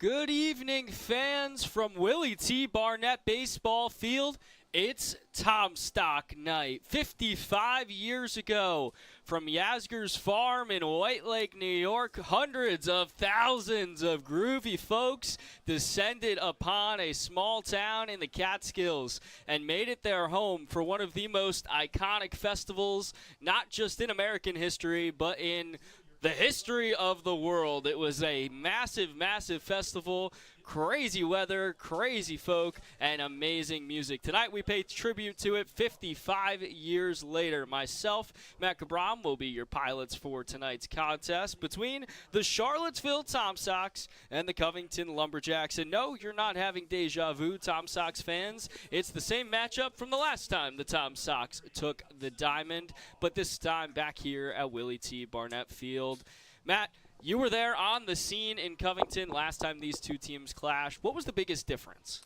Good evening, fans from Willie T. Barnett Baseball Field. It's Tomstock night. 55 years ago, from Yasgur's Farm in White Lake, New York, hundreds of thousands of groovy folks descended upon a small town in the Catskills and made it their home for one of the most iconic festivals, not just in American history, but in the history of the world. It was a massive, massive festival, crazy weather, crazy folk, and amazing music. Tonight we pay tribute to it 55 years later. Myself, Matt Cabram, will be your pilots for tonight's contest between the Charlottesville Tom Sox and the Covington Lumberjacks. And no, you're not having deja vu, Tom Sox fans. It's the same matchup from the last time the Tom Sox took the diamond, but this time back here at Willie T. Barnett Field. Matt, you were there on the scene in Covington last time these two teams clashed. What was the biggest difference?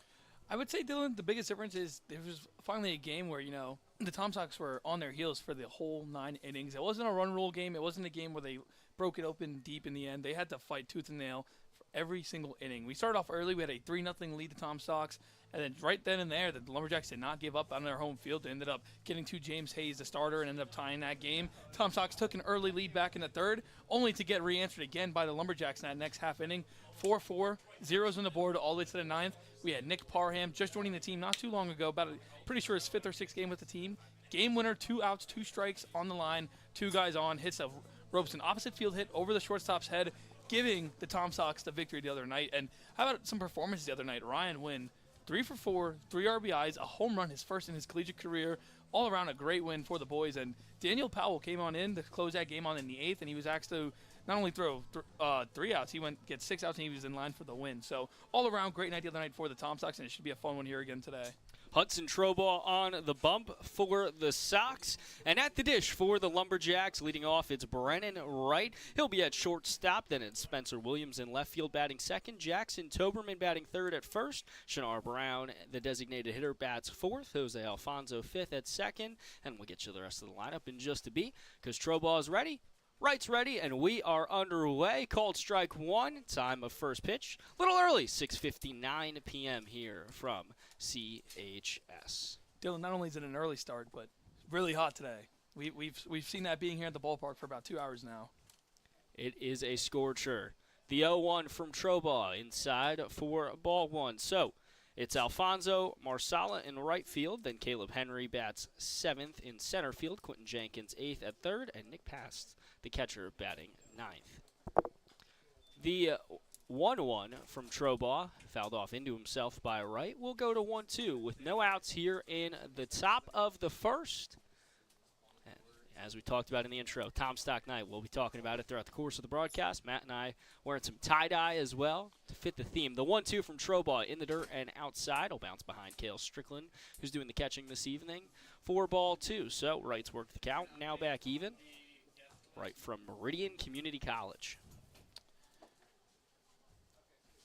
I would say, Dylan, the biggest difference is there was finally a game where, the Tom Sox were on their heels for the whole 9 innings. It wasn't a run rule game. It wasn't a game where they broke it open deep in the end. They had to fight tooth and nail for every single inning. We started off early. We had a 3-0 lead to Tom Sox. And then right then and there, the Lumberjacks did not give up on their home field. They ended up getting to James Hayes, the starter, and ended up tying that game. Tom Sox took an early lead back in the third, only to get re-answered again by the Lumberjacks in that next half inning. 4-4, zeros on the board all the way to the ninth. We had Nick Parham just joining the team not too long ago, pretty sure his 5th or 6th game with the team. Game winner, 2 outs, 2 strikes on the line, 2 guys on, hits a Robeson opposite field hit over the shortstop's head, giving the Tom Sox the victory the other night. And how about some performances the other night? Ryan Wynn, 3 for 4, 3 RBIs, a home run, his first in his collegiate career. All around a great win for the boys. And Daniel Powell came on in to close that game on in the 8th, and he was asked to not only throw 3 outs, he went get 6 outs, and he was in line for the win. So all around, great night the other night for the Tom Sox, and it should be a fun one here again today. Hudson Trobaugh on the bump for the Sox. And at the dish for the Lumberjacks, leading off, it's Brennan Wright. He'll be at shortstop. Then it's Spencer Williams in left field batting second. Jackson Toberman batting third at first. Shanar Brown, the designated hitter, bats fourth. Jose Alfonso fifth at second. And we'll get you the rest of the lineup in just a beat because Trobaugh is ready. Wright's ready, and we are underway. Called strike one, time of first pitch. A little early, 6:59 p.m. here from CHS. Dylan, not only is it an early start, but really hot today. We've seen that being here at the ballpark for about 2 hours now. It is a scorcher. The 0-1 from Trobaugh inside for ball one. So it's Alfonso Marsala in right field. Then Caleb Henry bats 7th in center field. Quentin Jenkins 8th at third. And Nick Past, the catcher, batting 9th. The 1-1 from Trobaugh, fouled off into himself by Wright. We'll go to 1-2 with no outs here in the top of the first. And as we talked about in the intro, Tomstock night. We'll be talking about it throughout the course of the broadcast. Matt and I wearing some tie-dye as well to fit the theme. The 1-2 from Trobaugh in the dirt and outside. Will bounce behind Cale Strickland, who's doing the catching this evening. 4-2. So Wright's worked the count. Now back even. Right from Meridian Community College.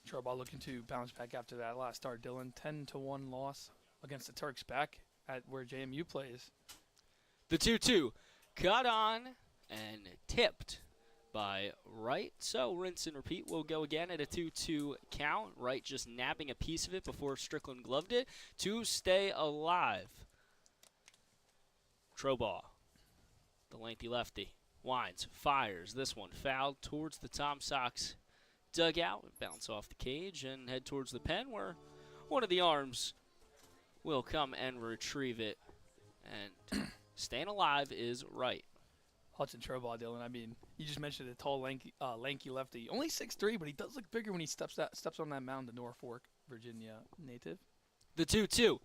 Trobaugh looking to bounce back after that last start, Dylan. 10-1 loss against the Turks back at where JMU plays. The 2-2 cut on and tipped by Wright. So rinse and repeat. We'll go again at a 2-2 count. Wright just nabbing a piece of it before Strickland gloved it to stay alive. Trobaugh, the lengthy lefty, winds, fires. This one fouled towards the Tom Sox dugout, bounce off the cage and head towards the pen where one of the arms will come and retrieve it. And staying alive is Wright. Hudson Trobaugh, Dylan. I mean, you just mentioned a tall, lanky lefty. Only 6'3", but he does look bigger when he steps on that mound, the Norfolk, Virginia native. The 2-2.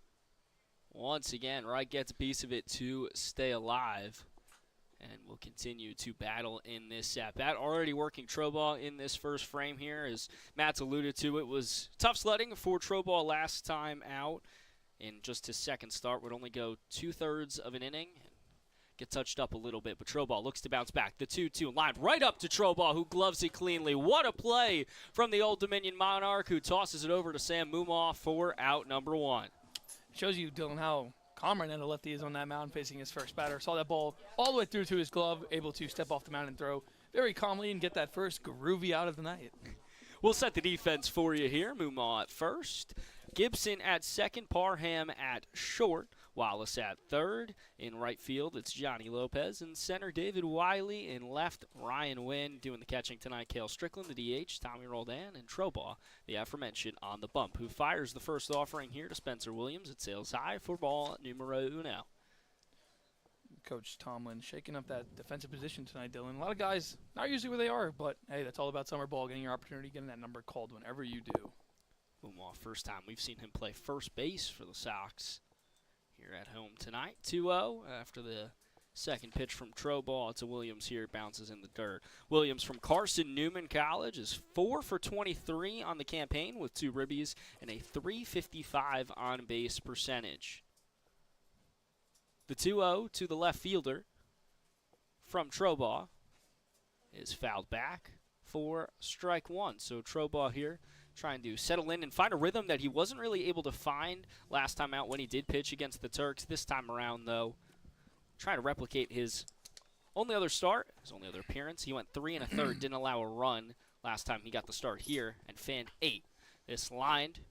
Once again, Wright gets a piece of it to stay alive. And we'll continue to battle in this at-bat. Already working Trobaugh in this first frame here. As Matt's alluded to, it was tough sledding for Trobaugh last time out. In just his second start, would only go 2/3 of an inning. Get touched up a little bit, but Trobaugh looks to bounce back. The 2-2 lined right up to Trobaugh, who gloves it cleanly. What a play from the Old Dominion Monarch, who tosses it over to Sam Mumaw for out number 1. Shows you, Dylan, how calm right now the lefty is on that mound facing his first batter. Saw that ball all the way through to his glove, able to step off the mound and throw very calmly and get that first groovy out of the night. We'll set the defense for you here. Mumaw at first, Gibson at second, Parham at short, Wallace at third. In right field, it's Johnny Lopez. In center, David Wiley. In left, Ryan Wynn. Doing the catching tonight, Cale Strickland, the DH, Tommy Roldan, and Trobaugh, the aforementioned, on the bump, who fires the first offering here to Spencer Williams. It sails high for ball numero uno. Coach Tomlin shaking up that defensive position tonight, Dylan. A lot of guys not usually where they are, but hey, that's all about summer ball, getting your opportunity, getting that number called whenever you do. Mumaw, first time we've seen him play first base for the Sox here at home tonight. 2-0 after the second pitch from Trobaugh to Williams here. Bounces in the dirt. Williams from Carson Newman College is 4 for 23 on the campaign with 2 ribbies and a .355 on-base percentage. The 2-0 to the left fielder from Trobaugh is fouled back for strike one. So Trobaugh here trying to settle in and find a rhythm that he wasn't really able to find last time out when he did pitch against the Turks. This time around, though, trying to replicate his only other start, his only other appearance. He went 3 1/3, didn't allow a run last time he got the start here, and fanned 8. This lined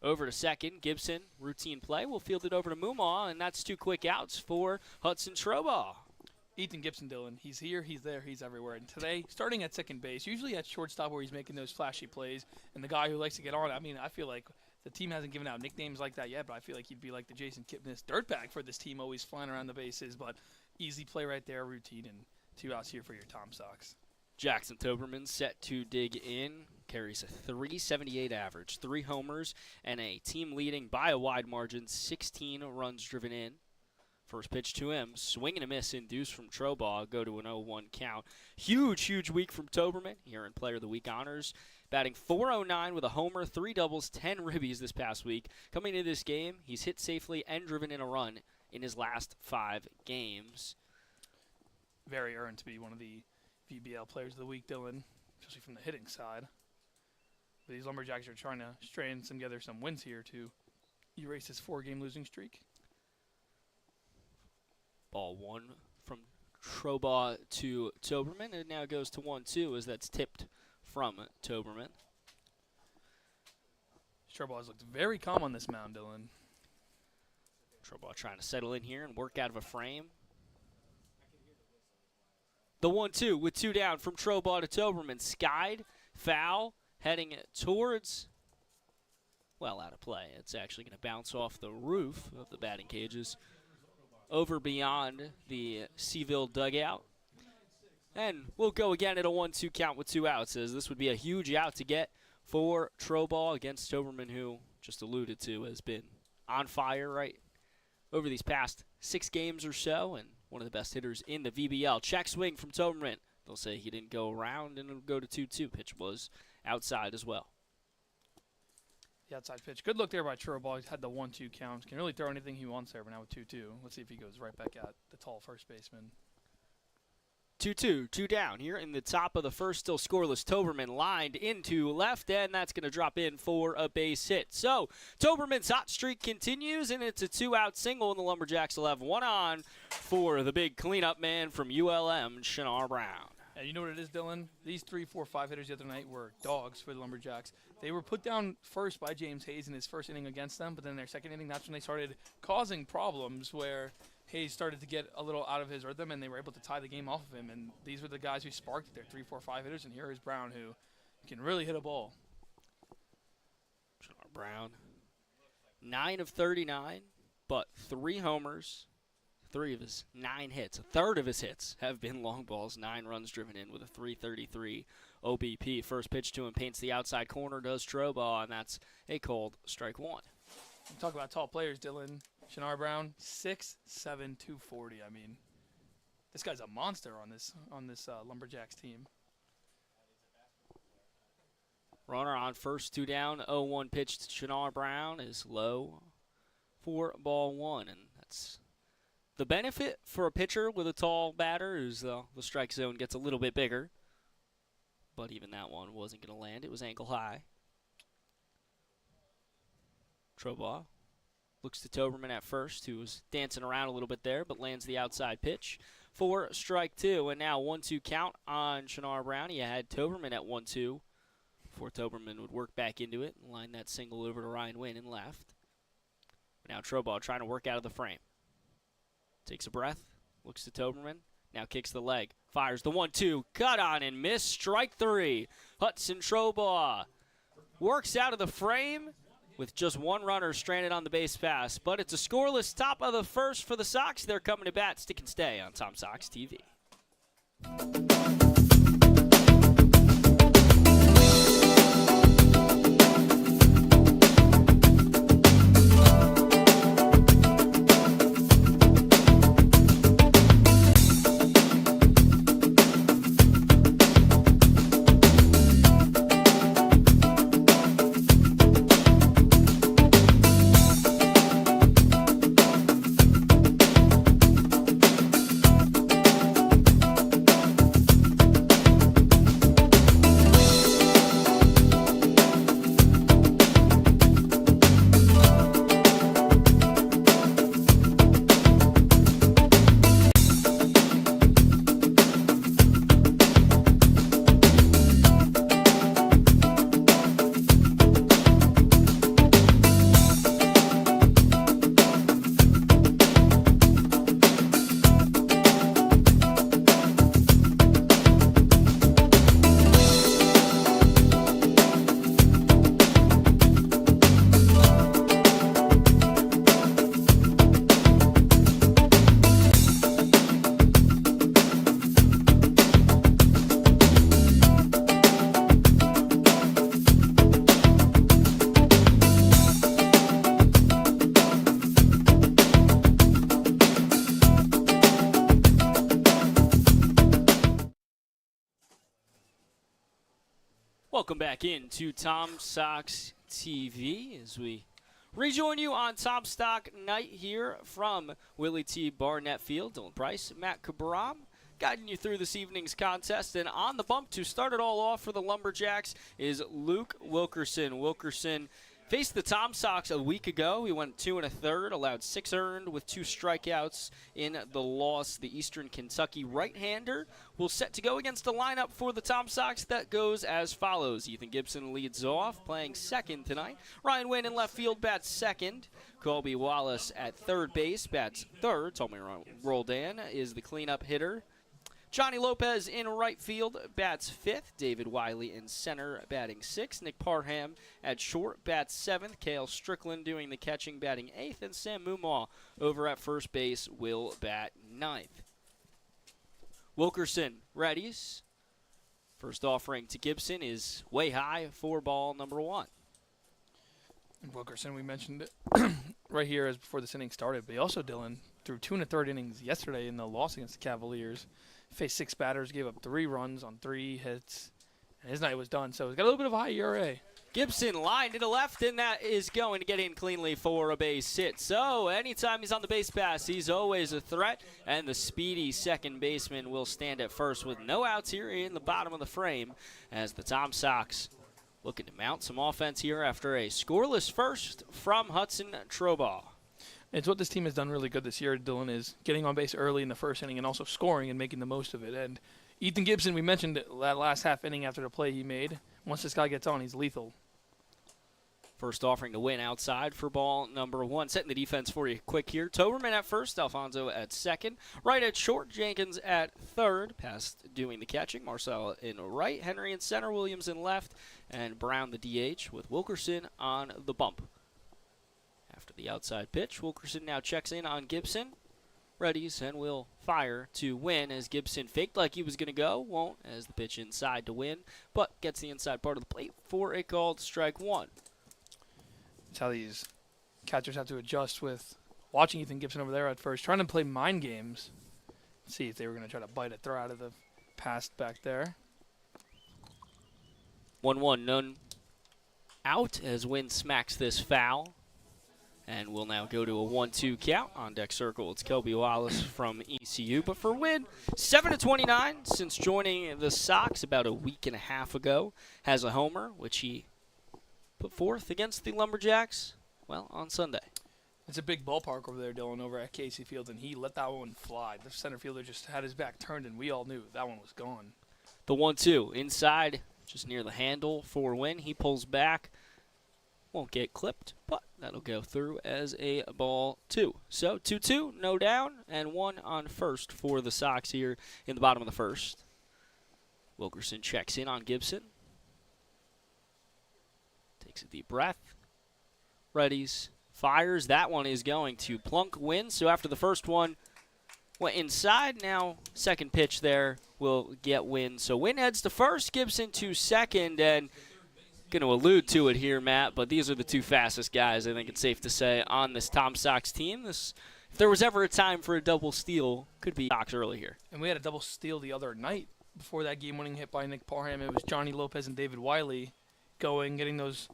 over to second. Gibson, routine play, will field it over to Mumaw, and that's 2 quick outs for Hudson Trobaugh. Ethan Gibson, Dylan. He's here, he's there, he's everywhere. And today, starting at second base, usually at shortstop where he's making those flashy plays, and the guy who likes to get on. I mean, I feel like the team hasn't given out nicknames like that yet, but I feel like he'd be like the Jason Kipnis dirtbag for this team, always flying around the bases. But easy play right there, routine, and 2 outs here for your Tom Sox. Jackson Toberman set to dig in. Carries a .378 average, 3 homers, and a team-leading, by a wide margin, 16 runs driven in. First pitch to him, swing and a miss induced from Trobaugh, go to an 0-1 count. Huge week from Toberman, here in Player of the Week honors. Batting .409 with a homer, 3 doubles, 10 ribbies this past week. Coming into this game, he's hit safely and driven in a run in his last 5 games. Very earned to be one of the VBL Players of the Week, Dylan, especially from the hitting side. But these Lumberjacks are trying to strain together some wins here to erase this 4-game losing streak. Ball 1 from Trobaugh to Toberman. It now goes to 1-2 as that's tipped from Toberman. Trobaugh has looked very calm on this mound, Dylan. Trobaugh trying to settle in here and work out of a frame. The 1-2 with 2 down from Trobaugh to Toberman. Skied, foul, heading towards, well, out of play. It's actually going to bounce off the roof of the batting cages over beyond the Seville dugout. And we'll go again at a 1-2 count with 2 outs, as this would be a huge out to get for Trobaugh against Toberman, who, just alluded to, has been on fire right over these past 6 games or so, and one of the best hitters in the VBL. Check swing from Toberman. They'll say he didn't go around, and it'll go to 2-2. Pitch was outside as well. The outside pitch. Good look there by Trobaugh. He's had the 1-2 count. Can really throw anything he wants there, but now with 2-2. Let's see if he goes right back at the tall first baseman. 2-2, 2 down here in the top of the first, still scoreless. Toberman lined into left, and that's going to drop in for a base hit. So Toberman's hot streak continues, and it's a 2-out single, and the Lumberjacks will have 1 on for the big cleanup man from ULM, Shinar Brown. And you know what it is, Dylan? These 3, 4, 5 hitters the other night were dogs for the Lumberjacks. They were put down first by James Hayes in his first inning against them, but then their second inning, that's when they started causing problems where Hayes started to get a little out of his rhythm, and they were able to tie the game off of him. And these were the guys who sparked their 3, 4, 5 hitters, and here is Brown, who can really hit a ball. Shinar Brown, 9 of 39, but 3 homers. 3 of his 9 hits, a third of his hits have been long balls. 9 runs driven in with a .333 OBP. First pitch to him paints the outside corner, does Trobaugh, and that's a cold strike 1. Talk about tall players, Dylan. Shinar Brown, 6'7", 240. I mean, this guy's a monster on this Lumberjacks team. Runner on first, 2 down. 0-1 pitch to Shinar Brown is low for ball 1, and that's the benefit for a pitcher with a tall batter is the strike zone gets a little bit bigger. But even that one wasn't going to land. It was ankle high. Trobaugh looks to Toberman at first, who was dancing around a little bit there, but lands the outside pitch for strike 2. And now 1-2 count on Shinar Brown. He had Toberman at 1-2 before Toberman would work back into it and line that single over to Ryan Wynn in left. Now Trobaugh trying to work out of the frame. Takes a breath, looks to Toberman, now kicks the leg, fires the 1-2, cut on and miss, strike 3. Hudson Trobaugh works out of the frame with just one runner stranded on the base pass. But it's a scoreless top of the first for the Sox. They're coming to bat. Stick and stay on Tom Sox TV. Welcome back into Tom Sox TV as we rejoin you on Tom Stock Night here from Willie T. Barnett Field. Dylan Price, Matt Cabram, guiding you through this evening's contest. And on the bump to start it all off for the Lumberjacks is Luke Wilkerson. Wilkerson faced the Tom Sox a week ago. He went 2 1/3, allowed 6 earned with 2 strikeouts in the loss. The Eastern Kentucky right-hander will set to go against the lineup for the Tom Sox that goes as follows. Ethan Gibson leads off, playing second tonight. Ryan Wynn in left field bats second. Colby Wallace at third base bats third. Tommy Roldan is the cleanup hitter. Johnny Lopez in right field bats fifth. David Wiley in center batting sixth. Nick Parham at short bats seventh. Cale Strickland doing the catching batting eighth. And Sam Mumaw over at first base will bat ninth. Wilkerson readies. First offering to Gibson is way high for ball number 1. Wilkerson, we mentioned it right here as before this inning started, but he also, Dylan, threw 2 1/3 innings yesterday in the loss against the Cavaliers. Faced 6 batters, gave up 3 runs on 3 hits, and his night was done. So he's got a little bit of a high ERA. Gibson line to the left, and that is going to get in cleanly for a base hit. So anytime he's on the base pass, he's always a threat, and the speedy second baseman will stand at first with no outs here in the bottom of the frame as the Tom Sox looking to mount some offense here after a scoreless first from Hudson Trobaugh. It's what this team has done really good this year, Dylan, is getting on base early in the first inning and also scoring and making the most of it. And Ethan Gibson, we mentioned that last half inning after the play he made. Once this guy gets on, he's lethal. First offering to Win outside for ball number 1. Setting the defense for you quick here. Toberman at first, Alfonso at second. Right at short, Jenkins at third. Past doing the catching. Marcel in right. Henry in center. Williams in left. And Brown the DH with Wilkerson on the bump. After the outside pitch, Wilkerson now checks in on Gibson. Readies and will fire to Win as Gibson faked like he was going to go. Won't as the pitch inside to Win, but gets the inside part of the plate for a called strike 1. That's how these catchers have to adjust with watching Ethan Gibson over there at first, trying to play mind games. See if they were going to try to bite a throw out of the pass back there. 1-1, none out as Win smacks this foul. And we'll now go to a 1-2 count. On deck circle, it's Kelby Wallace from ECU. But for Win, 7-29 since joining the Sox about a week and a half ago. Has a homer, which he put forth against the Lumberjacks, well, on Sunday. It's a big ballpark over there, Dylan, over at Casey Field, and he let that one fly. The center fielder just had his back turned, and we all knew that one was gone. The 1-2 inside just near the handle for Wynn. He pulls back. Won't get clipped, but that'll go through as a ball 2. So 2-2, no down, and 1 on first for the Sox here in the bottom of the first. Wilkerson checks in on Gibson. Takes a deep breath. Readies, fires. That one is going to plunk Wynn. So after the first one went inside, now second pitch there will get Wynn. So Wynn heads to first, Gibson to second, and going to allude to it here, Matt, but these are the 2 fastest guys, I think it's safe to say, on this Tom Sox team. If there was ever a time for a double steal, could be Sox early here. And we had a double steal the other night before that game-winning hit by Nick Parham. It was Johnny Lopez and David Wiley getting those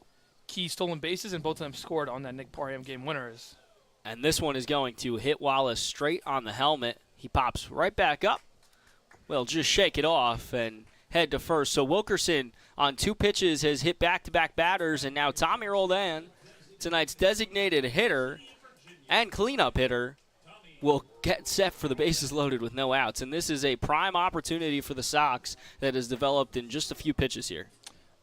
key stolen bases, and both of them scored on that Nick Parham game winners. And this one is going to hit Wallace straight on the helmet. He pops right back up. Well, just shake it off and head to first. So Wilkerson on 2 pitches has hit back-to-back batters, and now Tommy Roldan, tonight's designated hitter and cleanup hitter, will get set for the bases loaded with no outs. And this is a prime opportunity for the Sox that has developed in just a few pitches here.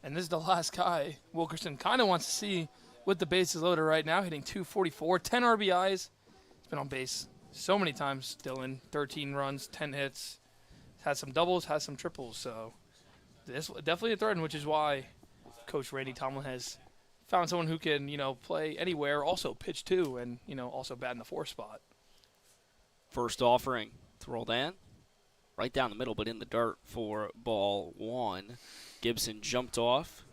And this is the last guy Wilkerson kind of wants to see with the bases loaded right now, hitting .244, 10 RBIs. He's been on base so many times, Dylan. 13 runs, 10 hits. Has some doubles, has some triples. So this definitely a threat, which is why Coach Randy Tomlin has found someone who can, play anywhere, also pitch too, and, also bat in the 4 spot. First offering to Roldan. Right down the middle, but in the dirt for ball 1. Gibson jumped off.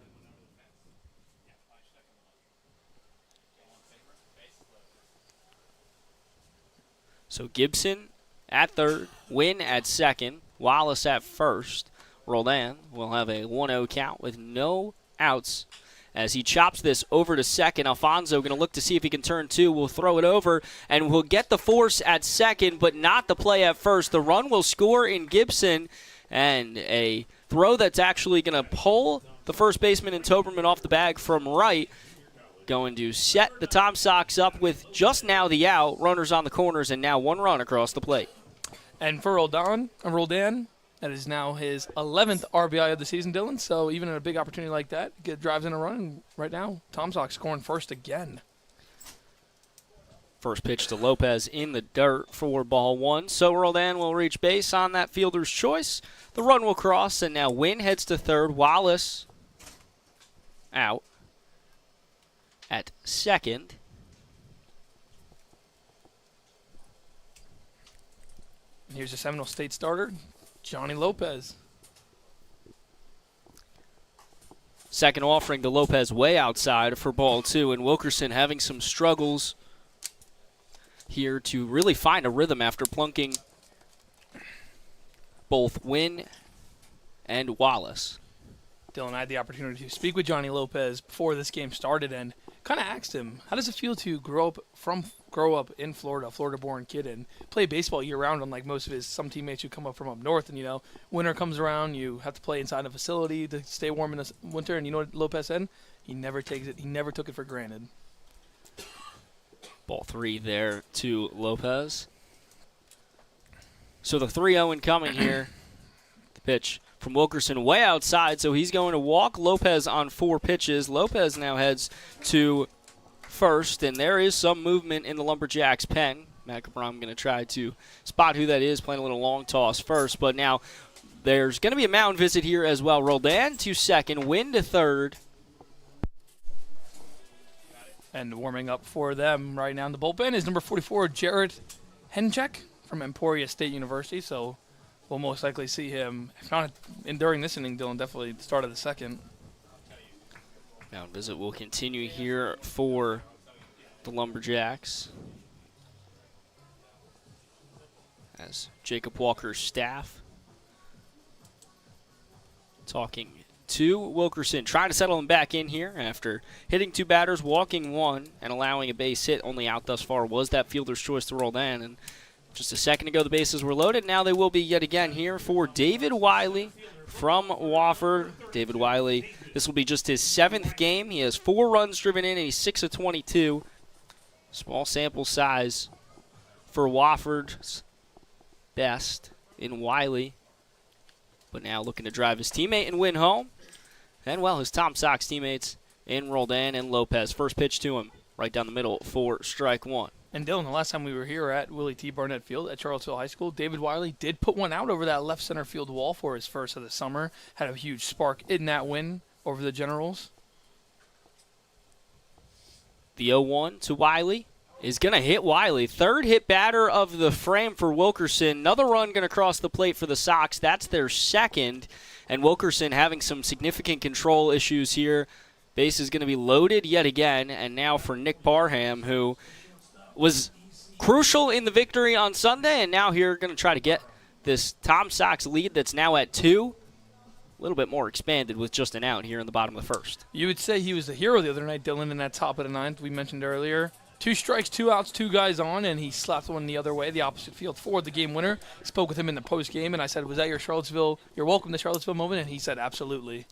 So Gibson at third, Wynn at second, Wallace at first. Roldan will have a 1-0 count with no outs as he chops this over to second. Alfonso going to look to see if he can turn 2. Will throw it over, and will get the force at second, but not the play at first. The run will score in Gibson, and a throw that's actually going to pull the first baseman and Toberman off the bag from right. Going to set the Tom Sox up with just now the out, runners on the corners, and now 1 run across the plate. And for Roldan, that is now his 11th RBI of the season, Dylan. So even in a big opportunity like that, drives in a run. And right now, Tom Sox scoring first again. First pitch to Lopez in the dirt for ball 1. So Roldan will reach base on that fielder's choice. The run will cross, and now Wynn heads to third. Wallace out at second. Here's a Seminole State starter, Johnny Lopez. Second offering to Lopez way outside for ball 2, and Wilkerson having some struggles here to really find a rhythm after plunking both Wynn and Wallace. Dylan, I had the opportunity to speak with Johnny Lopez before this game started and kind of asked him, how does it feel to grow up in Florida, a Florida-born kid, and play baseball year-round, unlike most of some teammates who come up from up north. And, winter comes around, you have to play inside a facility to stay warm in the winter. And you know what Lopez said? He never took it for granted. Ball 3 there to Lopez. So the 3-0 incoming here. The pitch from Wilkerson way outside, so he's going to walk Lopez on 4 pitches. Lopez now heads to first, and there is some movement in the Lumberjacks pen. Matt Cabram going to try to spot who that is, playing a little long toss first, but now there's going to be a mound visit here as well. Roldan to second, Wynn to third. And warming up for them right now in the bullpen is number 44, Jarrett Henchek from Emporia State University, so we'll most likely see him, if not during this inning, Dylan, definitely the start of the second. Mound visit will continue here for the Lumberjacks, as Jacob Walker's staff talking to Wilkerson, trying to settle him back in here after hitting 2 batters, walking 1, and allowing a base hit. Only out thus far was that fielder's choice to Roldan, and just a second ago the bases were loaded. Now they will be yet again here for David Wiley from Wofford. David Wiley, this will be just his 7th game. He has 4 runs driven in, and he's 6 of 22. Small sample size for Wofford's best in Wiley. But now looking to drive his teammate and win home. and, well, his Tom Sox teammates in Roldan and Lopez. First pitch to him, right down the middle for strike one. And Dylan, the last time we were here at Willie T. Barnett Field at Charlottesville High School, David Wiley did put one out over that left center field wall for his first of the summer. Had a huge spark in that win over the Generals. The 0-1 to Wiley is going to hit Wiley. Third hit batter of the frame for Wilkerson. Another run going to cross the plate for the Sox. That's their second. And Wilkerson having some significant control issues here. Base is going to be loaded yet again. And now for Nick Parham, who was crucial in the victory on Sunday. And now here going to try to get this Tom Sox lead that's now at 2. A little bit more expanded with just an out here in the bottom of the first. You would say he was the hero the other night, Dylan, in that top of the ninth we mentioned earlier. 2 strikes, 2 outs, 2 guys on, and he slapped one the other way, the opposite field for the game winner. Spoke with him in the post game, and I said, was that your welcome to Charlottesville moment? And he said, absolutely.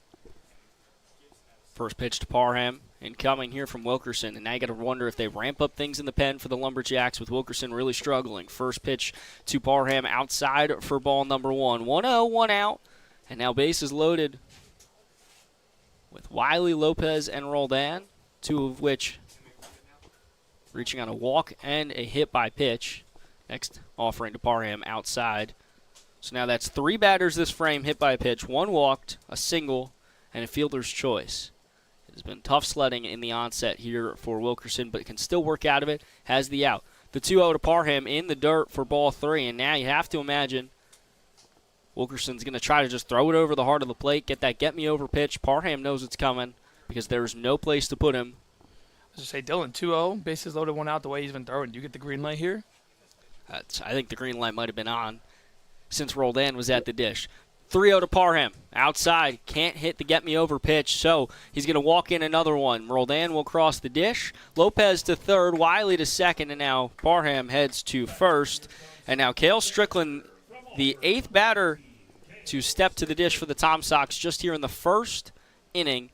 First pitch to Parham, incoming here from Wilkerson. And now you got to wonder if they ramp up things in the pen for the Lumberjacks with Wilkerson really struggling. First pitch to Parham outside for ball number 1. 1-0, 1 out. And now base is loaded with Wiley, Lopez, and Roldan, 2 of which reaching on a walk and a hit by pitch. Next offering to Parham outside. So now that's 3 batters this frame hit by a pitch, 1 walked, a single, and a fielder's choice. It has been tough sledding in the onset here for Wilkerson, but can still work out of it, has the out. The 2-0 to Parham in the dirt for ball 3, and now you have to imagine Wilkerson's going to try to just throw it over the heart of the plate, get that get-me-over pitch. Parham knows it's coming because there's no place to put him. I was going to say, Dylan, 2-0, bases loaded, 1 out the way he's been throwing. Do you get the green light here? I think the green light might have been on since Roldan was at the dish. 3-0 to Parham. Outside, can't hit the get-me-over pitch, so he's going to walk in another one. Roldan will cross the dish. Lopez to third, Wiley to second, and now Parham heads to first. And now Cale Strickland, the 8th batter to step to the dish for the Tom Sox just here in the first inning,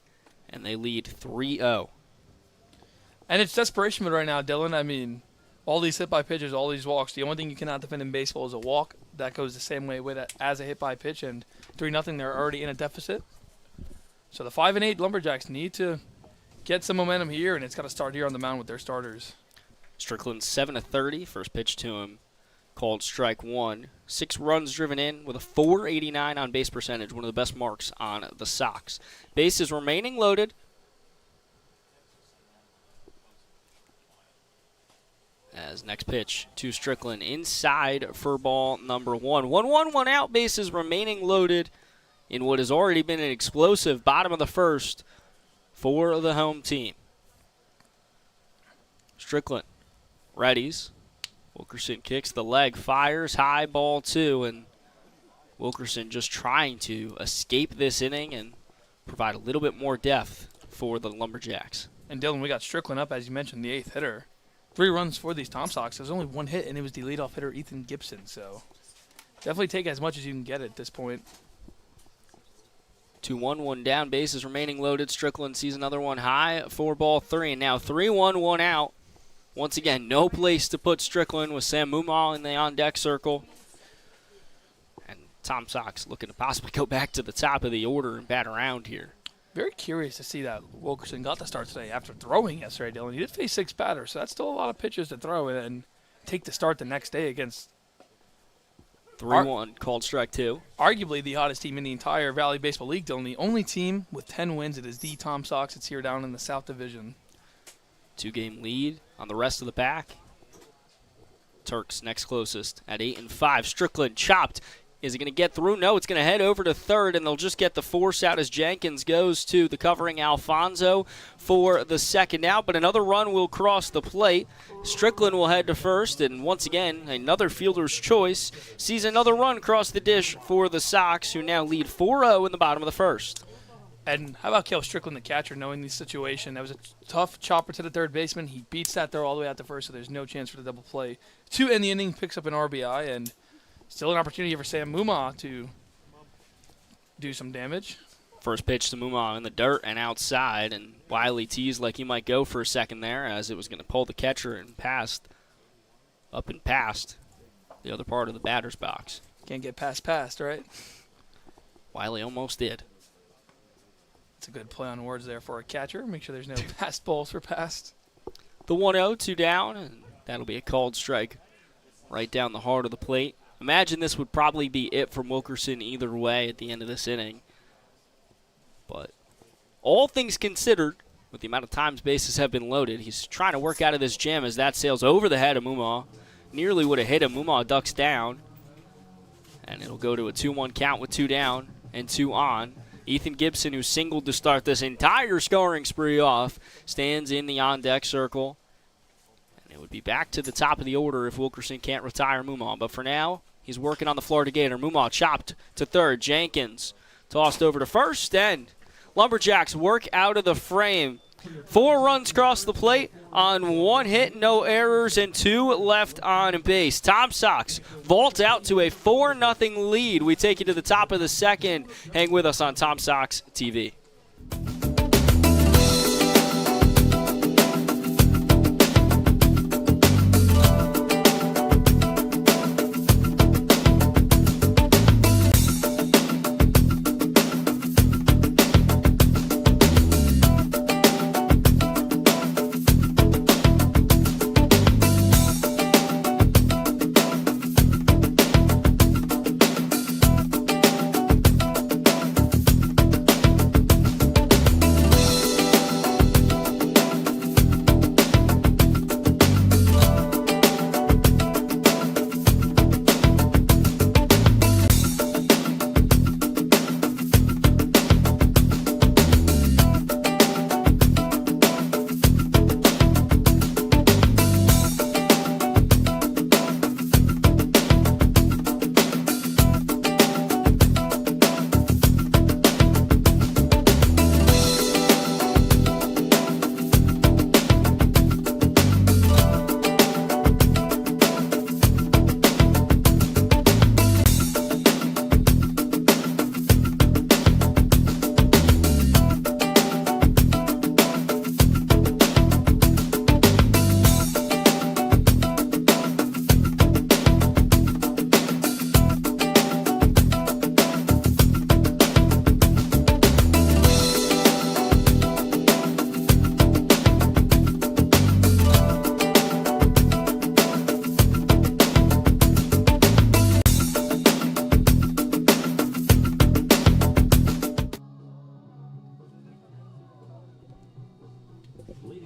and they lead 3-0. And it's desperation mode right now, Dylan. I mean, all these hit-by pitches, all these walks. The only thing you cannot defend in baseball is a walk. That goes the same way with it as a hit-by pitch, and 3-0, they're already in a deficit. So the 5-8 Lumberjacks need to get some momentum here, and it's got to start here on the mound with their starters. Strickland 7 of 30, first pitch to him, called strike 1. 6 runs driven in with a .489 on base percentage, one of the best marks on the Sox. Bases remaining loaded. As next pitch to Strickland inside for ball number 1. 1-1, 1 out, bases remaining loaded in what has already been an explosive bottom of the first for the home team. Strickland readies. Wilkerson kicks the leg, fires, high, ball 2, and Wilkerson just trying to escape this inning and provide a little bit more depth for the Lumberjacks. And Dylan, we got Strickland up, as you mentioned, the 8th hitter. 3 runs for these Tom Sox. There's only 1 hit, and it was the leadoff hitter, Ethan Gibson. So definitely take as much as you can get at this point. 2-1, 1 down, bases remaining loaded. Strickland sees another one high for ball 3, and now 3-1, 1 out. Once again, no place to put Strickland with Sam Mumal in the on-deck circle. And Tom Sox looking to possibly go back to the top of the order and bat around here. Very curious to see that Wilkerson got the start today after throwing yesterday, Dylan. He did face 6 batters, so that's still a lot of pitches to throw and take the start the next day against 3-1, called strike 2. Arguably the hottest team in the entire Valley Baseball League, Dylan. The only team with 10 wins. It is the Tom Sox. It's here down in the South Division. 2-game lead on the rest of the pack. Turks next closest at 8-5. Strickland chopped. Is it going to get through? No, it's going to head over to third, and they'll just get the force out as Jenkins goes to the covering Alfonso for the second out. But another run will cross the plate. Strickland will head to first, and once again, another fielder's choice sees another run cross the dish for the Sox, who now lead 4-0 in the bottom of the first. And how about Cale Strickland, the catcher, knowing the situation? That was a tough chopper to the third baseman. He beats that throw all the way out to first, so there's no chance for the double play. 2 in the inning, picks up an RBI, and still an opportunity for Sam Muma to do some damage. First pitch to Muma in the dirt and outside, and Wiley teased like he might go for a second there as it was going to pull the catcher and up and past the other part of the batter's box. Can't get past, right? Wiley almost did. It's a good play on words there for a catcher. Make sure there's no passed balls for passed. The 1-0, 2 down, and that'll be a called strike right down the heart of the plate. Imagine this would probably be it from Wilkerson either way at the end of this inning. But all things considered, with the amount of times bases have been loaded, he's trying to work out of this jam as that sails over the head of Mumaw. Nearly would have hit him. Mumaw ducks down. And it'll go to a 2-1 count with 2 down and 2 on. Ethan Gibson, who singled to start this entire scoring spree off, stands in the on-deck circle. And it would be back to the top of the order if Wilkerson can't retire Mumaw. But for now, he's working on the Florida Gator. Mumaw chopped to third. Jenkins tossed over to first, and Lumberjacks work out of the frame. 4 runs across the plate on 1 hit, no errors, and 2 left on base. Tom Sox vault out to a 4-0 lead. We take you to the top of the second. Hang with us on Tom Sox TV.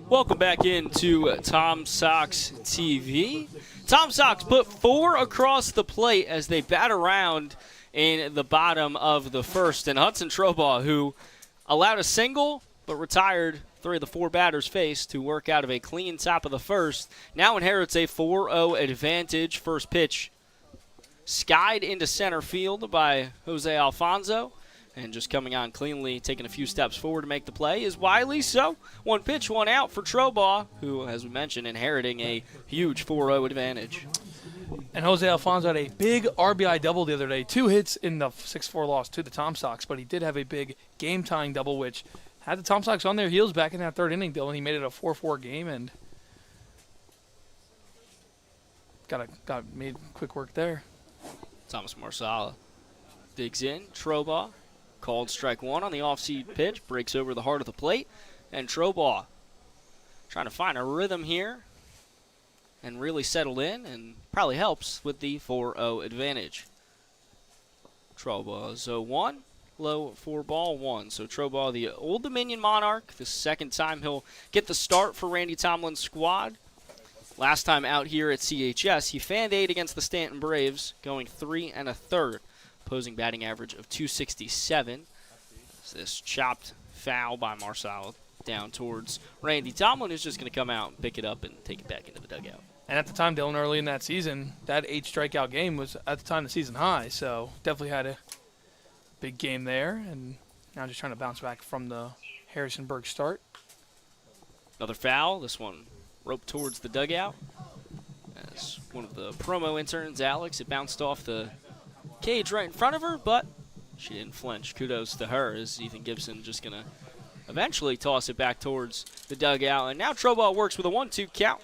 Welcome back into Tom Sox TV. Tom Sox put 4 across the plate as they bat around in the bottom of the first. And Hudson Trobaugh, who allowed a single but retired 3 of the 4 batters faced to work out of a clean top of the first, now inherits a 4-0 advantage. First pitch skied into center field by Jose Alfonso. And just coming on cleanly, taking a few steps forward to make the play is Wiley. So 1 pitch, 1 out for Trobaugh, who, as we mentioned, inheriting a huge 4-0 advantage. And Jose Alfonso had a big RBI double the other day. 2 hits in the 6-4 loss to the Tom Sox, but he did have a big game-tying double, which had the Tom Sox on their heels back in that 3rd inning, Dylan. He made it a 4-4 game and got made quick work there. Thomas Marsala digs in. Trobaugh called strike 1 on the off-speed pitch, breaks over the heart of the plate, and Trobaugh trying to find a rhythm here and really settled in, and probably helps with the 4-0 advantage. Trobaugh 0-1, low 4-1. So Trobaugh, the Old Dominion Monarch, the 2nd time he'll get the start for Randy Tomlin's squad. Last time out here at CHS, he fanned 8 against the Stanton Braves, going 3 1/3. Opposing batting average of .267. This chopped foul by Marsala down towards Randy Tomlin, who's just going to come out and pick it up and take it back into the dugout. And at the time, Dylan, early in that season, that 8 strikeout game was at the time the season high. So definitely had a big game there. And now just trying to bounce back from the Harrisonburg start. Another foul. This one roped towards the dugout. As one of the promo interns, Alex, it bounced off the cage right in front of her, but she didn't flinch. Kudos to her, as Ethan Gibson just going to eventually toss it back towards the dugout. And now Trobaugh works with a 1-2 count.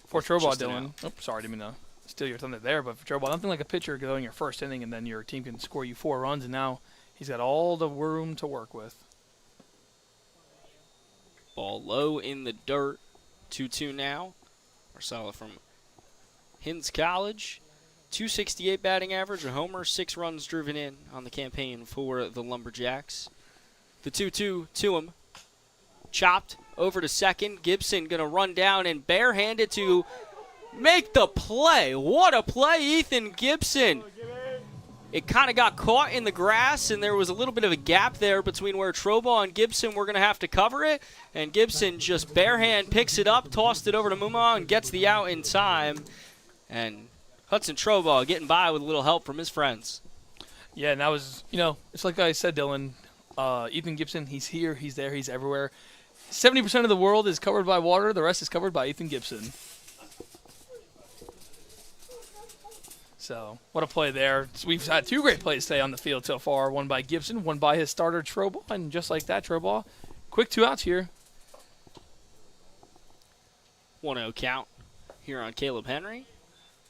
For Trobaugh, Dylan. Oops, sorry, didn't mean to steal your thunder there, but for Trobaugh, nothing like a pitcher going your first inning and then your team can score you 4 runs, and now he's got all the room to work with. Ball low in the dirt. 2-2 now. Marcella from Hinds College. 268 batting average, a homer, 6 runs driven in on the campaign for the Lumberjacks. The 2-2 to him. Chopped over to second. Gibson going to run down and barehand it to make the play. What a play, Ethan Gibson. It kind of got caught in the grass, and there was a little bit of a gap there between where Trobaugh and Gibson were going to have to cover it. And Gibson just barehand picks it up, tossed it over to Muma, and gets the out in time. And Hudson Trobaugh getting by with a little help from his friends. Yeah, and that was, it's like I said, Dylan. Ethan Gibson, he's here, he's there, he's everywhere. 70% of the world is covered by water. The rest is covered by Ethan Gibson. So, what a play there. So we've had 2 great plays today on the field so far. One by Gibson, one by his starter, Trobaugh. And just like that, Trobaugh, quick 2 outs here. 1-0 count here on Caleb Henry.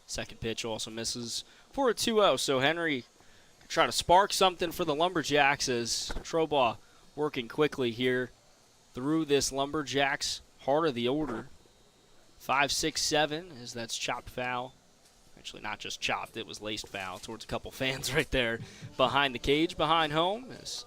Second pitch also misses for a 2-0. So Henry trying to spark something for the Lumberjacks as Trobaugh working quickly here through this Lumberjacks heart of the order. 5-6-7 as that's chopped foul. Actually, not just chopped, it was laced foul towards a couple fans right there behind the cage, behind home. As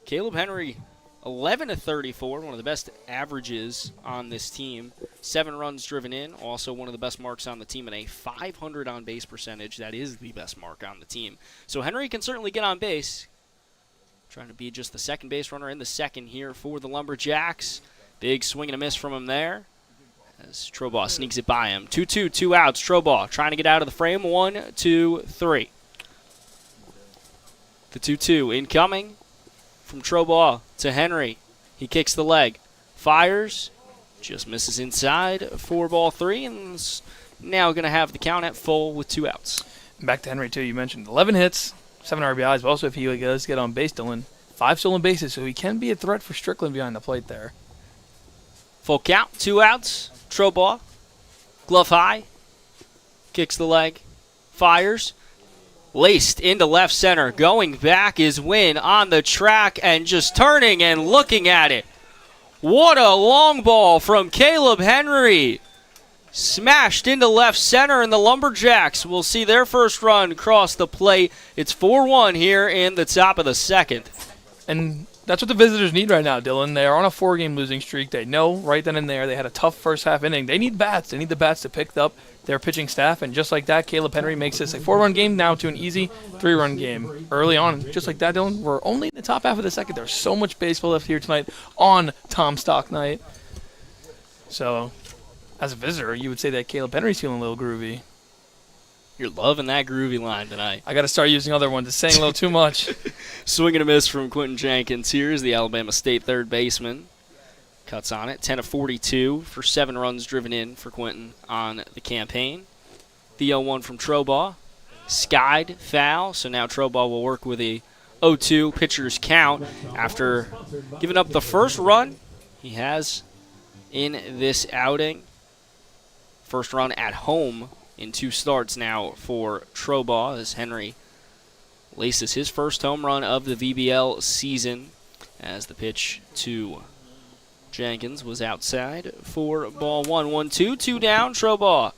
Caleb Henry, 11-34, one of the best averages on this team. 7 runs driven in, also one of the best marks on the team, and a 500 on-base percentage. That is the best mark on the team. So Henry can certainly get on base. Trying to be just the second base runner in the second here for the Lumberjacks. Big swing and a miss from him there as Trobaugh sneaks it by him. 2-2, 2 outs. Trobaugh trying to get out of the frame. 1, 2, 3. The 2-2 incoming from Trobaugh to Henry. He kicks the leg. Fires. Just misses inside for ball 3. And is now going to have the count at full with 2 outs. Back to Henry, too. You mentioned 11 hits, 7 RBIs. But also, if he does get on base, Dylan, 5 stolen bases. So he can be a threat for Strickland behind the plate there. Full count. 2 outs. Trobaugh, glove high, kicks the leg, fires, laced into left center. Going back is Wynn on the track and just turning and looking at it. What a long ball from Caleb Henry. Smashed into left center, and the Lumberjacks will see their first run cross the plate. It's 4-1 here in the top of the second. And that's what the visitors need right now, Dylan. They are on a 4-game losing streak. They know right then and there they had a tough first half inning. They need bats. They need the bats to pick up their pitching staff. And just like that, Caleb Henry makes this a 4-run game now to an easy 3-run game. Early on, just like that, Dylan, we're only in the top half of the second. There's so much baseball left here tonight on Tom Stock night. So, as a visitor, you would say that Caleb Henry's feeling a little groovy. You're loving that groovy line tonight. I got to start using other ones. It's saying a little too much. Swing and a miss from Quentin Jenkins. Here's the Alabama State third baseman. Cuts on it. 10-42 for 7 runs driven in for Quentin on the campaign. The 0-1 from Trobaugh. Skied foul. So now Trobaugh will work with a 0-2 pitcher's count after giving up the first run he has in this outing. First run at home in 2 starts now for Trobaugh as Henry laces his first home run of the VBL season as the pitch to Jenkins was outside for ball 1. 1-2, 2 down. Trobaugh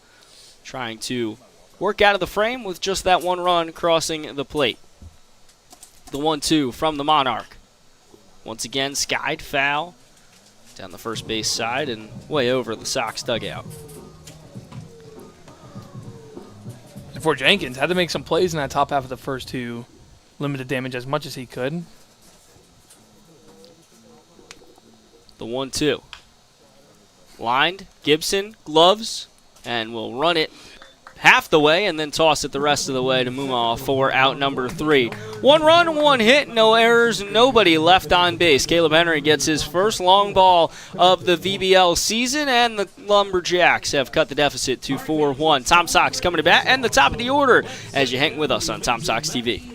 trying to work out of the frame with just that 1 run crossing the plate. The 1-2 from the Monarch. Once again, skied foul down the first base side and way over the Sox dugout. For Jenkins, had to make some plays in that top half of the first 2. Limited damage as much as he could. The 1-2. Lined, Gibson, gloves, and will run it half the way and then toss it the rest of the way to Muma for out number 3. 1 run, 1 hit, no errors, nobody left on base. Caleb Henry gets his first long ball of the VBL season, and the Lumberjacks have cut the deficit to 4-1. Tom Sox coming to bat and the top of the order as you hang with us on Tom Sox TV.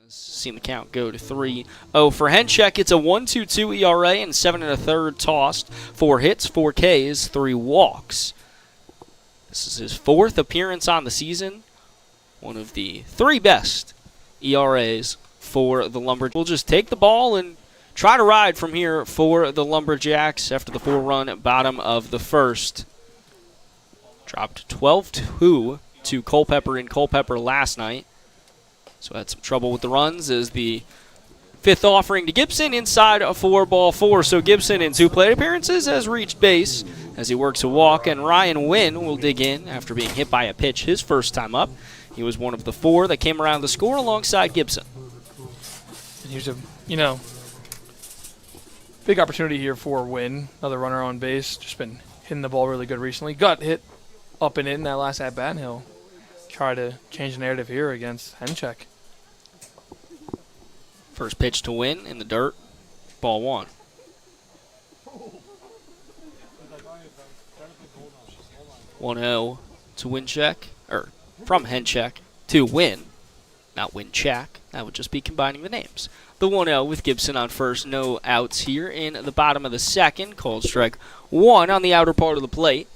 Seen the count go to 3-0 for Henchek. It's a 1.22 ERA and 7 1/3 tossed. 4 hits, 4 Ks, 3 walks. This is his 4th appearance on the season. One of the 3 best ERAs for the Lumberjacks. We'll just take the ball and try to ride from here for the Lumberjacks after the 4-run bottom of the first. Dropped 12-2 to Culpeper in Culpeper last night. So had some trouble with the runs as the 5th offering to Gibson inside a 4-4. So Gibson in 2 plate appearances has reached base as he works a walk, and Ryan Wynn will dig in after being hit by a pitch his first time up. He was one of the 4 that came around the score alongside Gibson. And here's a, big opportunity here for Wynn. Another runner on base. Just been hitting the ball really good recently. Got hit up and in that last at-bat, and he'll try to change the narrative here against Henchek. First pitch to Wynn in the dirt. Ball 1. To Wincheck, or from Henchek to Wynn, not Wincheck. That would just be combining the names. The 1-0 with Gibson on first. No outs here in the bottom of the second. Called strike 1 on the outer part of the plate.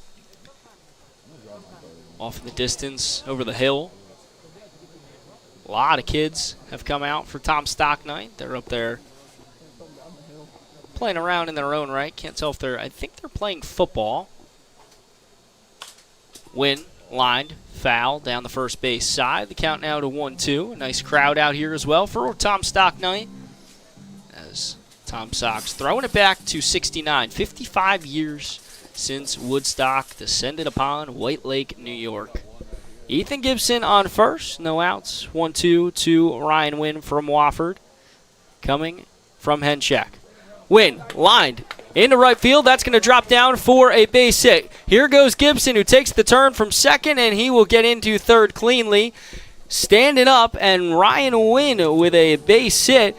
Off in the distance, over the hill. A lot of kids have come out for Tom Stock night. They're up there playing around in their own right. Can't tell if I think they're playing football. Wynn lined, foul down the first base side. The count now to 1-2. A nice crowd out here as well for Tom Stock night. As Tom Stock's throwing it back to 69. 55 years since Woodstock descended upon White Lake, New York. Ethan Gibson on first. No outs. 1-2 to Ryan Wynn from Wofford. Coming from Henchek. Wynn lined into right field. That's going to drop down for a base hit. Here goes Gibson, who takes the turn from second, and he will get into third cleanly. Standing up, and Ryan Wynn with a base hit.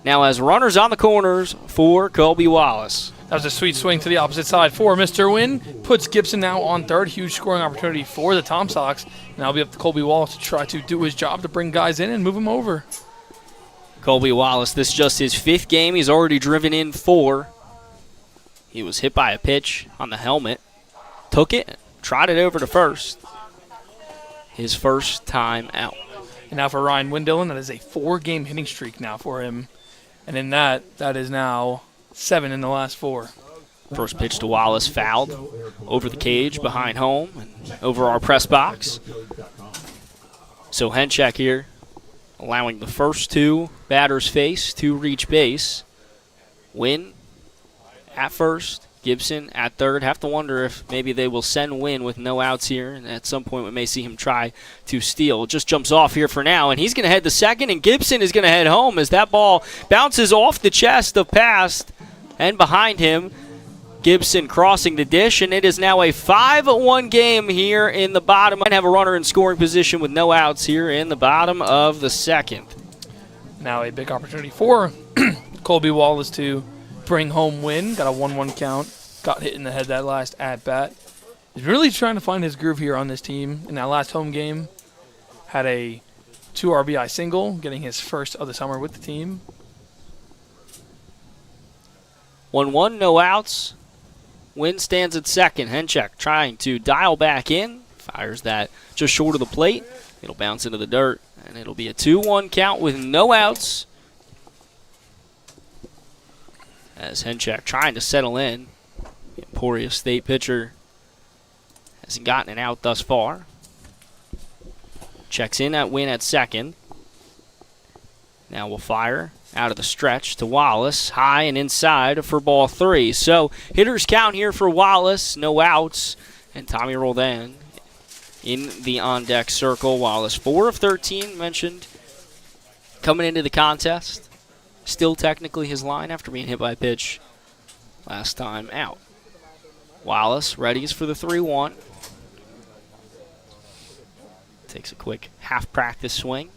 Now has runners on the corners for Colby Wallace. That was a sweet swing to the opposite side for Mr. Wynn. Puts Gibson now on third. Huge scoring opportunity for the Tom Sox. Now it'll be up to Colby Wallace to try to do his job to bring guys in and move them over. Colby Wallace, this is just his 5th game. He's already driven in 4. He was hit by a pitch on the helmet. Took it, trotted over to first. His first time out. And now for Ryan Wynn, Dylan, that is a 4-game hitting streak now for him. And in that is now 7 in the last 4. First pitch to Wallace, fouled over the cage behind home and over our press box. So Henchek here, allowing the first 2 batters face to reach base. Wynn at first, Gibson at third. Have to wonder if maybe they will send Wynn with no outs here, and at some point we may see him try to steal. Just jumps off here for now, and he's going to head to second, and Gibson is going to head home as that ball bounces off the chest of Past and behind him. Gibson crossing the dish, and it is now a 5-1 game here in the bottom. Might have a runner in scoring position with no outs here in the bottom of the second. Now a big opportunity for Colby Wallace to bring home Wynn. Got a 1-1 count. Got hit in the head that last at-bat. He's really trying to find his groove here on this team. In that last home game, had a 2 RBI single, getting his first of the summer with the team. 1-1, no outs. Wynn stands at second. Henchek trying to dial back in. Fires that just short of the plate. It'll bounce into the dirt, and it'll be a 2-1 count with no outs. As Henchek trying to settle in. The Emporia State pitcher hasn't gotten an out thus far. Checks in at Wynn at second. Now we'll fire out of the stretch to Wallace, high and inside for ball 3. So hitters count here for Wallace, no outs, and Tommy Roldan in the on-deck circle. Wallace 4 of 13 mentioned coming into the contest. Still technically his line after being hit by a pitch last time out. Wallace readies for the 3-1. Takes a quick half-practice swing.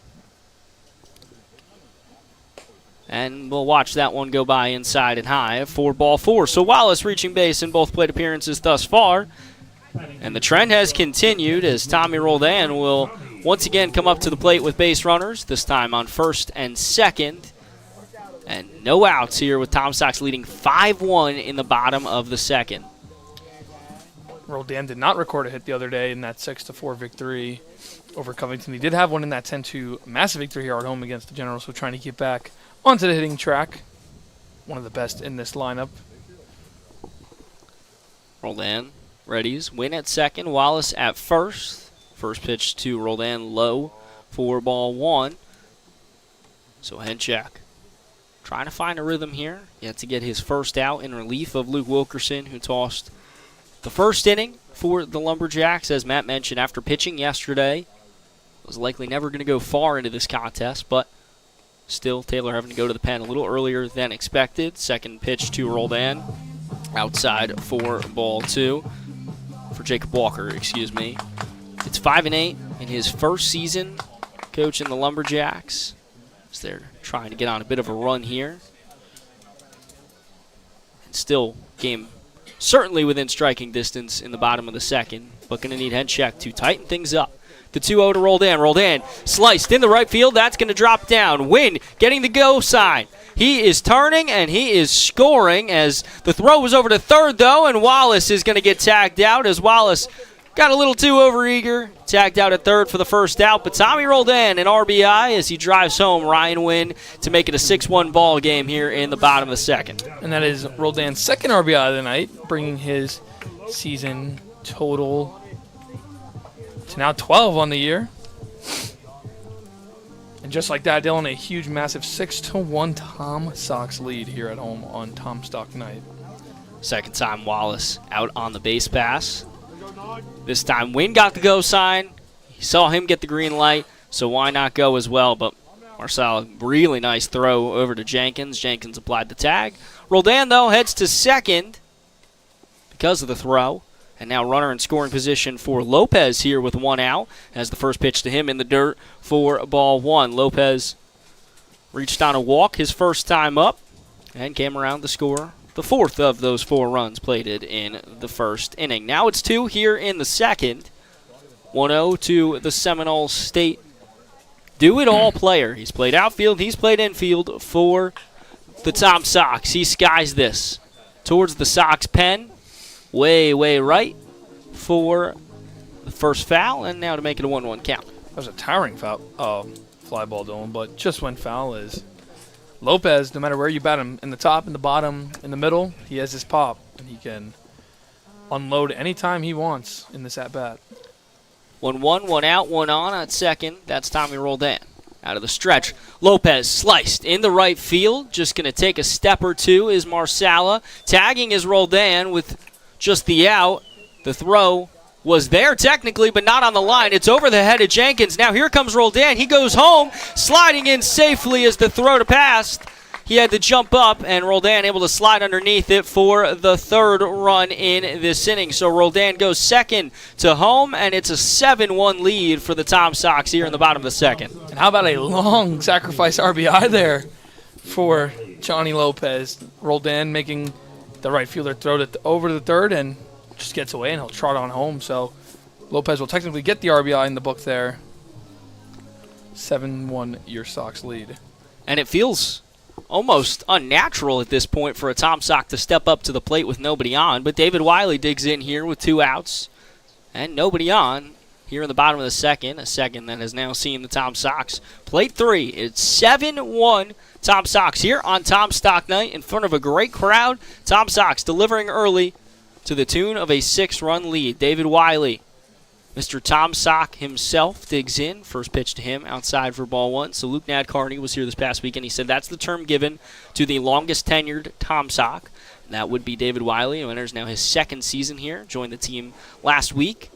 And we'll watch that one go by inside and high for ball 4. So Wallace reaching base in both plate appearances thus far. And the trend has continued as Tommy Roldan will once again come up to the plate with base runners, this time on first and second. And no outs here with Tom Sox leading 5-1 in the bottom of the second. Roldan did not record a hit the other day in that 6-4 victory over Covington. He did have one in that 10-2 massive victory here at home against the Generals, so trying to get back onto the hitting track. One of the best in this lineup. Roldan readies. Win at second. Wallace at first. First pitch to Roldan low for ball one. So Henchak trying to find a rhythm here. Yet to get his first out in relief of Luke Wilkerson, who tossed the first inning for the Lumberjacks. As Matt mentioned, after pitching yesterday, was likely never going to go far into this contest, but still Taylor having to go to the pen a little earlier than expected. Second pitch to Roldan, outside for ball two. For Jacob Walker, excuse me. It's 5-8 in his first season coaching the Lumberjacks. So they're trying to get on a bit of a run here. And still game certainly within striking distance in the bottom of the second, but going to need Henchak to tighten things up. The 2-0 to Roldan. Roldan sliced in the right field. That's going to drop down. Wynn getting the go sign. He is turning, and he is scoring as the throw was over to third, though, and Wallace is going to get tagged out as Wallace got a little too overeager. Tagged out at third for the first out, but Tommy Roldan an RBI as he drives home Ryan Wynn to make it a 6-1 ball game here in the bottom of the second. And that is Roldan's second RBI of the night, bringing his season total to now 12 on the year. And just like that, Dylan, a huge, massive 6-1 Tom Sox lead here at home on Tom Stock night. Second time Wallace out on the base pass. This time Wynn got the go sign. He saw him get the green light, so why not go as well? But Marcel, really nice throw over to Jenkins. Jenkins applied the tag. Roldan, though, heads to second because of the throw. And now runner in scoring position for Lopez here with one out as the first pitch to him in the dirt for ball one. Lopez reached on a walk his first time up and came around to score the fourth of those 4 runs plated in the first inning. Now it's 2 here in the second. 1-0 to the Seminole State do-it-all player. He's played outfield, he's played infield for the Tom Sox. He skies this towards the Sox pen. Way right for the first foul, and now to make it a 1-1 count. That was a towering foul, fly ball, Dylan, but just went foul is Lopez, no matter where you bat him, in the top, in the bottom, in the middle, he has his pop, and he can unload anytime he wants in this at-bat. 1-1, 1 out, 1 on at second. That's Tommy Roldan. Out of the stretch, Lopez sliced in the right field. Just going to take a step or two is Marsala. Tagging is Roldan with just the out. The throw was there technically, but not on the line. It's over the head of Jenkins. Now here comes Roldan. He goes home, sliding in safely as the throw to pass. He had to jump up, and Roldan able to slide underneath it for the third run in this inning. So Roldan goes second to home, and it's a 7-1 lead for the Tom Sox here in the bottom of the second. And how about a long sacrifice RBI there for Johnny Lopez. Roldan making the right fielder throw it over to the third and just gets away, and he'll trot on home. So Lopez will technically get the RBI in the book there. 7-1 your Sox lead. And it feels almost unnatural at this point for a Tom Sock to step up to the plate with nobody on, but David Wiley digs in here with 2 outs and nobody on here in the bottom of the second, a second that has now seen the Tom Sox plate 3. It's 7-1 Tom Sox here on Tom Stock Night in front of a great crowd. Tom Sox delivering early to the tune of a 6-run lead. David Wiley, Mr. Tom Sock himself, digs in. First pitch to him outside for ball one. So Luke Nadkarni was here this past week, and he said that's the term given to the longest tenured Tom Sock. And that would be David Wiley, who enters now his second season here. Joined the team last week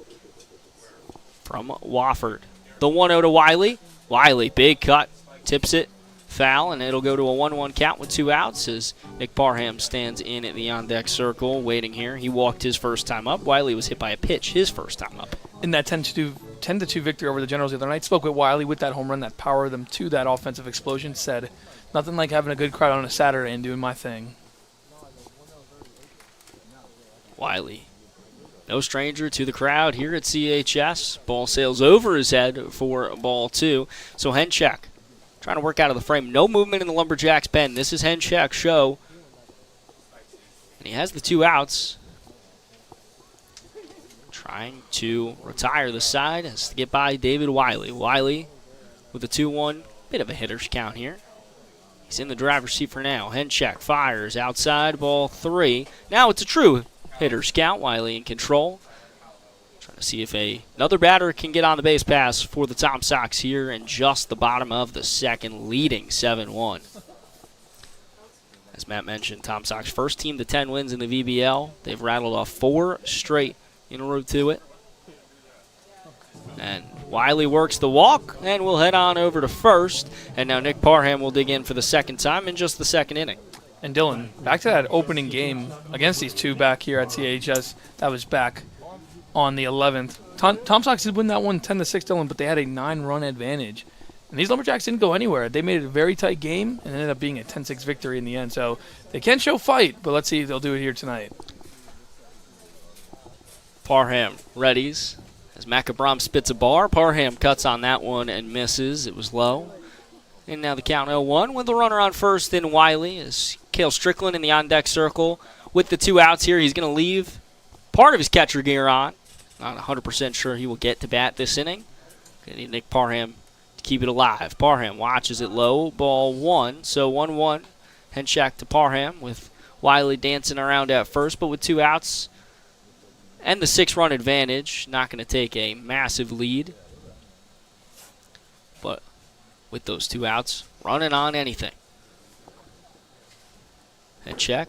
from Wofford. The 1-0 to Wiley. Wiley, big cut, tips it, foul, and it'll go to a 1-1 count with 2 outs as Nick Parham stands in at the on-deck circle waiting here. He walked his first time up. Wiley was hit by a pitch his first time up. In that 10-2 victory over the Generals the other night, spoke with Wiley with that home run that powered them to that offensive explosion, said, nothing like having a good crowd on a Saturday and doing my thing. Wiley No stranger to the crowd here at CHS. Ball sails over his head for ball 2. So Henchek trying to work out of the frame. No movement in the Lumberjacks pen. This is Henchek's show. And he has the 2 outs. Trying to retire the side. Has to get by David Wiley. Wiley with a 2-1. Bit of a hitter's count here. He's in the driver's seat for now. Henchek fires outside, ball 3. Now it's a true hitter's count. Wiley in control. Trying to see if another batter can get on the base pass for the Tom Sox here in just the bottom of the second, leading 7-1. As Matt mentioned, Tom Sox first team to 10 wins in the VBL. They've rattled off 4 straight in a row to it. And Wiley works the walk, and we'll head on over to first. And now Nick Parham will dig in for the second time in just the second inning. And Dylan, back to that opening game against these 2 back here at CHS. That was back on the 11th. Tom Sox did win that one 10-6, Dylan, but they had a 9-run advantage. And these Lumberjacks didn't go anywhere. They made it a very tight game and ended up being a 10-6 victory in the end. So they can show fight, but let's see if they'll do it here tonight. Parham readies as Macabrom spits a bar. Parham cuts on that one and misses. It was low. And now the count 0-1 with the runner on first in Wiley is Cale Strickland in the on-deck circle. With the 2 outs here, he's going to leave part of his catcher gear on. Not 100% sure he will get to bat this inning. Going to need Nick Parham to keep it alive. Parham watches it low, ball 1. So 1-1. Henchek to Parham with Wiley dancing around at first, but with 2 outs and the 6-run advantage. Not going to take a massive lead. But with those 2 outs, running on anything. Henchek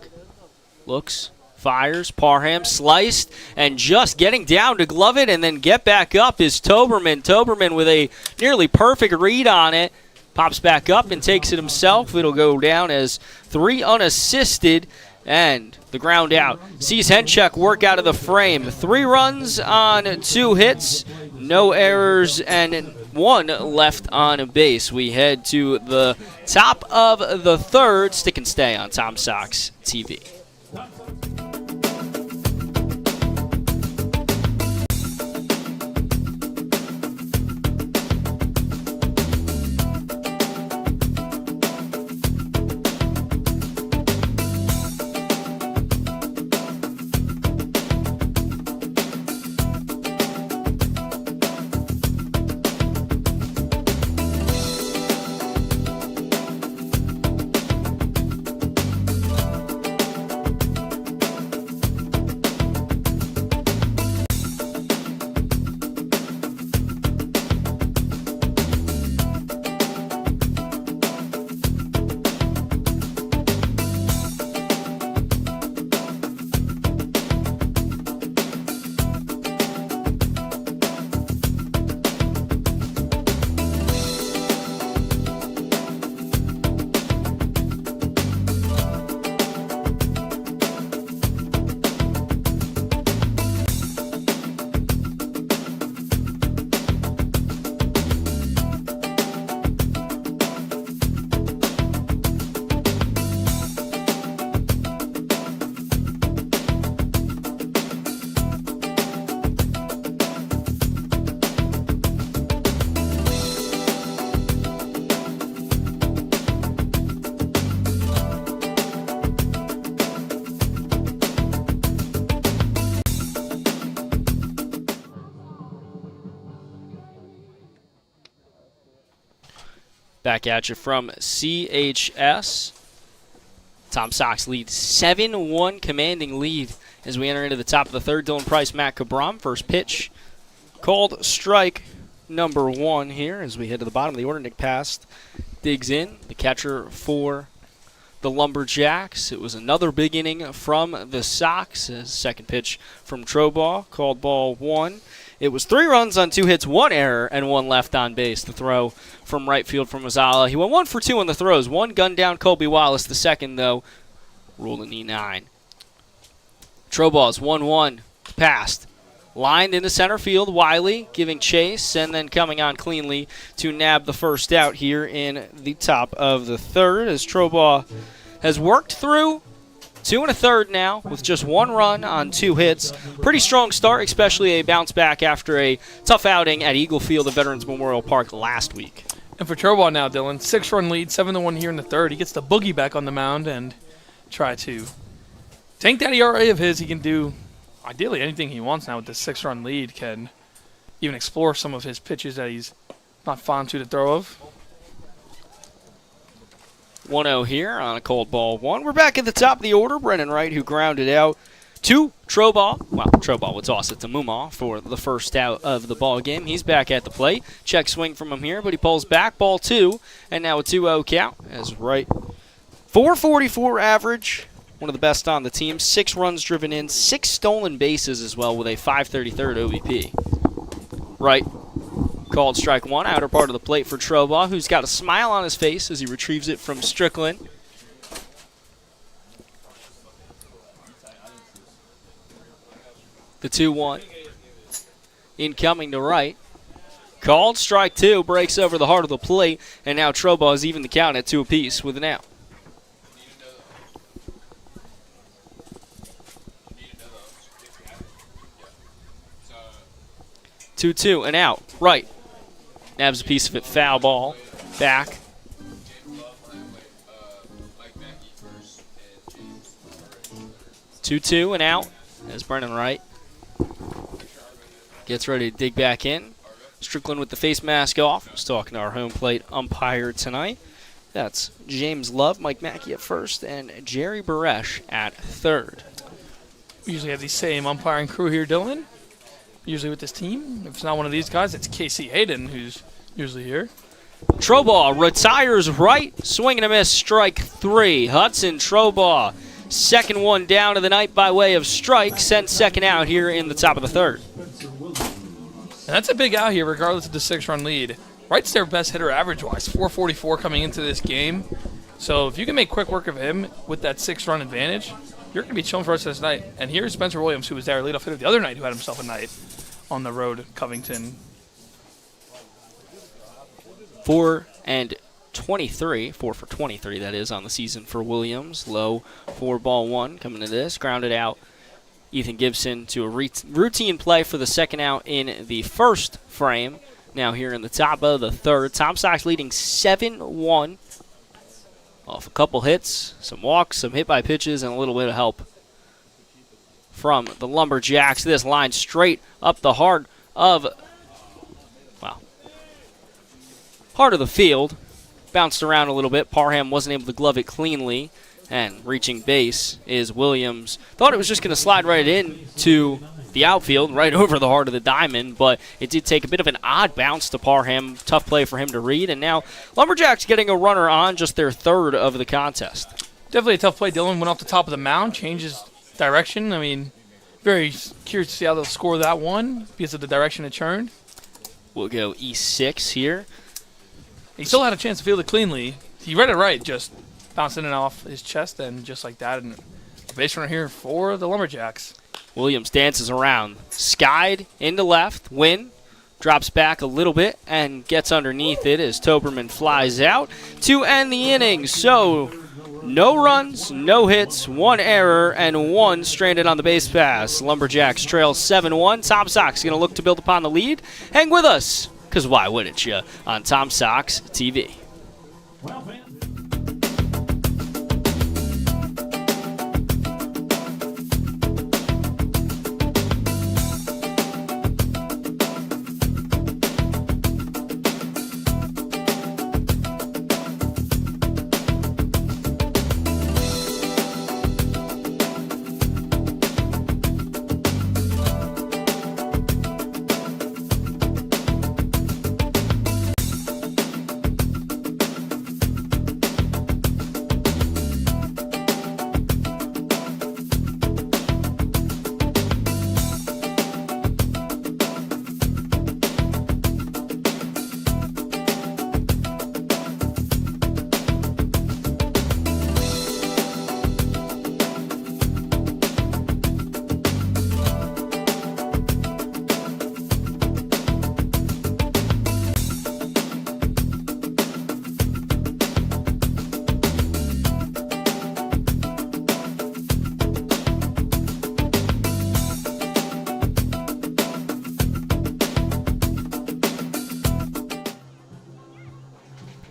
looks, fires, Parham sliced, and just getting down to glove it and then get back up is Toberman. Toberman with a nearly perfect read on it. Pops back up and takes it himself. It'll go down as 3 unassisted, and the ground out sees Henchek work out of the frame. 3 runs on 2 hits, no errors, and 1 left on base. We head to the top of the third. Stick and stay on Tom Sox TV. Back at you from CHS. Tom Sox leads 7-1, commanding lead as we enter into the top of the third. Dylan Price, Matt Cabram. First pitch called strike number 1 here as we head to the bottom of the order. Nick Past digs in, the catcher for the Lumberjacks. It was another big inning from the Sox. Second pitch from Trobaugh, called ball 1. It was 3 runs on 2 hits, 1 error, and 1 left on base. The throw from right field from Mazala. He went 1 for 2 on the throws. 1 gunned down Colby Wallace. The second, though, ruled an E9. Trobaugh's 1-1, passed. Lined into center field, Wiley giving chase and then coming on cleanly to nab the first out here in the top of the third as Trobaugh has worked through 2 1/3 now with just 1 run on 2 hits. Pretty strong start, especially a bounce back after a tough outing at Eagle Field at Veterans Memorial Park last week. And for Troball now, Dylan, 6-run lead, 7-1 here in the third. He gets the boogie back on the mound and try to tank that ERA of his. He can do ideally anything he wants now with this 6-run lead. Can even explore some of his pitches that he's not fond to throw of. 1-0 here on a cold ball 1. We're back at the top of the order. Brennan Wright, who grounded out to Troball. Well, Troball would toss it to Mumau for the first out of the ball game. He's back at the plate. Check swing from him here, but he pulls back. Ball 2, and now a 2-0 count as Wright. 444 average, one of the best on the team. 6 runs driven in, 6 stolen bases as well with a 533rd OBP. Wright called strike 1, outer part of the plate for Troball, who's got a smile on his face as he retrieves it from Strickland. The 2-1. Incoming to Wright. Called strike 2, breaks over the heart of the plate, and now Troball has even the count at 2 apiece with an out. 2-2, and out. Wright nabs a piece of it, foul ball. Back. 2-2 and out as Brennan Wright gets ready to dig back in. Strickland with the face mask off. Was talking to our home plate umpire tonight. That's James Love, Mike Mackey at first, and Jerry Baresh at third. We usually have the same umpiring crew here, Dylan. Usually with this team. If it's not one of these guys, it's Casey Hayden, who's usually here. Troball retires right. Swing and a miss, strike 3. Hudson Troball, second one down of the night by way of strike, sent second out here in the top of the third. And that's a big out here, regardless of the 6-run lead. Wright's their best hitter average-wise, 444 coming into this game. So if you can make quick work of him with that 6-run advantage, you're going to be chilling for us this night. And here's Spencer Williams, who was there leadoff hitter the other night, who had himself a night on the road at Covington. 4 for 23, that is, on the season for Williams. Low 4-1 coming to this. Grounded out Ethan Gibson to a routine play for the second out in the first frame. Now here in the top of the third. Tom Sox leading 7-1 off a couple hits, some walks, some hit by pitches, and a little bit of help from the Lumberjacks. This line straight up the heart of the field. Bounced around a little bit. Parham wasn't able to glove it cleanly. And reaching base is Williams. Thought it was just going to slide right into the outfield, right over the heart of the diamond, but it did take a bit of an odd bounce to Parham. Tough play for him to read, and now Lumberjacks getting a runner on, just their third of the contest. Definitely a tough play. Dylan went off the top of the mound, changes direction. I mean, very curious to see how they'll score that one because of the direction it turned. We'll go E6 here. He still had a chance to field it cleanly. He read it right, just bouncing it off his chest, and just like that, and a base runner here for the Lumberjacks. Williams dances around, skied into left, Wynn drops back a little bit and gets underneath it as Toberman flies out to end the inning. So no runs, no hits, 1 error, and 1 stranded on the base pass. Lumberjacks trail 7-1. Tom Sox going to look to build upon the lead. Hang with us, because why wouldn't you, on Tom Sox TV.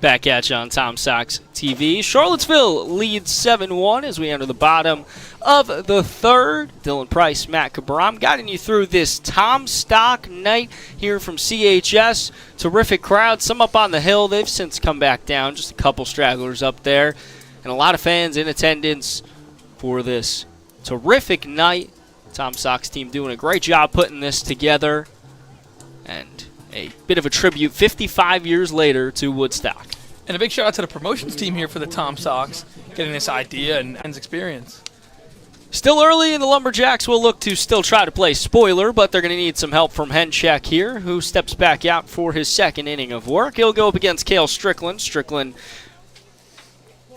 Back at you on Tom Sox TV. Charlottesville leads 7-1 as we enter the bottom of the third. Dylan Price, Matt Cabram guiding you through this Tom Stock night here from CHS. Terrific crowd, some up on the hill. They've since come back down, just a couple stragglers up there. And a lot of fans in attendance for this terrific night. Tom Sox team doing a great job putting this together. And a bit of a tribute 55 years later to Woodstock. And a big shout out to the promotions team here for the Tom Sox, getting this idea and experience. Still early, and the Lumberjacks will look to still try to play spoiler, but they're going to need some help from Henchek here, who steps back out for his second inning of work. He'll go up against Cale Strickland. Strickland,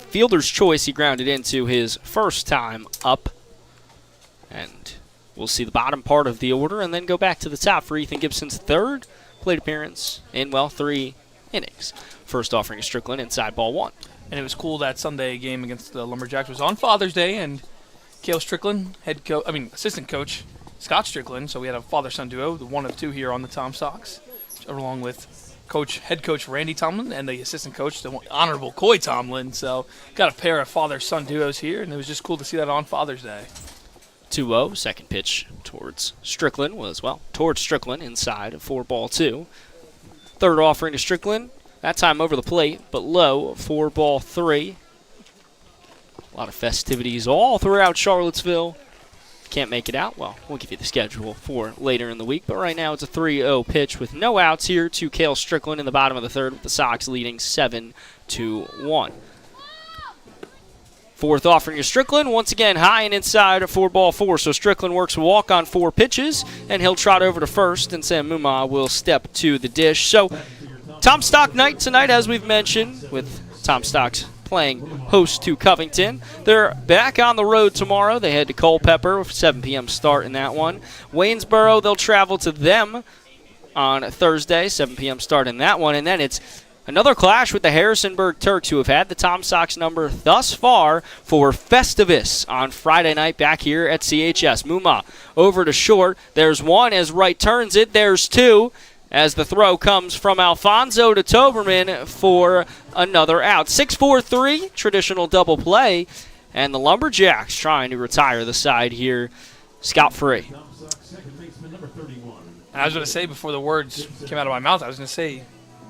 fielder's choice, he grounded into his first time up. And we'll see the bottom part of the order and then go back to the top for Ethan Gibson's third plate appearance in, 3 innings. First offering to Strickland, inside ball 1. And it was cool that Sunday game against the Lumberjacks was on Father's Day, and Cale Strickland, assistant coach Scott Strickland. So we had a father-son duo, the one of two here on the Tom Sox, along with head coach Randy Tomlin and the assistant coach, the Honorable Coy Tomlin. So got a pair of father-son duos here, and it was just cool to see that on Father's Day. 2-0, second pitch towards Strickland towards Strickland, inside for ball 2. Third offering to Strickland, that time over the plate, but low for ball 3. A lot of festivities all throughout Charlottesville. Can't make it out, well, we'll give you the schedule for later in the week, but right now it's a 3-0 pitch with no outs here to Cale Strickland in the bottom of the third, with the Sox leading 7-1. Fourth offering to Strickland, once again high and inside for ball 4. So Strickland works a walk on 4 pitches, and he'll trot over to first, and Sam Mumma will step to the dish. So Tom Stock night tonight, as we've mentioned, with Tom Stock's playing host to Covington. They're back on the road tomorrow. They head to Culpeper with a 7 p.m. start in that one. Waynesboro, they'll travel to them on Thursday, 7 p.m. start in that one, and then it's another clash with the Harrisonburg Turks, who have had the Tom Sox number thus far for Festivus on Friday night back here at CHS. Mumma over to short. There's one as right turns it. There's 2 as the throw comes from Alfonso to Toberman for another out. 6-4-3, traditional double play, and the Lumberjacks trying to retire the side here scot-free. And I was going to say, before the words came out of my mouth, I was going to say,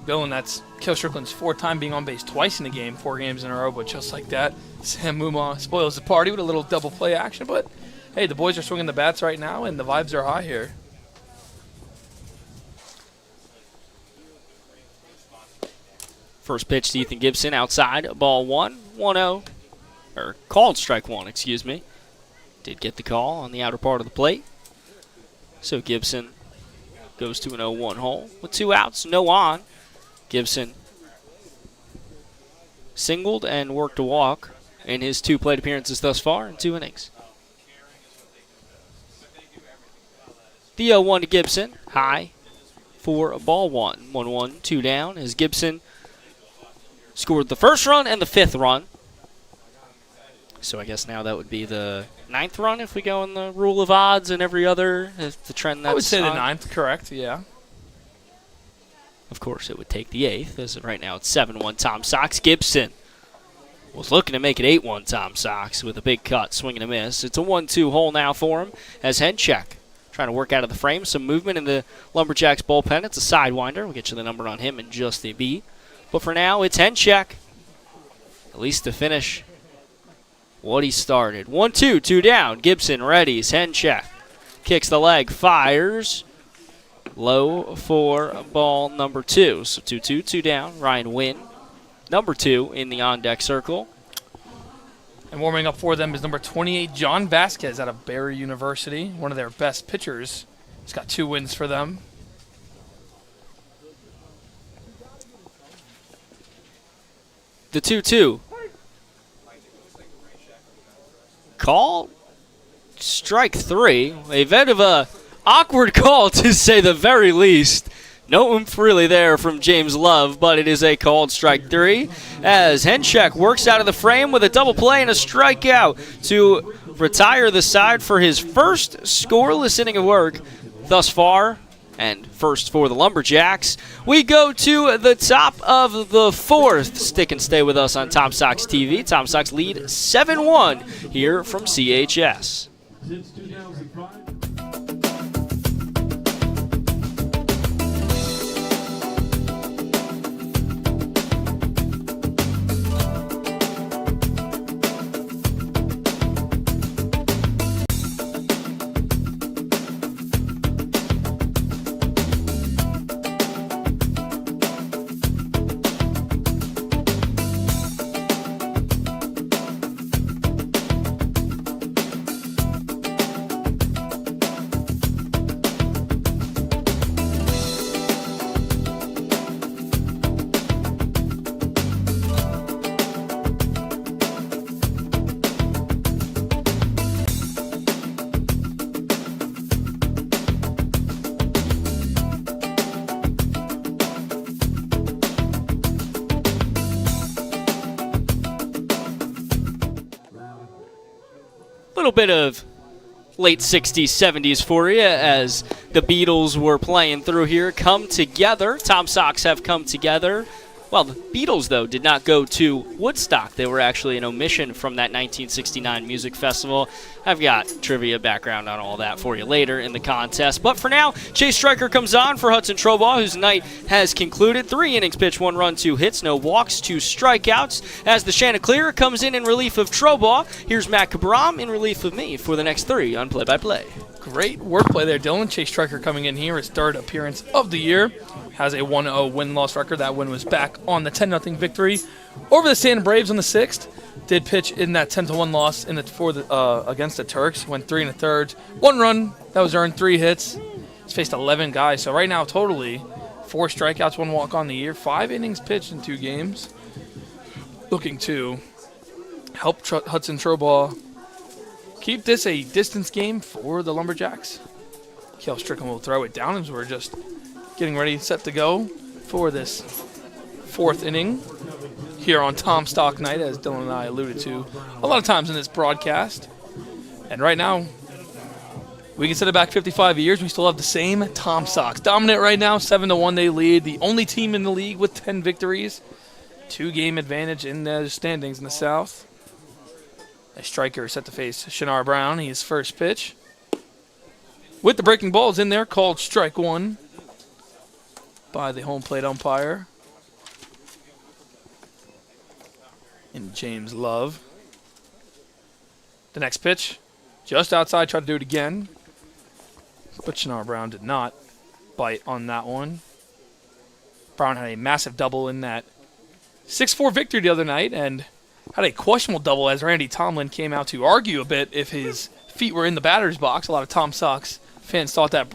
Bill, and that's Cale Strickland's 4th time being on base twice in the game, 4 games in a row, but just like that, Sam Mumma spoils the party with a little double play action. But, hey, the boys are swinging the bats right now, and the vibes are high here. First pitch to Ethan Gibson outside, ball 1, 1-0, or called strike 1, excuse me. Did get the call on the outer part of the plate. So Gibson goes to an 0-1 hole with 2 outs, no on. Gibson singled and worked a walk in his 2 plate appearances thus far in 2 innings. The 0-1 to Gibson, high for ball 1. 1-1, 2 down as Gibson scored the first run and the 5th run. So I guess now that would be the 9th run if we go in the rule of odds and every other, the trend that's I would say on. the 9th, correct, yeah. Of course, it would take the 8th, as right now it's 7-1 Tom Sox. Gibson was looking to make it 8-1 Tom Sox with a big cut, swing and a miss. It's a 1-2 hole now for him as Henchek trying to work out of the frame. Some movement in the Lumberjacks bullpen. It's a sidewinder. We'll get you the number on him in just a beat. But for now, it's Henchek, at least to finish what he started. 1-2, 2 down. Gibson readies. Henchek kicks the leg, fires. Low for ball number 2. So 2-2, 2 down. Ryan Wynn, number 2 in the on-deck circle. And warming up for them is number 28, John Vasquez out of Barry University, one of their best pitchers. He's got 2 wins for them. The 2-2. Call strike 3. A bit of a awkward call, to say the very least. No oomph really there from James Love, but it is a called strike 3 as Henchek works out of the frame with a double play and a strikeout to retire the side for his first scoreless inning of work thus far And first for the Lumberjacks, we go to the top of the 4th. Stick and stay with us on Tom Sox TV. Tom Sox lead 7-1 here from CHS. Since 2005. Little bit of late 60s, 70s for you as the Beatles were playing through here. Come Together. Tom Sox have come together. Well, the Beatles, though, did not go to Woodstock. They were actually an omission from that 1969 music festival. I've got trivia background on all that for you later in the contest. But for now, Chase Stryker comes on for Hudson Trobaugh, whose night has concluded. 3 innings pitched, 1 run, 2 hits, no walks, 2 strikeouts. As the Chanticleer comes in relief of Trobaugh, here's Matt Cabram in relief of me for the next 3 on Play-by-Play. Great wordplay there, Dylan. Chase Stryker coming in here, his 3rd appearance of the year. Has a 1-0 win-loss record. That win was back on the 10-0 victory over the Santa Braves on the 6th. Did pitch in that 10-1 loss against the Turks. Went 3 1/3. 1 run that was earned, 3 hits. He's faced 11 guys. So right now, totally 4 strikeouts, 1 walk on the year. 5 innings pitched in 2 games. Looking to help Hudson Trobaugh keep this a distance game for the Lumberjacks. Kale Strickland will throw it down as we're just getting ready, set to go for this 4th inning here on Tom Stock Night, as Dylan and I alluded to a lot of times in this broadcast. And right now, we can set it back 55 years. We still have the same Tom Sox. Dominant right now, 7-1 they lead. The only team in the league with 10 victories. 2-game advantage in the standings in the South. A striker set to face Shinar Brown. His first pitch. With the breaking balls in there, called strike 1 by the home plate umpire in James Love. The next pitch, just outside, tried to do it again, but Shinar Brown did not bite on that one. Brown had a massive double in that 6-4 victory the other night, and had a questionable double as Randy Tomlin came out to argue a bit if his feet were in the batter's box. A lot of Tom Sox fans thought that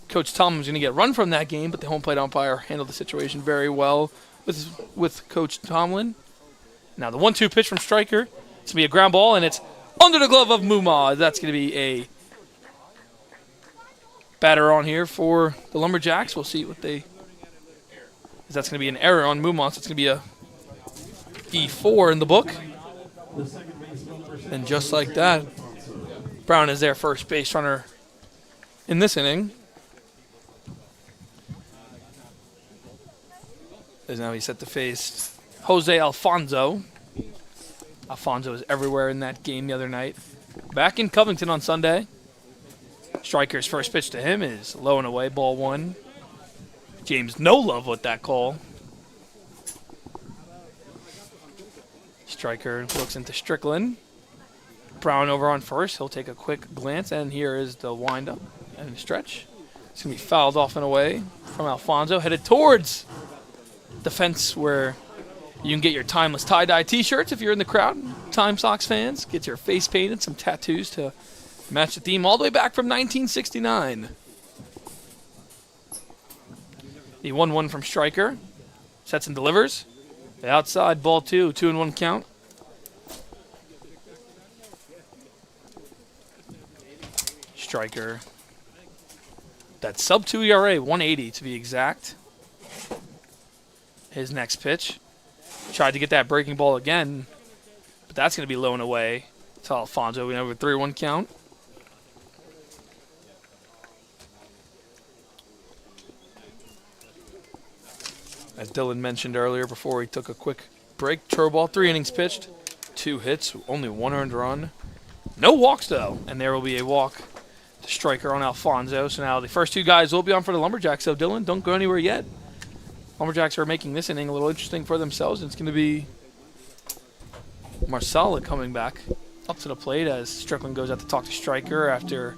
Coach Tomlin was going to get run from that game, but the home plate umpire handled the situation very well with Coach Tomlin. Now the 1-2 pitch from Stryker. It's going to be a ground ball, and it's under the glove of Mumaz. That's going to be a batter on here for the Lumberjacks. We'll see what they... That's going to be an error on Mumaz. It's going to be a E4 in the book. And just like that, Brown is their first base runner in this inning. As now he's set to face Jose Alfonso. Alfonso was everywhere in that game the other night. Back in Covington on Sunday. Stryker's first pitch to him is low and away, ball 1. James no love with that call. Stryker looks into Strickland. Brown over on first. He'll take a quick glance, and here is the windup and stretch. It's going to be fouled off and away from Alfonso, headed towards the fence where you can get your timeless tie-dye t-shirts if you're in the crowd. Time Sox fans, get your face painted, some tattoos to match the theme all the way back from 1969. The 1-1 from Stryker. Sets and delivers. The outside, ball 2, 2-1 count. Stryker. That sub-2 ERA, 180 to be exact. His next pitch. Tried to get that breaking ball again, but that's going to be low and away to Alfonso. We have a 3-1 count. As Dylan mentioned earlier before we took a quick break, Turbo ball, 3 innings pitched, 2 hits, only 1 earned run. No walks, though, and there will be a walk to striker on Alfonso. So now the first 2 guys will be on for the Lumberjacks. So, Dylan, don't go anywhere yet. Lumberjacks are making this inning a little interesting for themselves. It's going to be Marsala coming back up to the plate as Strickland goes out to talk to striker after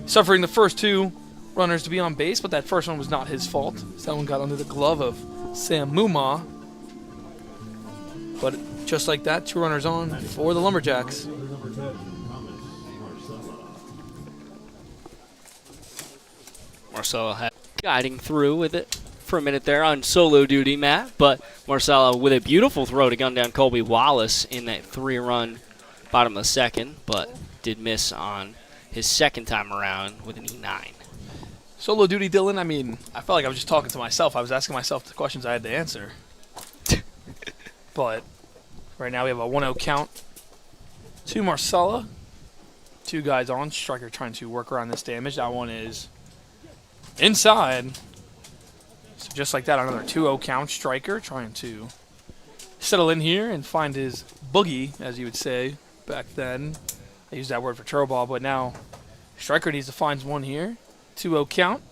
suffering the first 2 runners to be on base, but that first one was not his fault. So that one got under the glove of Sam Muma. But just like that, 2 runners on for the Lumberjacks. Marcelo had guiding through with it for a minute there on solo duty, Matt. But Marcelo with a beautiful throw to gun down Colby Wallace in that 3-run bottom of the second, but did miss on his second time around with an E9. Solo duty, Dylan. I mean, I felt like I was just talking to myself. I was asking myself the questions I had to answer. But right now we have a 1-0 count to Marcella. 2 guys on. Striker trying to work around this damage. That one is inside. So just like that, another 2-0 count. Striker trying to settle in here and find his boogie, as you would say back then. I used that word for turbo ball, but now Striker needs to find one here. 2-0 count.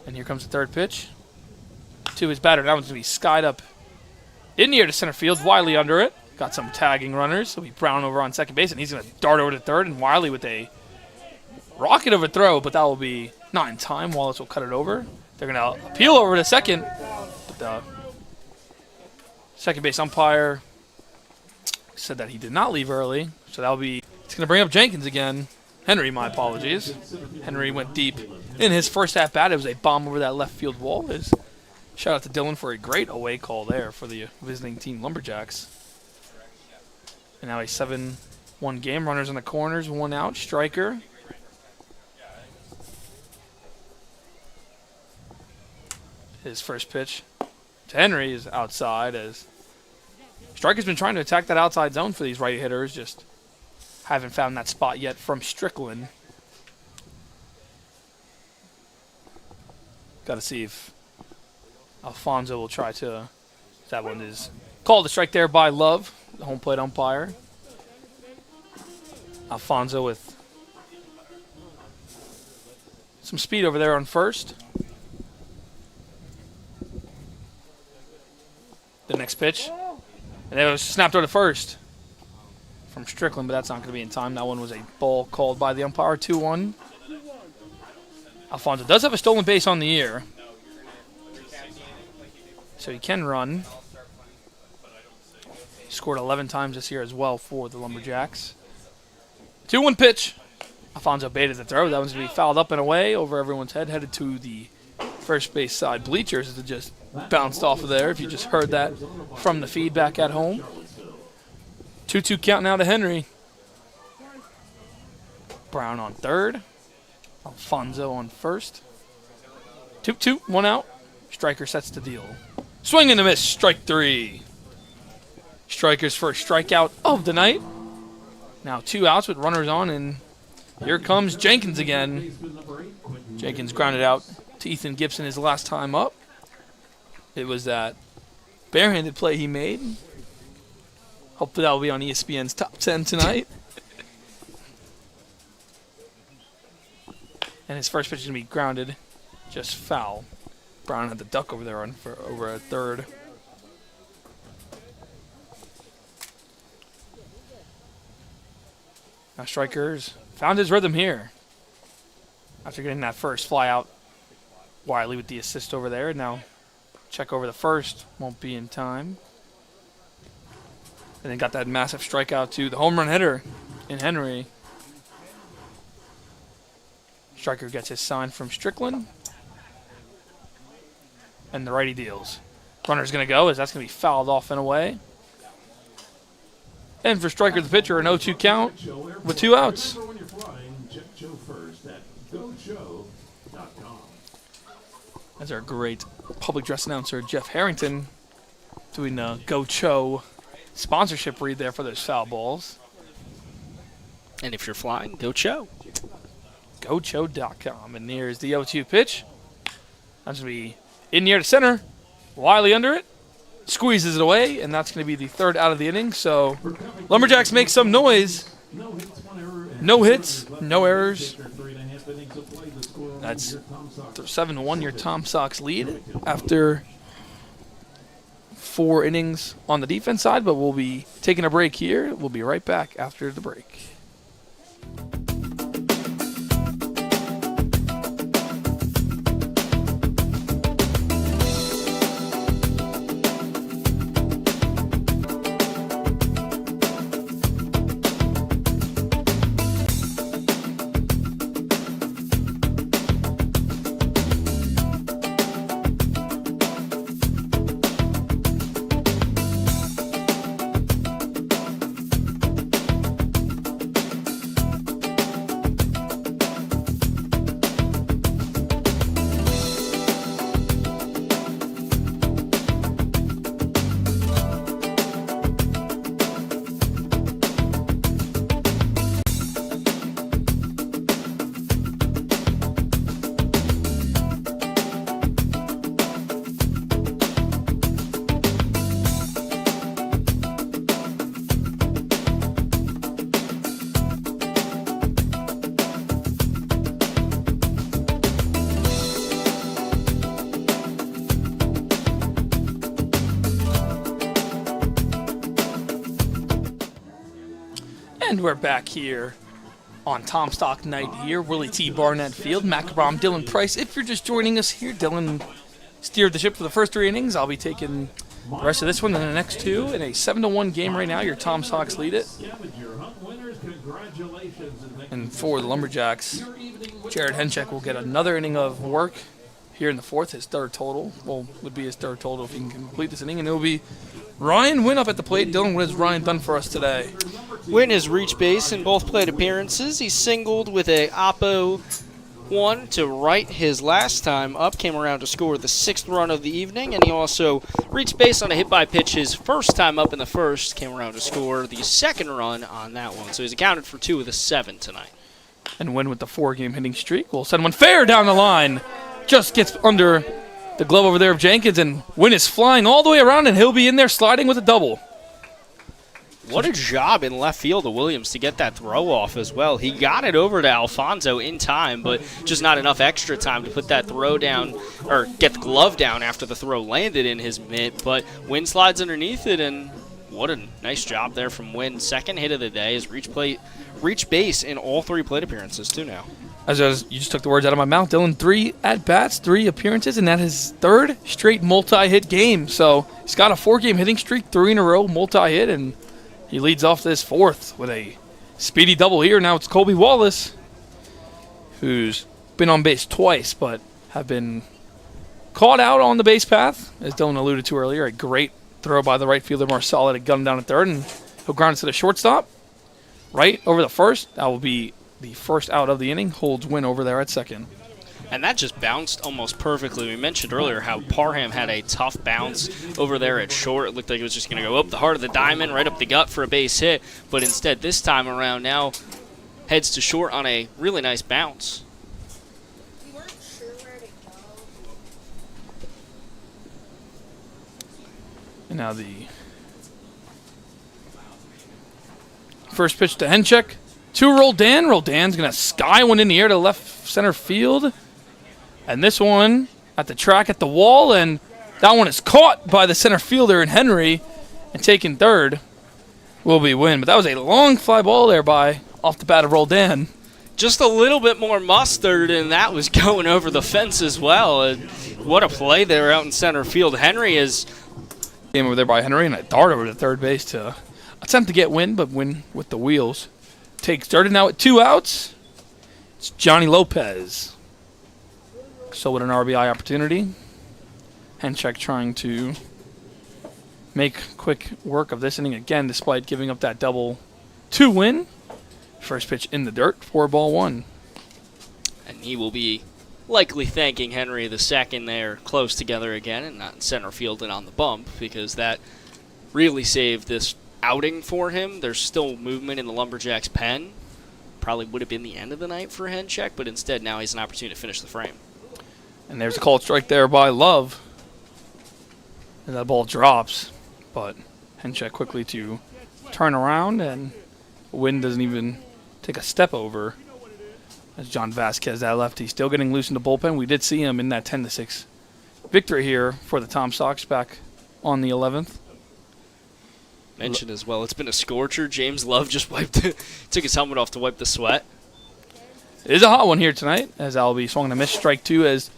And here comes the 3rd pitch to his batter. That one's going to be skied up in the air to center field. Wiley under it. Got some tagging runners. So it'll be Brown over on second base, and he's going to dart over to third. And Wiley with a rocket of a throw, but that will be not in time. Wallace will cut it over. They're going to appeal over to second. But the second base umpire said that he did not leave early. So that'll be, it's going to bring up Jenkins again. Henry, my apologies. Henry went deep in his first at-bat. It was a bomb over that left field wall. Shout out to Dylan for a great away call there for the visiting team Lumberjacks. And now a 7-1 game. Runners in the corners, 1 out. Striker. His first pitch to Henry is outside as Striker's been trying to attack that outside zone for these right hitters. Just haven't found that spot yet from Strickland. Got to see if Alfonso will try to. That one is called a strike there by Love, the home plate umpire. Alfonso with some speed over there on first. The next pitch. And it was snapped over to first from Strickland, but that's not going to be in time. That one was a ball called by the umpire, 2-1. Alfonso does have a stolen base on the year, so he can run. Scored 11 times this year as well for the Lumberjacks. 2-1 pitch. Alfonso baited the throw. That one's going to be fouled up and away over everyone's head, headed to the first base side bleachers as it just bounced off of there, if you just heard that from the feedback at home. 2-2 count now to Henry. Brown on third. Alfonso on first. 2-2, 1 out. Striker sets the deal. Swing and a miss, strike 3. Striker's first strikeout of the night. Now 2 outs with runners on, and here comes Jenkins again. Jenkins grounded out to Ethan Gibson his last time up. It was that barehanded play he made. Hopefully that will be on ESPN's top 10 tonight. And his first pitch is going to be grounded, just foul. Brown had the duck over there over at third. Now Strikers found his rhythm here. After getting that first fly out, Wiley with the assist over there. Now check over the first, won't be in time. And then got that massive strikeout to the home run hitter in Henry. Striker gets his sign from Strickland. And the righty deals. Runner's going to go as that's going to be fouled off and away. And for Striker the pitcher, an 0-2 count with 2 outs. That's our great public address announcer, Jeff Harrington, doing a Go Cho sponsorship read there for those foul balls. And if you're flying, go Cho. GoCho.com. And here's the 0-2 pitch. That's going to be in near to center. Wiley under it, squeezes it away, and that's going to be the third out of the inning. So Lumberjacks make some noise. No hits, no errors. That's 7-1 your Tom Sox lead after 4 innings on the defense side, but we'll be taking a break here. We'll be right back after the break. And we're back here on Tom Stock Night here, Willie T. Barnett Field, Macabrom, Dylan Price. If you're just joining us here, Dylan steered the ship for the first 3 innings. I'll be taking the rest of this one and the next 2 in a 7-1 game right now. Your Tom Sox lead it. And for the Lumberjacks, Jared Henchek will get another inning of work here in the 4th, his 3rd total. Well, would be his 3rd total if he can complete this inning. And it will be Ryan Wynn up at the plate. Dylan, what has Ryan done for us today? Wynn has reached base in both plate appearances. He singled with a Oppo 1 to right his last time up, came around to score the 6th run of the evening, and he also reached base on a hit by pitch his first time up in the 1st, came around to score the 2nd run on that one. So he's accounted for 2 of the 7 tonight. And Wynn with the 4-game hitting streak will send one fair down the line. Just gets under the glove over there of Jenkins, and Wynn is flying all the way around, and he'll be in there sliding with a double. What a job in left field of Williams to get that throw off as well. He got it over to Alfonso in time, but just not enough extra time to put that throw down or get the glove down after the throw landed in his mitt. But Wynn slides underneath it, and what a nice job there from Wynn. 2nd hit of the day is reach base in all 3 plate appearances too now. As you just took the words out of my mouth, Dylan, 3 at-bats, 3 appearances, and that is 3rd straight multi-hit game. So he's got a 4-game hitting streak, 3 in a row, multi-hit, and he leads off this 4th with a speedy double here. Now it's Colby Wallace, who's been on base twice, but have been caught out on the base path, as Dylan alluded to earlier. A great throw by the right fielder, Marcella, to gun him down at 3rd, and he'll ground it to the shortstop. Right over the 1st. That will be the 1st out of the inning. Holds Wynn over there at 2nd. And that just bounced almost perfectly. We mentioned earlier how Parham had a tough bounce over there at short. It looked like it was just going to go up the heart of the diamond, right up the gut for a base hit. But instead, this time around now, heads to short on a really nice bounce. And now the first pitch to Henchek. 2 Roldan. Roldan's going to sky one in the air to left center field. And this one at the track at the wall, and that one is caught by the center fielder in Henry, and taken 3rd will be Wynn. But that was a long fly ball there by off the bat of Roldan. Just a little bit more mustard, and that was going over the fence as well. What a play there out in center field. Henry is game over there by Henry, and a dart over to 3rd base to attempt to get Wynn, but Wynn with the wheels. Takes 3rd, and now at 2 outs, it's Johnny Lopez. So with an RBI opportunity. Henchek trying to make quick work of this inning again, despite giving up that double to Wynn. First pitch in the dirt, 4-1. And he will be likely thanking Henry the second there, close together again, and not in center field and on the bump, because that really saved this outing for him. There's still movement in the Lumberjacks' pen. Probably would have been the end of the night for Henchek, but instead now he's an opportunity to finish the frame. And there's a called strike there by Love. And that ball drops, but Henchek quickly to turn around, and Wynn doesn't even take a step over. As John Vasquez, that lefty, still getting loose in the bullpen. We did see him in that 10-6 victory here for the Tom Sox back on the 11th. Mentioned as well, it's been a scorcher. James Love just took his helmet off to wipe the sweat. It is a hot one here tonight, as Albie swung and a miss, strike two. As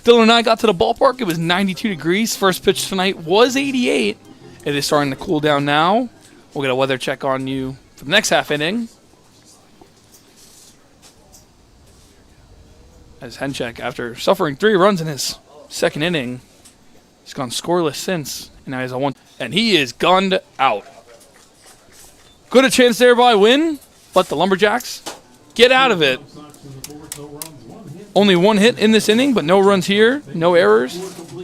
Dylan and I got to the ballpark, it was 92 degrees. First pitch tonight was 88. It is starting to cool down now. We'll get a weather check on you for the next half inning. As Henchek, after suffering 3 runs in his second inning, he's gone scoreless since. And now he's on 1. And he is gunned out. Good a chance there by Wynn, but the Lumberjacks get out of it. Only 1 hit in this inning, but no runs here, no errors.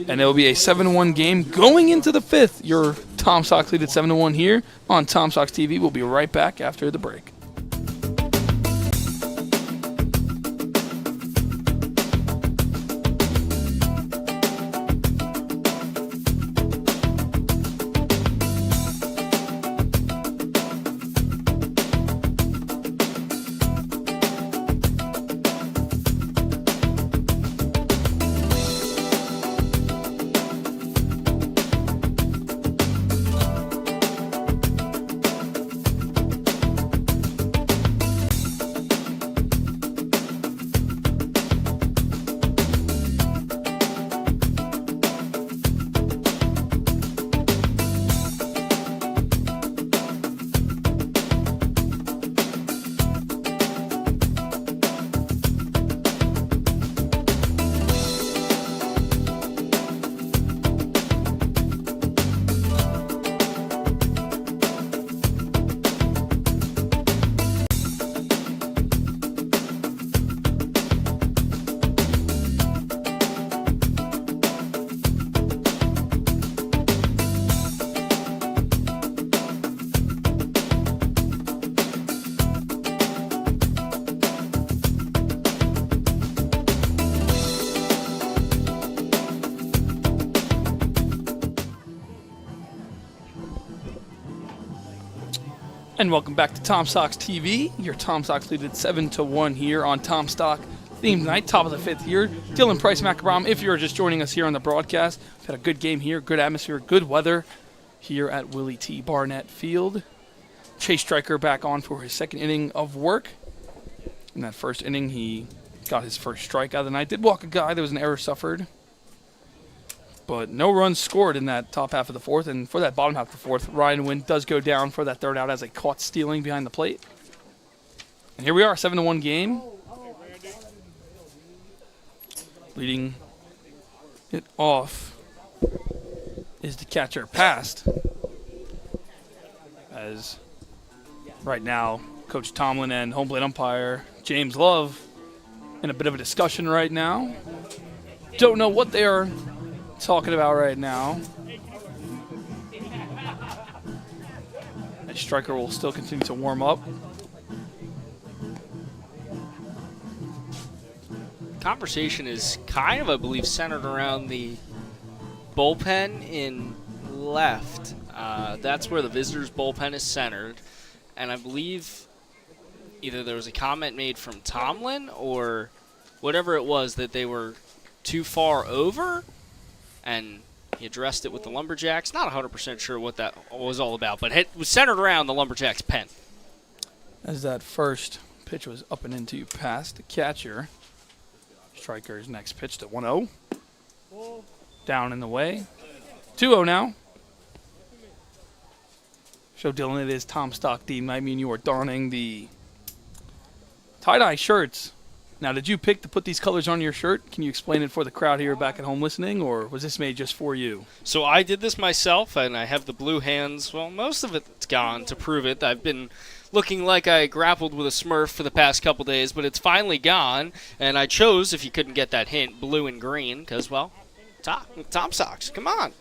And it will be a 7-1 game going into the 5th. Your Tom Sox lead at 7-1 here on Tom Sox TV. We'll be right back after the break. And welcome back to Tom Sox TV. Your Tom Sox lead at 7-1 here on Tom Stock Theme Night, top of the 5th here. Dylan Price, Mac Abram, if you're just joining us here on the broadcast, we've had a good game here, good atmosphere, good weather here at Willie T. Barnett Field. Chase Stryker back on for his second inning of work. In that first inning, he got his first strike out of the night. Did walk a guy. There was an error suffered. But no runs scored in that top half of the 4th. And for that bottom half of the 4th, Ryan Wynn does go down for that 3rd out as a caught stealing behind the plate. And here we are, 7-1 game. Leading it off is the catcher Past. As right now, Coach Tomlin and home plate umpire James Love in a bit of a discussion right now. Don't know what they are talking about right now. And Stryker will still continue to warm up. Conversation is kind of, I believe, centered around the bullpen in left. That's where the visitors' bullpen is centered. And I believe either there was a comment made from Tomlin or whatever it was that they were too far over. And he addressed it with the Lumberjacks. Not 100% sure what that was all about, but it was centered around the Lumberjacks' pen. As that first pitch was up and into past the catcher. Stryker's next pitch to 1-0. Down in the way. 2-0 now. Show Dylan it is Tom Stock Theme. I mean, you are donning the tie-dye shirts. Now, did you pick to put these colors on your shirt? Can you explain it for the crowd here back at home listening, or was this made just for you? So I did this myself, and I have the blue hands. Well, most of it's gone to prove it. I've been looking like I grappled with a Smurf for the past couple days, but it's finally gone. And I chose, if you couldn't get that hint, blue and green, because, well, Tom Sox, come on.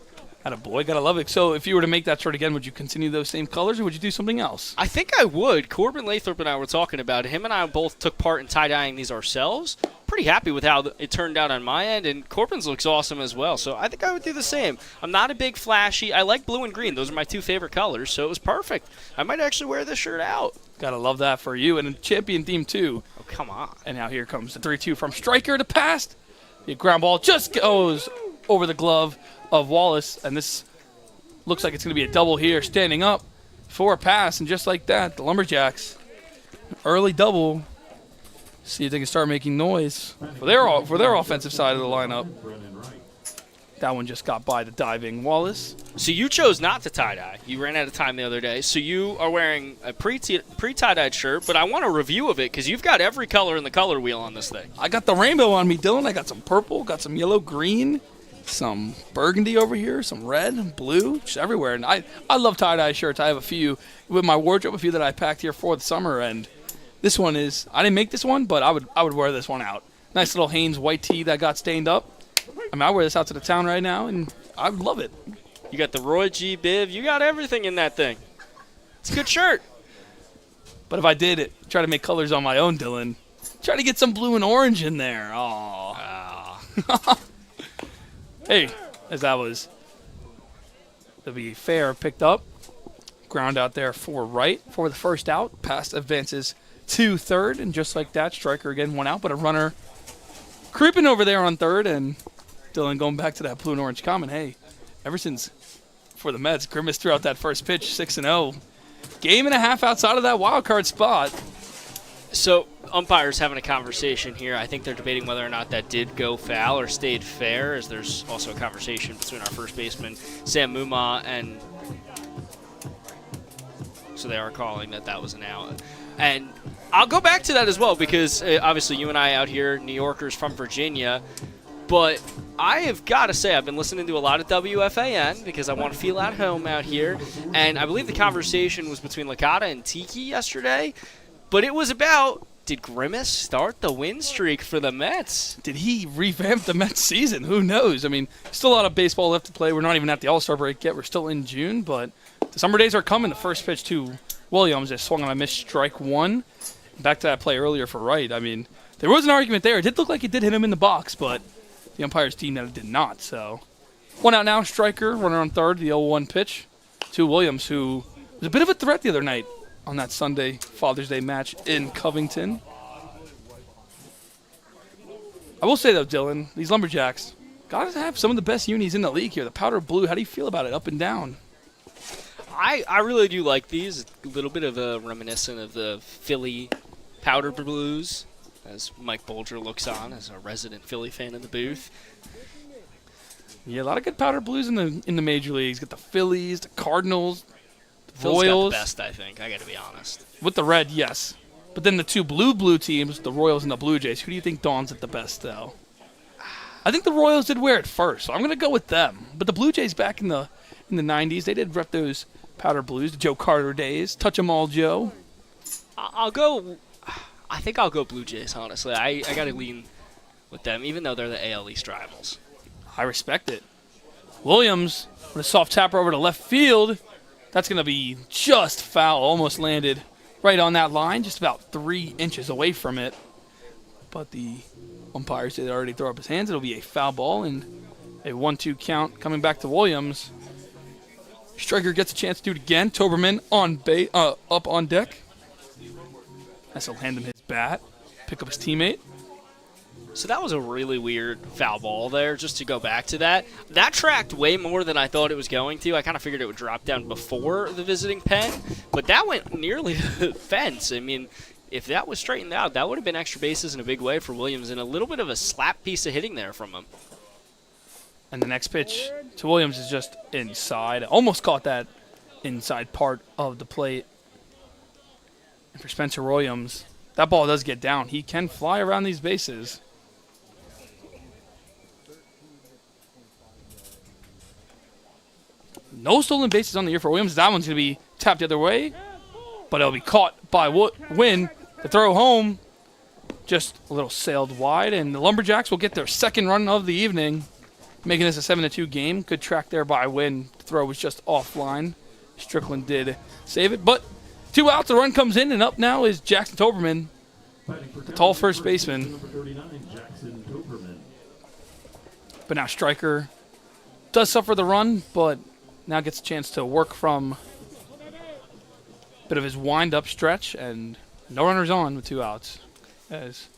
Attaboy, gotta love it. So if you were to make that shirt again, would you continue those same colors, or would you do something else? I think I would. Corbin Lathrop and I were talking about it. Him and I both took part in tie-dyeing these ourselves, pretty happy with how it turned out on my end, and Corbin's looks awesome as well. So I think I would do the same. I'm not a big flashy. I like blue and green. Those are my 2 favorite colors, so it was perfect. I might actually wear this shirt out. Gotta love that for you. And a champion theme, too. Oh, come on. And now here comes the 3-2 from Striker to pass. The ground ball just goes over the glove of Wallace, and this looks like it's going to be a double here, standing up for a pass, and just like that, the Lumberjacks, early double. See if they can start making noise for their offensive side of the lineup. That one just got by the diving Wallace. So you chose not to tie-dye. You ran out of time the other day. So you are wearing a pre-tie-dyed shirt, but I want a review of it because you've got every color in the color wheel on this thing. I got the rainbow on me, Dylan. I got some purple, got some yellow, green, some burgundy over here, some red, blue, just everywhere. And I love tie-dye shirts. I have a few with my wardrobe, a few that I packed here for the summer. And this one is, I didn't make this one, but I would wear this one out. Nice little Hanes white tee that got stained up. I mean, I wear this out to the town right now, and I would love it. You got the Roy G. Biv. You got everything in that thing. It's a good shirt. But if I did it, try to make colors on my own, Dylan, try to get some blue and orange in there. Aww. Hey, as that was, to be fair, picked up. Ground out there for right for the first out. Pass advances to third, and just like that, Striker again one out, but a runner creeping over there on third, and Dylan going back to that blue and orange comment. Hey, ever since for the Mets, Grimace threw out that first pitch, 6-0. Game and a half outside of that wild card spot. So umpires having a conversation here. I think they're debating whether or not that did go foul or stayed fair, as there's also a conversation between our first baseman, Sam Muma, and so they are calling that was an out. And I'll go back to that as well because obviously you and I out here, New Yorkers from Virginia, but I have got to say I've been listening to a lot of WFAN because I want to feel at home out here, and I believe the conversation was between Licata and Tiki yesterday, but it was about, did Grimace start the win streak for the Mets? Did he revamp the Mets season? Who knows? I mean, still a lot of baseball left to play. We're not even at the All-Star break yet. We're still in June, but the summer days are coming. The first pitch to Williams is swung on a missed strike one. Back to that play earlier for Wright. I mean, there was an argument there. It did look like it did hit him in the box, but the umpires deemed that it did not. So, one out now, Striker, runner on third, the 0-1 pitch to Williams, who was a bit of a threat the other night on that Sunday Father's Day match in Covington. I will say, though, Dylan, these Lumberjacks got to have some of the best unis in the league here. The powder blue, how do you feel about it up and down? I really do like these. A little bit of a reminiscent of the Philly powder blues, as Mike Bolger looks on as a resident Philly fan in the booth. Yeah, a lot of good powder blues in the major leagues. Got the Phillies, the Cardinals, the Phil's Royals. Got the best, I think. I got to be honest. With the red, yes. But then the two blue teams, the Royals and the Blue Jays. Who do you think dawns at the best, though? I think the Royals did wear it first, so I'm going to go with them. But the Blue Jays back in the 90s, they did rep those powder blues, the Joe Carter days. Touch 'em all, Joe. I think I'll go Blue Jays, honestly. I got to lean with them, even though they're the AL East rivals. I respect it. Williams with a soft tapper over to left field. That's going to be just foul. Almost landed right on that line, just about 3 inches away from it. But the umpires did already throw up his hands. It'll be a foul ball and a 1-2 count coming back to Williams. Striker gets a chance to do it again. Toberman up on deck. As he'll hand him his bat, pick up his teammate. So that was a really weird foul ball there, just to go back to that. That tracked way more than I thought it was going to. I kind of figured it would drop down before the visiting pen, but that went nearly to the fence. I mean, if that was straightened out, that would have been extra bases in a big way for Williams, and a little bit of a slap piece of hitting there from him. And the next pitch to Williams is just inside. Almost caught that inside part of the plate. And for Spencer Williams, that ball does get down. He can fly around these bases. No stolen bases on the year for Williams. That one's going to be tapped the other way. But it'll be caught by Wynn. The throw home just a little sailed wide. And the Lumberjacks will get their second run of the evening, making this a 7-2 game. Good track there by Wynn. The throw was just offline. Strickland did save it. But 2 outs, the run comes in, and up now is Jackson Toberman, the tall first baseman. But now Stryker does suffer the run, but now gets a chance to work from a bit of his wind-up stretch, and no runners on with 2 outs. As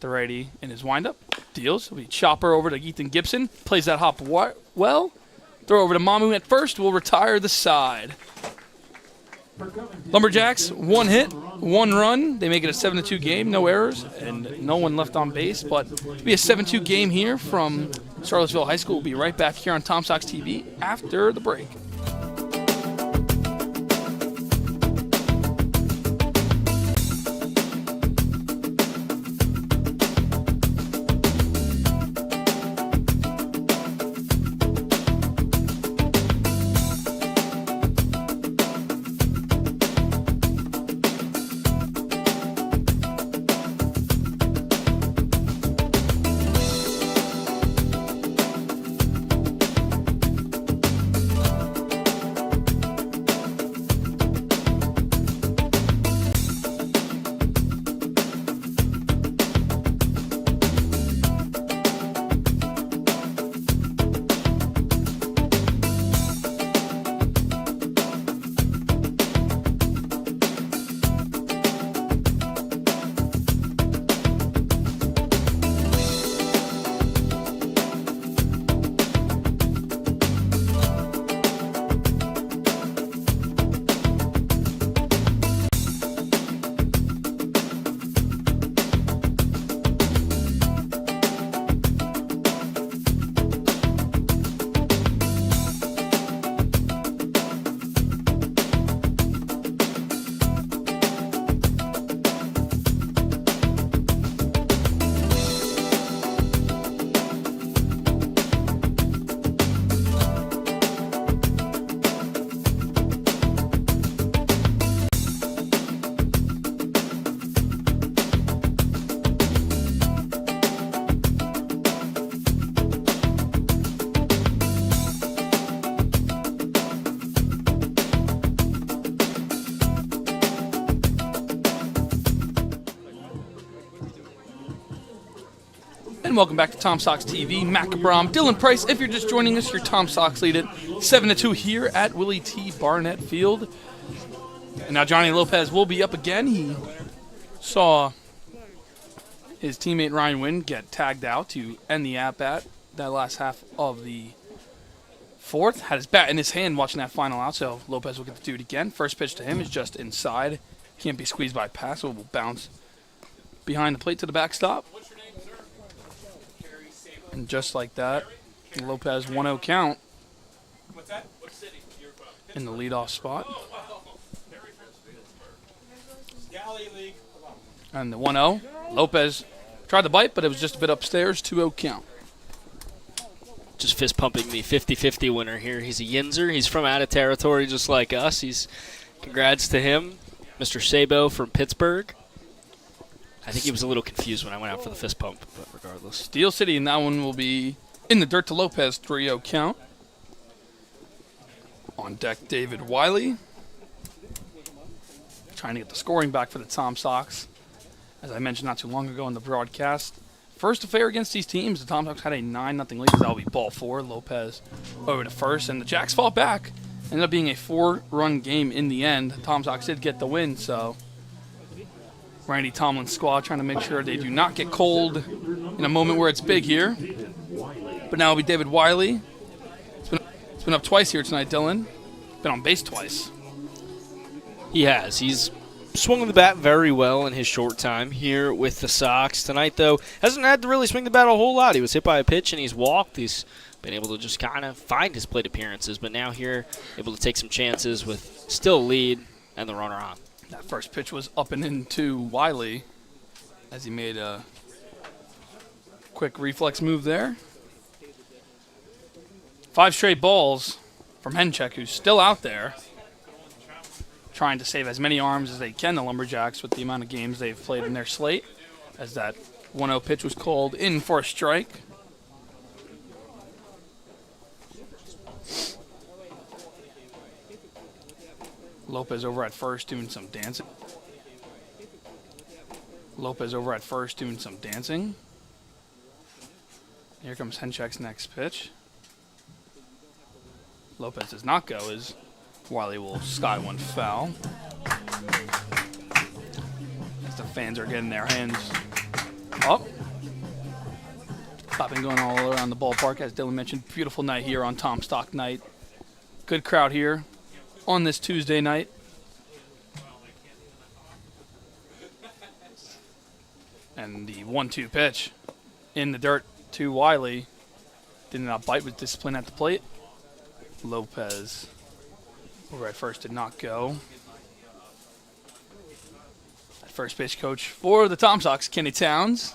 the righty in his wind-up deals. It'll be chopper over to Ethan Gibson. Plays that hop well. Throw over to Mamu at first. Will retire the side. Lumberjacks, 1 hit, 1 run. They make it a 7-2 game, no errors, and no one left on base. But it'll be a 7-2 game here from Charlottesville High School. We'll be right back here on Tom Sox TV after the break. And welcome back to Tom Sox TV. Matt Cabram, Dylan Price. If you're just joining us, your Tom Sox lead it 7-2 here at Willie T. Barnett Field. And now Johnny Lopez will be up again. He saw his teammate Ryan Wynn get tagged out to end the at-bat that last half of the 4th. Had his bat in his hand watching that final out, so Lopez will get to do it again. First pitch to him is just inside. Can't be squeezed by a pass, so it will bounce behind the plate to the backstop. And just like that, Lopez 1-0 count in the leadoff spot. And the 1-0, Lopez tried to bite, but it was just a bit upstairs, 2-0 count. Just fist pumping the 50-50 winner here. He's a Yinzer. He's from out of territory just like us. Congrats to him, Mr. Sabo from Pittsburgh. I think he was a little confused when I went out for the fist pump, but regardless. Steel City, and that one will be in the dirt to Lopez, 3-0 count. On deck, David Wiley. Trying to get the scoring back for the Tom Sox. As I mentioned not too long ago in the broadcast, first affair against these teams, the Tom Sox had a 9-0 lead. That'll be ball 4. Lopez over to first, and the Jacks fought back. Ended up being a 4-run game in the end. The Tom Sox did get the win, so Randy Tomlin's squad trying to make sure they do not get cold in a moment where it's big here. But now it'll be David Wiley. It's been up twice here tonight, Dylan. Been on base twice. He has. He's swung the bat very well in his short time here with the Sox. Tonight, though, hasn't had to really swing the bat a whole lot. He was hit by a pitch and he's walked. He's been able to just kind of find his plate appearances. But now here, able to take some chances with still a lead and the runner on. That first pitch was up and into Wiley as he made a quick reflex move there. 5 straight balls from Henchek, who's still out there, trying to save as many arms as they can, the Lumberjacks, with the amount of games they've played in their slate, as that 1-0 pitch was called in for a strike. Lopez over at first doing some dancing. Here comes Henchek's next pitch. Lopez does not go as Wiley will sky one foul. As the fans are getting their hands up. Clapping going all around the ballpark, as Dylan mentioned. Beautiful night here on Tom Stock Night. Good crowd here on this Tuesday night. And the 1-2 pitch in the dirt to Wiley. Did not bite with discipline at the plate. Lopez over at first did not go. At first base coach for the Tom Sox, Kenny Towns.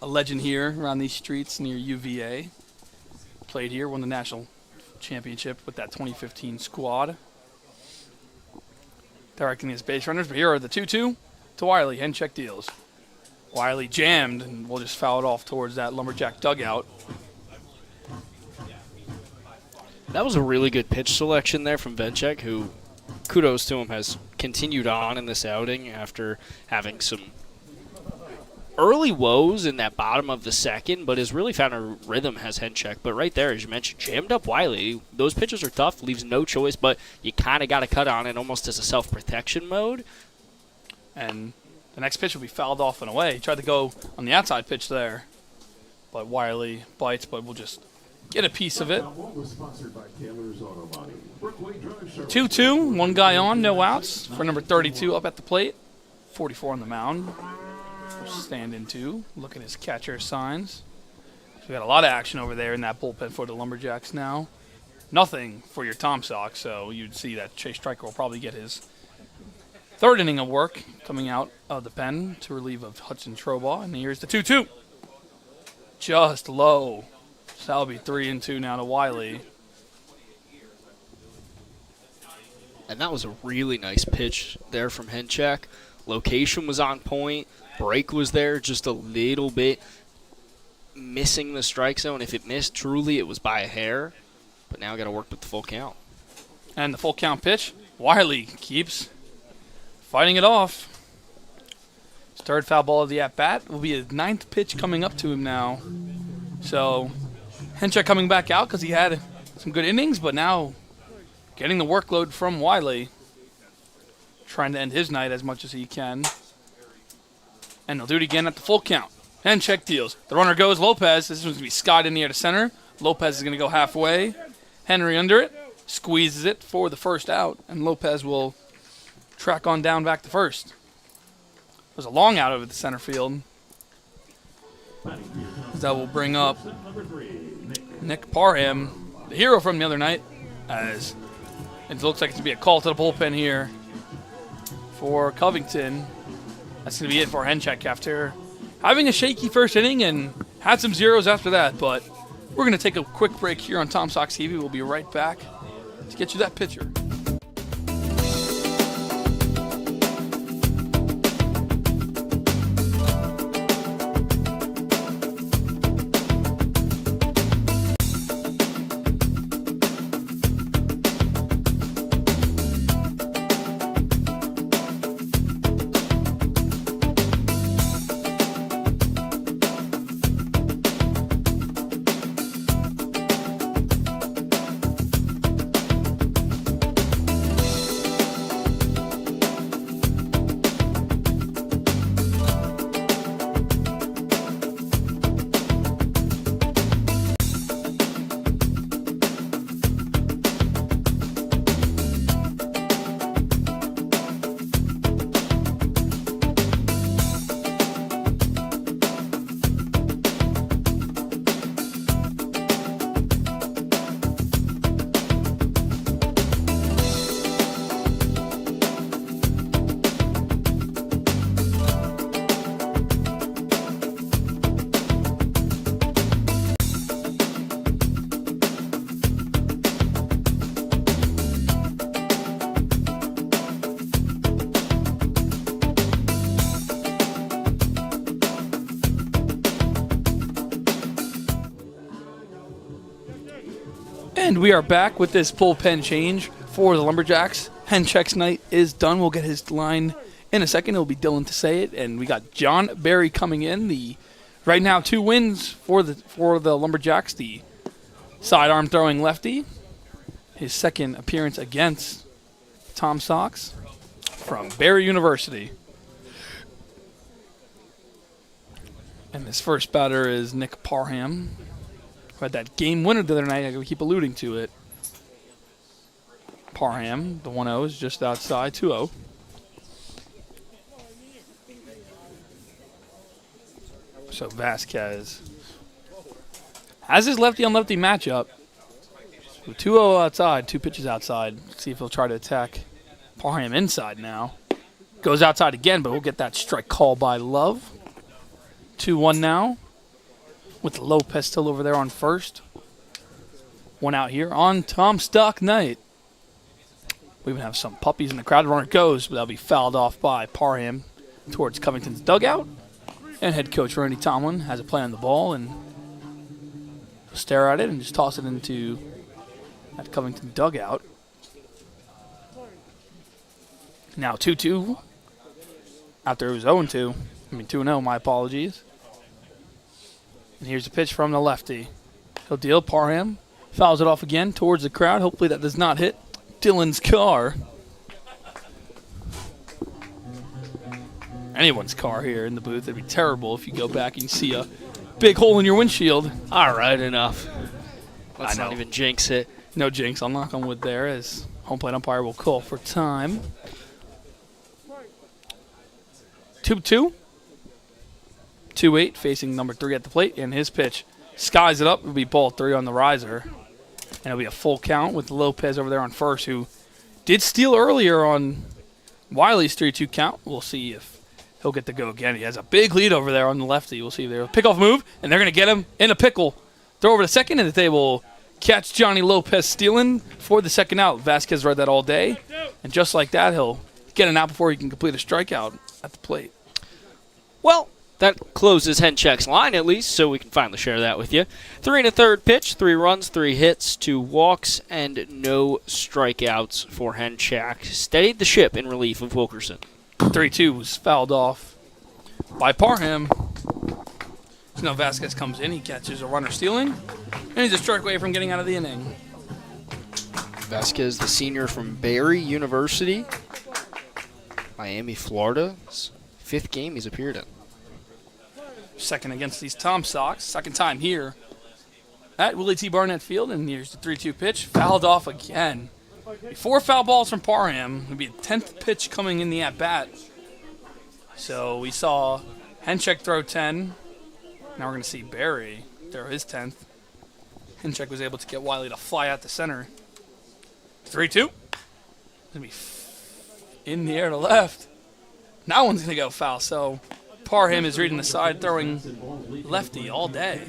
A legend here around these streets near UVA. Played here, won the national championship with that 2015 squad. Directing his base runners, but here are the 2-2 to Wiley. Henchek deals. Wiley jammed, and we'll just foul it off towards that Lumberjack dugout. That was a really good pitch selection there from Venchek, who, kudos to him, has continued on in this outing after having some early woes in that bottom of the second, but has really found a rhythm, has Henchek. But right there, as you mentioned, jammed up Wiley. Those pitches are tough, leaves no choice, but you kind of got to cut on it almost as a self-protection mode. And the next pitch will be fouled off and away. He tried to go on the outside pitch there, but Wiley bites, but we'll just get a piece of it. 2-2, one guy on, no outs for number 32 up at the plate. 44 on the mound. Stand in two, look at his catcher signs. So we got a lot of action over there in that bullpen for the Lumberjacks now. Nothing for your Tom Sox, so you'd see that Chase Stryker will probably get his third inning of work coming out of the pen to relieve of Hudson Trobaugh. And here's the 2-2. Just low. So that'll be 3-2 now to Wiley. And that was a really nice pitch there from Henchek. Location was on point. Break was there just a little bit missing the strike zone. If it missed, truly it was by a hair. But now I got to work with the full count. And the full count pitch, Wiley keeps fighting it off. His third foul ball of the at-bat will be his ninth pitch coming up to him now. So Henchek coming back out because he had some good innings, but now getting the workload from Wiley. Trying to end his night as much as he can. And they'll do it again at the full count. Henchek deals. The runner goes Lopez. This one's going to be skied in the air to center. Lopez is going to go halfway. Henry under it. Squeezes it for the first out. And Lopez will track on down back to first. There's a long out over the center field. That will bring up Nick Parham, the hero from the other night, as it looks like it's going to be a call to the bullpen here for Covington. That's going to be it for Henchek after having a shaky first inning and had some zeros after that. But we're going to take a quick break here on Tom Sox TV. We'll be right back to get you that pitcher. And we are back with this bullpen change for the Lumberjacks. Henchek's night is done. We'll get his line in a second. It'll be Dylan to say it. And we got John Barry coming in, the Right now, 2 wins for the Lumberjacks. The sidearm throwing lefty. His second appearance against Tom Sox from Barry University. And his first batter is Nick Parham, who had that game winner the other night. I keep alluding to it. Parham, the 1-0 is just outside, 2-0. So Vasquez has his lefty-on-lefty matchup. 2-0 outside, 2 pitches outside. Let's see if he'll try to attack Parham inside now. Goes outside again, but we'll get that strike call by Love. 2-1 now, with Lopez still over there on first. 1 out here on Tom Stock night. We even have some puppies in the crowd. Runner goes, but that'll be fouled off by Parham towards Covington's dugout. And head coach Randy Tomlin has a play on the ball and stare at it and just toss it into that Covington dugout. Now 2-2. After it was 0-2. 2-0, my apologies. And here's a pitch from the lefty. He'll deal. Parham fouls it off again towards the crowd. Hopefully that does not hit Dylan's car. Anyone's car here in the booth. It'd be terrible if you go back and see a big hole in your windshield. All right, enough. Let's not even jinx it. No jinx. I'll knock on wood there as home plate umpire will call for time. 2-2. 2-8 facing number 3 at the plate. And his pitch skies it up. It'll be ball 3 on the riser. And it'll be a full count with Lopez over there on first, who did steal earlier on Wiley's 3-2 count. We'll see if he'll get to go again. He has a big lead over there on the lefty. We'll see if they'll pick off move, and they're going to get him in a pickle. Throw over to second, and they will catch Johnny Lopez stealing for the second out. Vasquez read that all day, and just like that, he'll get an out before he can complete a strikeout at the plate. Well, that closes Henchek's line, at least, so we can finally share that with you. 3 1/3 pitch, 3 runs, 3 hits, 2 walks, and no strikeouts for Henchek. Steadied the ship in relief of Wilkerson. 3-2 was fouled off by Parham. So now Vasquez comes in, he catches a runner stealing, and he's a strike away from getting out of the inning. Vasquez, the senior from Barry University, Miami, Florida. It's 5th game he's appeared in. Second against these Tom Sox. Second time here at Willie T. Barnett Field. And here's the 3-2 pitch. Fouled off again. 4 foul balls from Parham. It'll be a 10th pitch coming in the at-bat. So we saw Henchek throw 10. Now we're going to see Barry throw his 10th. Henchek was able to get Wiley to fly out the center. 3-2. Going to be in the air to left. That one's going to go foul. So Parham is reading the side, throwing lefty all day.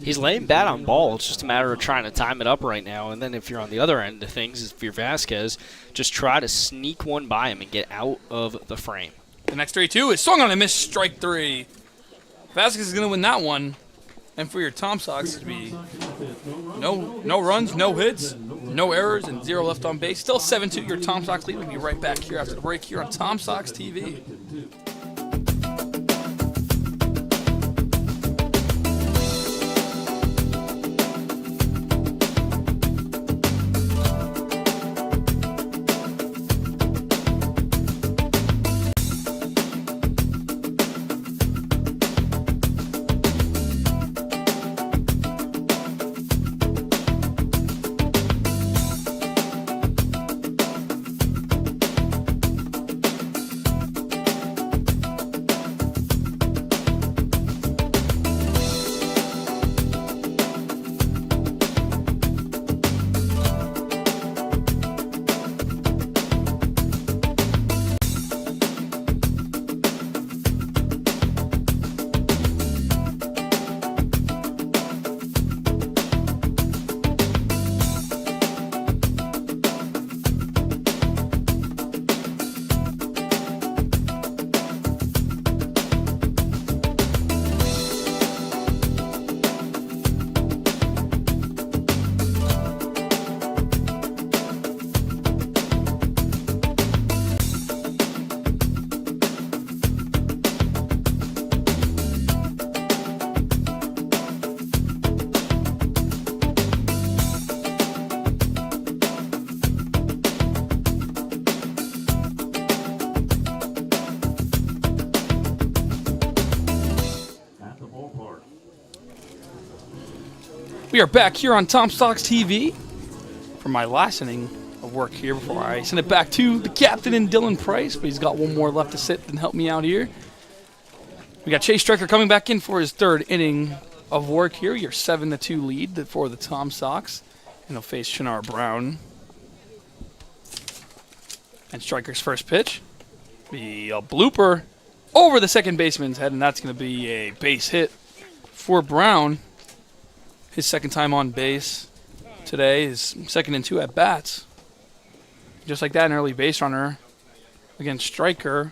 He's laying bat on ball. It's just a matter of trying to time it up right now. And then if you're on the other end of things, if you're Vasquez, just try to sneak one by him and get out of the frame. The next 3-2 is swung on a miss, strike 3. Vasquez is going to win that one. And for your Tom Sox, it'll be no runs, no hits, no errors, and 0 left on base. Still 7-2, your Tom Sox lead. We'll be right back here after the break here on Tom Sox TV. We are back here on Tom Stocks TV for my last inning of work here before I send it back to the captain and Dylan Price, but he's got one more left to sit and help me out here. We got Chase Stryker coming back in for his third inning of work here. Your 7-2 lead for the Tom Sox. And he'll face Shinar Brown. And Stryker's first pitch be a blooper over the second baseman's head, and that's going to be a base hit for Brown. His second time on base today, his second and 2 at bats. Just like that, an early base runner against Stryker.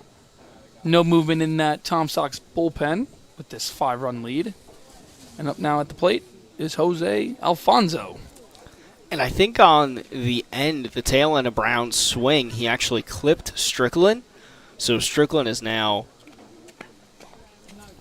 No movement in that Tom Sox bullpen with this 5-run lead. And up now at the plate is Jose Alfonso. And I think on the tail end of Brown's swing, he actually clipped Strickland. So Strickland is now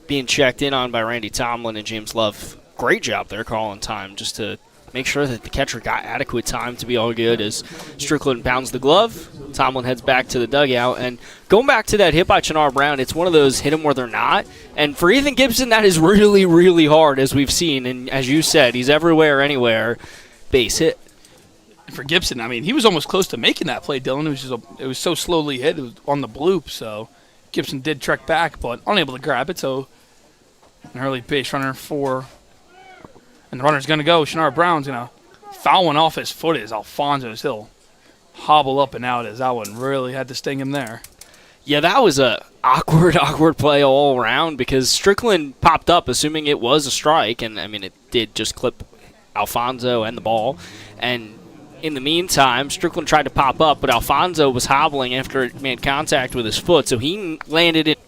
being checked in on by Randy Tomlin and James Love. Great job there calling time just to make sure that the catcher got adequate time to be all good as Strickland pounds the glove. Tomlin heads back to the dugout. And going back to that hit by Shinar Brown, it's one of those hit him where they're not. And for Ethan Gibson, that is really, really hard, as we've seen. And as you said, he's everywhere, anywhere. Base hit. And for Gibson, I mean, he was almost close to making that play, Dylan. It was so slowly hit. It was on the bloop, so Gibson did trek back, but unable to grab it. So an early base runner for... And the runner's going to go. Shinar Brown's going to foul one off his foot as Alfonso's. He'll hobble up and out as that one really had to sting him there. Yeah, that was a awkward play all around because Strickland popped up assuming it was a strike, and, I mean, it did just clip Alfonso and the ball. And in the meantime, Strickland tried to pop up, but Alfonso was hobbling after it made contact with his foot, so he landed it.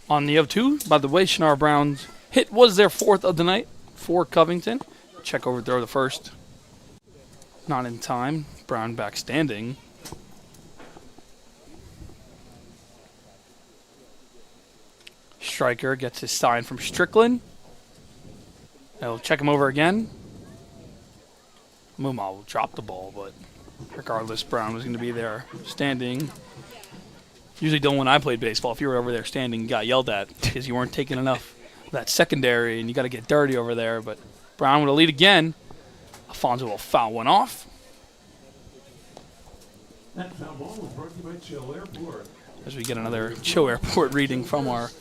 On the 0-2, by the way, Shinar Brown's hit was their 4th of the night for Covington. Check over throw the first. Not in time. Brown back standing. Stryker gets his sign from Strickland. They'll check him over again. Muma will drop the ball, but regardless, Brown was going to be there standing. Usually, Dylan, when I played baseball, if you were over there standing, you got yelled at because you weren't taking enough of that secondary, and you got to get dirty over there. But Brown with a lead again. Alfonso will foul one off. That foul ball was brought to you by Chill Airport. As we get another Chill Airport reading from our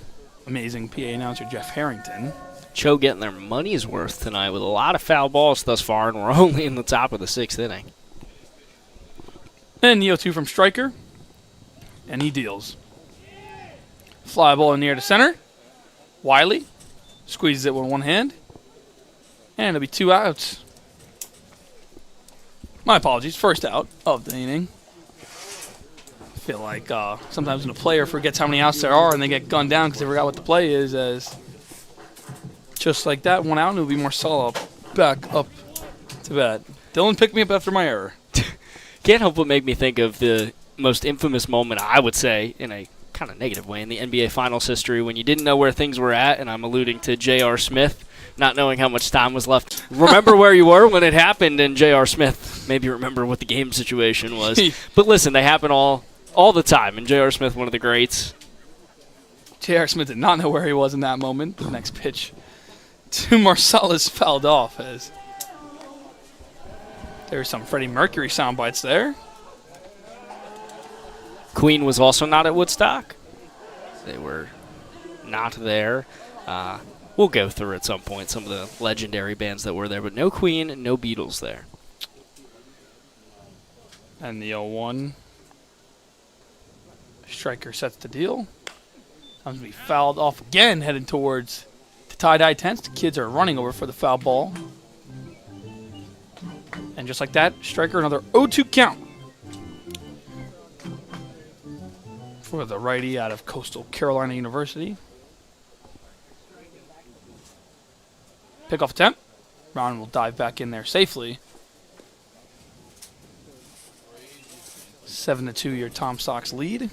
amazing PA announcer, Jeff Harrington. Cho getting their money's worth tonight with a lot of foul balls thus far, and we're only in the top of the 6th inning. And the 0-2 from Stryker. And he deals. Fly ball in the air to center. Wiley squeezes it with one hand. And it'll be 2 outs. My apologies. First out of the inning. I feel like sometimes when a player forgets how many outs there are and they get gunned down because they forgot what the play is, as just like that, 1 out, and it'll be Marcelo back up to bat. Dylan picked me up after my error. Can't help but make me think of the most infamous moment, I would say, in a kind of negative way, in the NBA Finals history when you didn't know where things were at, and I'm alluding to J.R. Smith not knowing how much time was left. Remember where you were when it happened, and J.R. Smith maybe remember what the game situation was. But listen, they happen all the time, and J.R. Smith, one of the greats. J.R. Smith did not know where he was in that moment. The next pitch to Marcellus fouled off as there's some Freddie Mercury sound bites there. Queen was also not at Woodstock. They were not there. We'll go through at some point some of the legendary bands that were there, but no Queen and no Beatles there. And the 0-1. Stryker sets the deal. Comes to be fouled off again, heading towards the tie-dye tents. The kids are running over for the foul ball. And just like that, Stryker another 0-2 count for the righty out of Coastal Carolina University. Pickoff attempt. Brown will dive back in there safely. 7-2 your Tom Sox lead.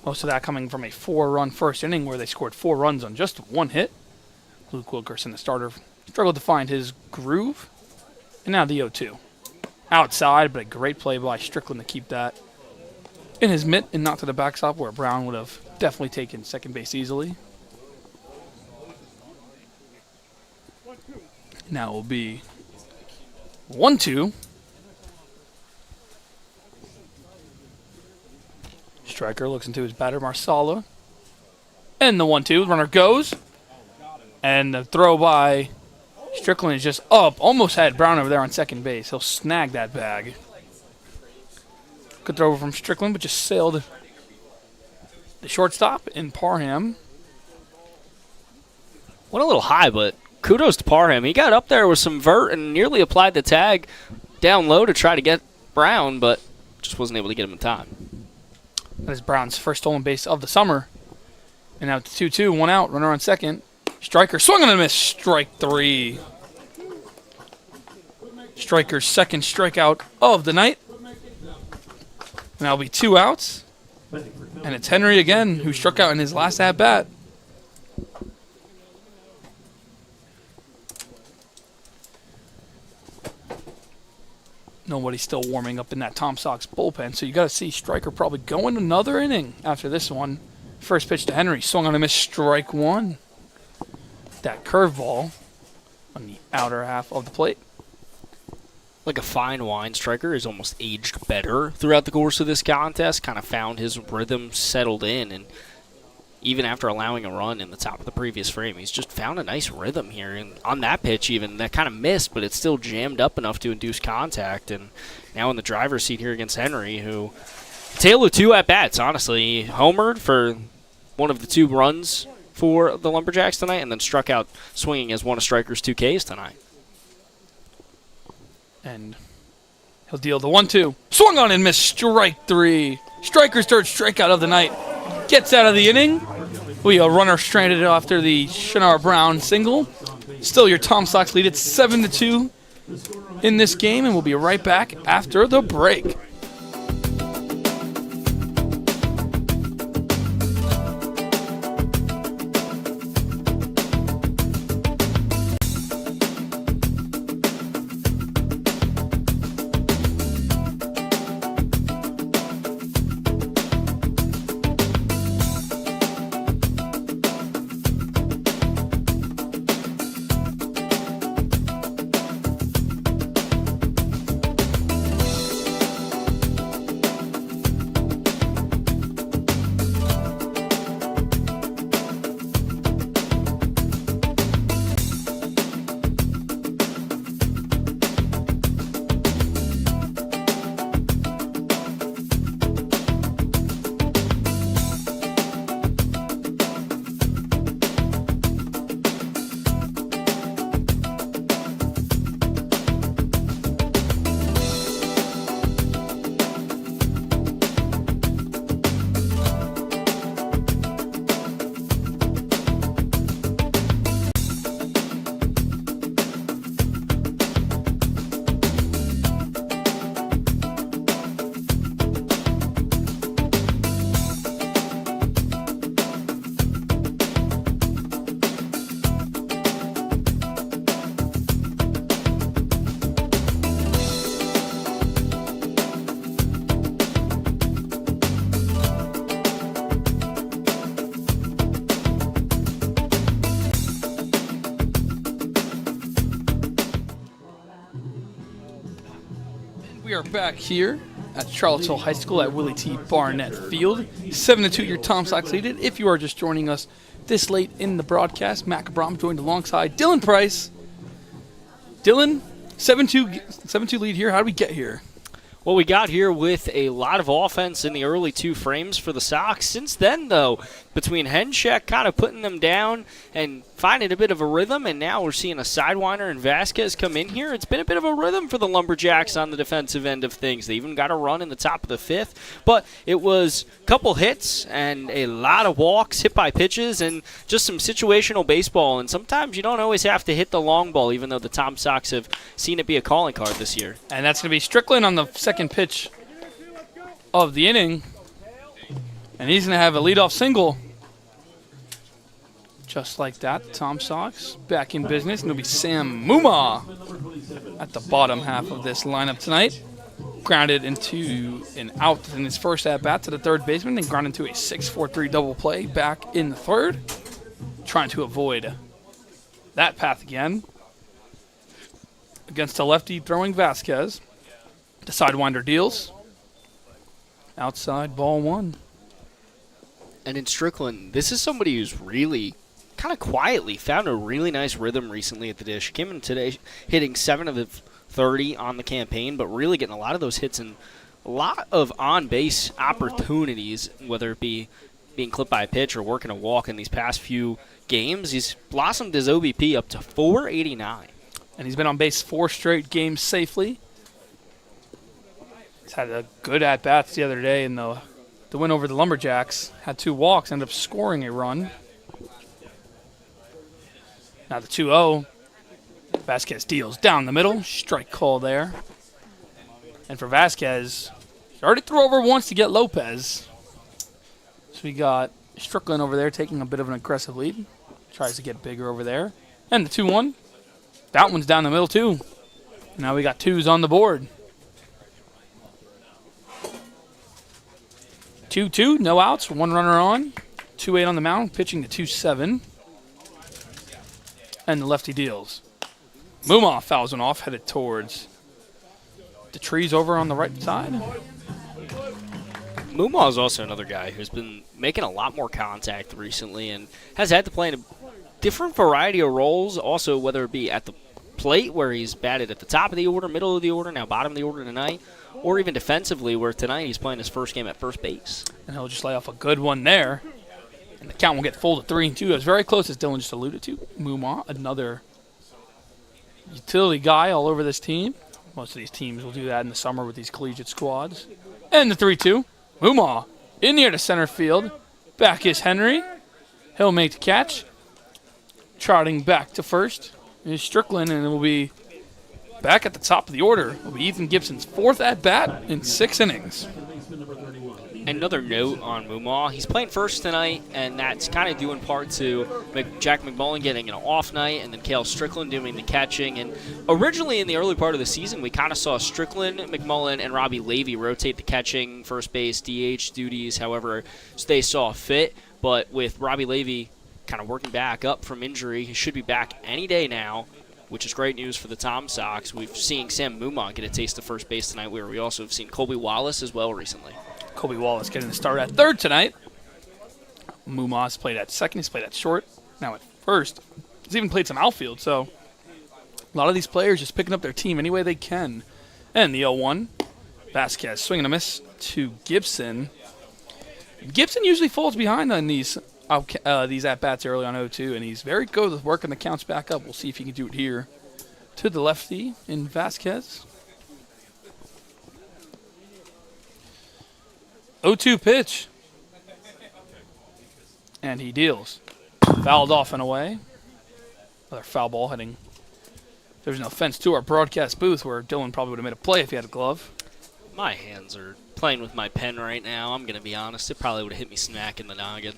Most of that coming from a 4-run first inning where they scored 4 runs on just 1 hit. Luke Wilkerson, the starter, struggled to find his groove. And now the 0-2. Outside, but a great play by Strickland to keep that in his mitt and not to the backstop where Brown would have definitely taken second base easily. Now will be 1-2. Striker looks into his batter, Marsala. And the 1-2. Runner goes. And the throw by Strickland is just up. Almost had Brown over there on second base. He'll snag that bag. Good throw from Strickland, but just sailed the shortstop in Parham. Went a little high, but kudos to Parham. He got up there with some vert and nearly applied the tag down low to try to get Brown, but just wasn't able to get him in time. That is Brown's first stolen base of the summer. And now it's 2-2, 1 out, runner on second. Striker swung on a miss, strike 3. Striker's second strikeout of the night. And that'll be 2 outs. And it's Henry again, who struck out in his last at-bat. Nobody's still warming up in that Tom Sox bullpen, so you got to see Striker probably going another inning after this one. First pitch to Henry, swung on a miss, strike 1. That curveball on the outer half of the plate. Like a fine wine, Striker has almost aged better throughout the course of this contest, kind of found his rhythm settled in, and even after allowing a run in the top of the previous frame, he's just found a nice rhythm here. And on that pitch even, that kind of missed, but it's still jammed up enough to induce contact. And now in the driver's seat here against Henry, who, tale of 2 at-bats, honestly. He homered for one of the 2 runs for the Lumberjacks tonight, and then struck out swinging as one of Striker's 2 Ks tonight. And he'll deal the 1-2. Swung on and missed, strike 3. Striker's third strikeout of the night. Gets out of the inning. We a runner stranded after the Shannara Brown single. Still your Tom Sox lead. It's 7-2 in this game, and we'll be right back after the break. We are back here at Charlottesville High School at Willie T. Barnett Field. 7-2 your Tom Sox leaded. If you are just joining us this late in the broadcast, Matt Cabram joined alongside Dylan Price. Dylan, 7-2 lead here. How did we get here? Well, we got here with a lot of offense in the early 2 frames for the Sox. Since then, though, between Henchek kind of putting them down and finding a bit of a rhythm, and now we're seeing a Sidewinder and Vasquez come in here, it's been a bit of a rhythm for the Lumberjacks on the defensive end of things. They even got a run in the top of the 5th, but it was a couple hits and a lot of walks, hit by pitches, and just some situational baseball. And sometimes you don't always have to hit the long ball, even though the Tom Sox have seen it be a calling card this year. And that's going to be Strickland on the second pitch of the inning. And he's going to have a leadoff single. Just like that, Tom Sox back in business. And it'll be Sam Muma at the bottom half of this lineup tonight. Grounded into an out in his first at-bat to the third baseman, then grounded into a 6-4-3 double play back in the third. Trying to avoid that path again. against a lefty throwing Vasquez. The sidewinder deals. Outside, ball 1. And in Strickland, this is somebody who's really kind of quietly found a really nice rhythm recently at the dish. Came in today hitting 7 of the 30 on the campaign, but really getting a lot of those hits and a lot of on-base opportunities, whether it be being clipped by a pitch or working a walk in these past few games. He's blossomed his OBP up to 489. And he's been on base 4 straight games safely. He's had a good at-bats the other day in the win over the Lumberjacks. Had 2 walks, ended up scoring a run. Now the 2-0. Vasquez deals down the middle. Strike call there. And for Vasquez, he already threw over once to get Lopez. So we got Strickland over there taking a bit of an aggressive lead. Tries to get bigger over there. And the 2-1. That one's down the middle too. Now we got 2s on the board. 2-2, no outs, 1 runner on. 2-8 on the mound, pitching to 2-7. And the lefty deals. Mumma fouls one off, headed towards the trees over on the right side. Mumma is also another guy who's been making a lot more contact recently and has had to play in a different variety of roles, also whether it be at the plate where he's batted at the top of the order, middle of the order, now bottom of the order tonight, or even defensively where tonight he's playing his first game at first base. And he'll just lay off a good one there. And the count will get full to 3-2. It was very close, as Dylan just alluded to. Mumma, another utility guy all over this team. Most of these teams will do that in the summer with these collegiate squads. And the 3-2. Mumma in the air to center field. Back is Henry. He'll make the catch. Trotting back to first is Strickland, and it will be back at the top of the order. It will be Ethan Gibson's 4th at-bat in 6 innings. Another note on Mumma, he's playing first tonight, and that's kind of due in part to Jack McMullen getting an off night and then Cale Strickland doing the catching. And originally in the early part of the season, we kind of saw Strickland, McMullen, and Robbie Levy rotate the catching, first base, DH duties, however they saw fit. But with Robbie Levy kind of working back up from injury, he should be back any day now, which is great news for the Tom Sox. We've seen Sam Mumma get a taste of first base tonight, where we also have seen Colby Wallace as well recently. Colby Wallace getting the start at third tonight. Mumma's played at second. He's played at short. Now at first. He's even played some outfield. So a lot of these players just picking up their team any way they can. And the 0-1. Vasquez swinging a miss to Gibson. Gibson usually falls behind on these at-bats early on 0-2. And he's very good with working the counts back up. We'll see if he can do it here. To the lefty in Vasquez. 0-2 pitch. And he deals. Fouled off and away. Another foul ball heading. There's no offense to our broadcast booth where Dylan probably would have made a play if he had a glove. My hands are playing with my pen right now. I'm going to be honest. It probably would have hit me smack in the noggin.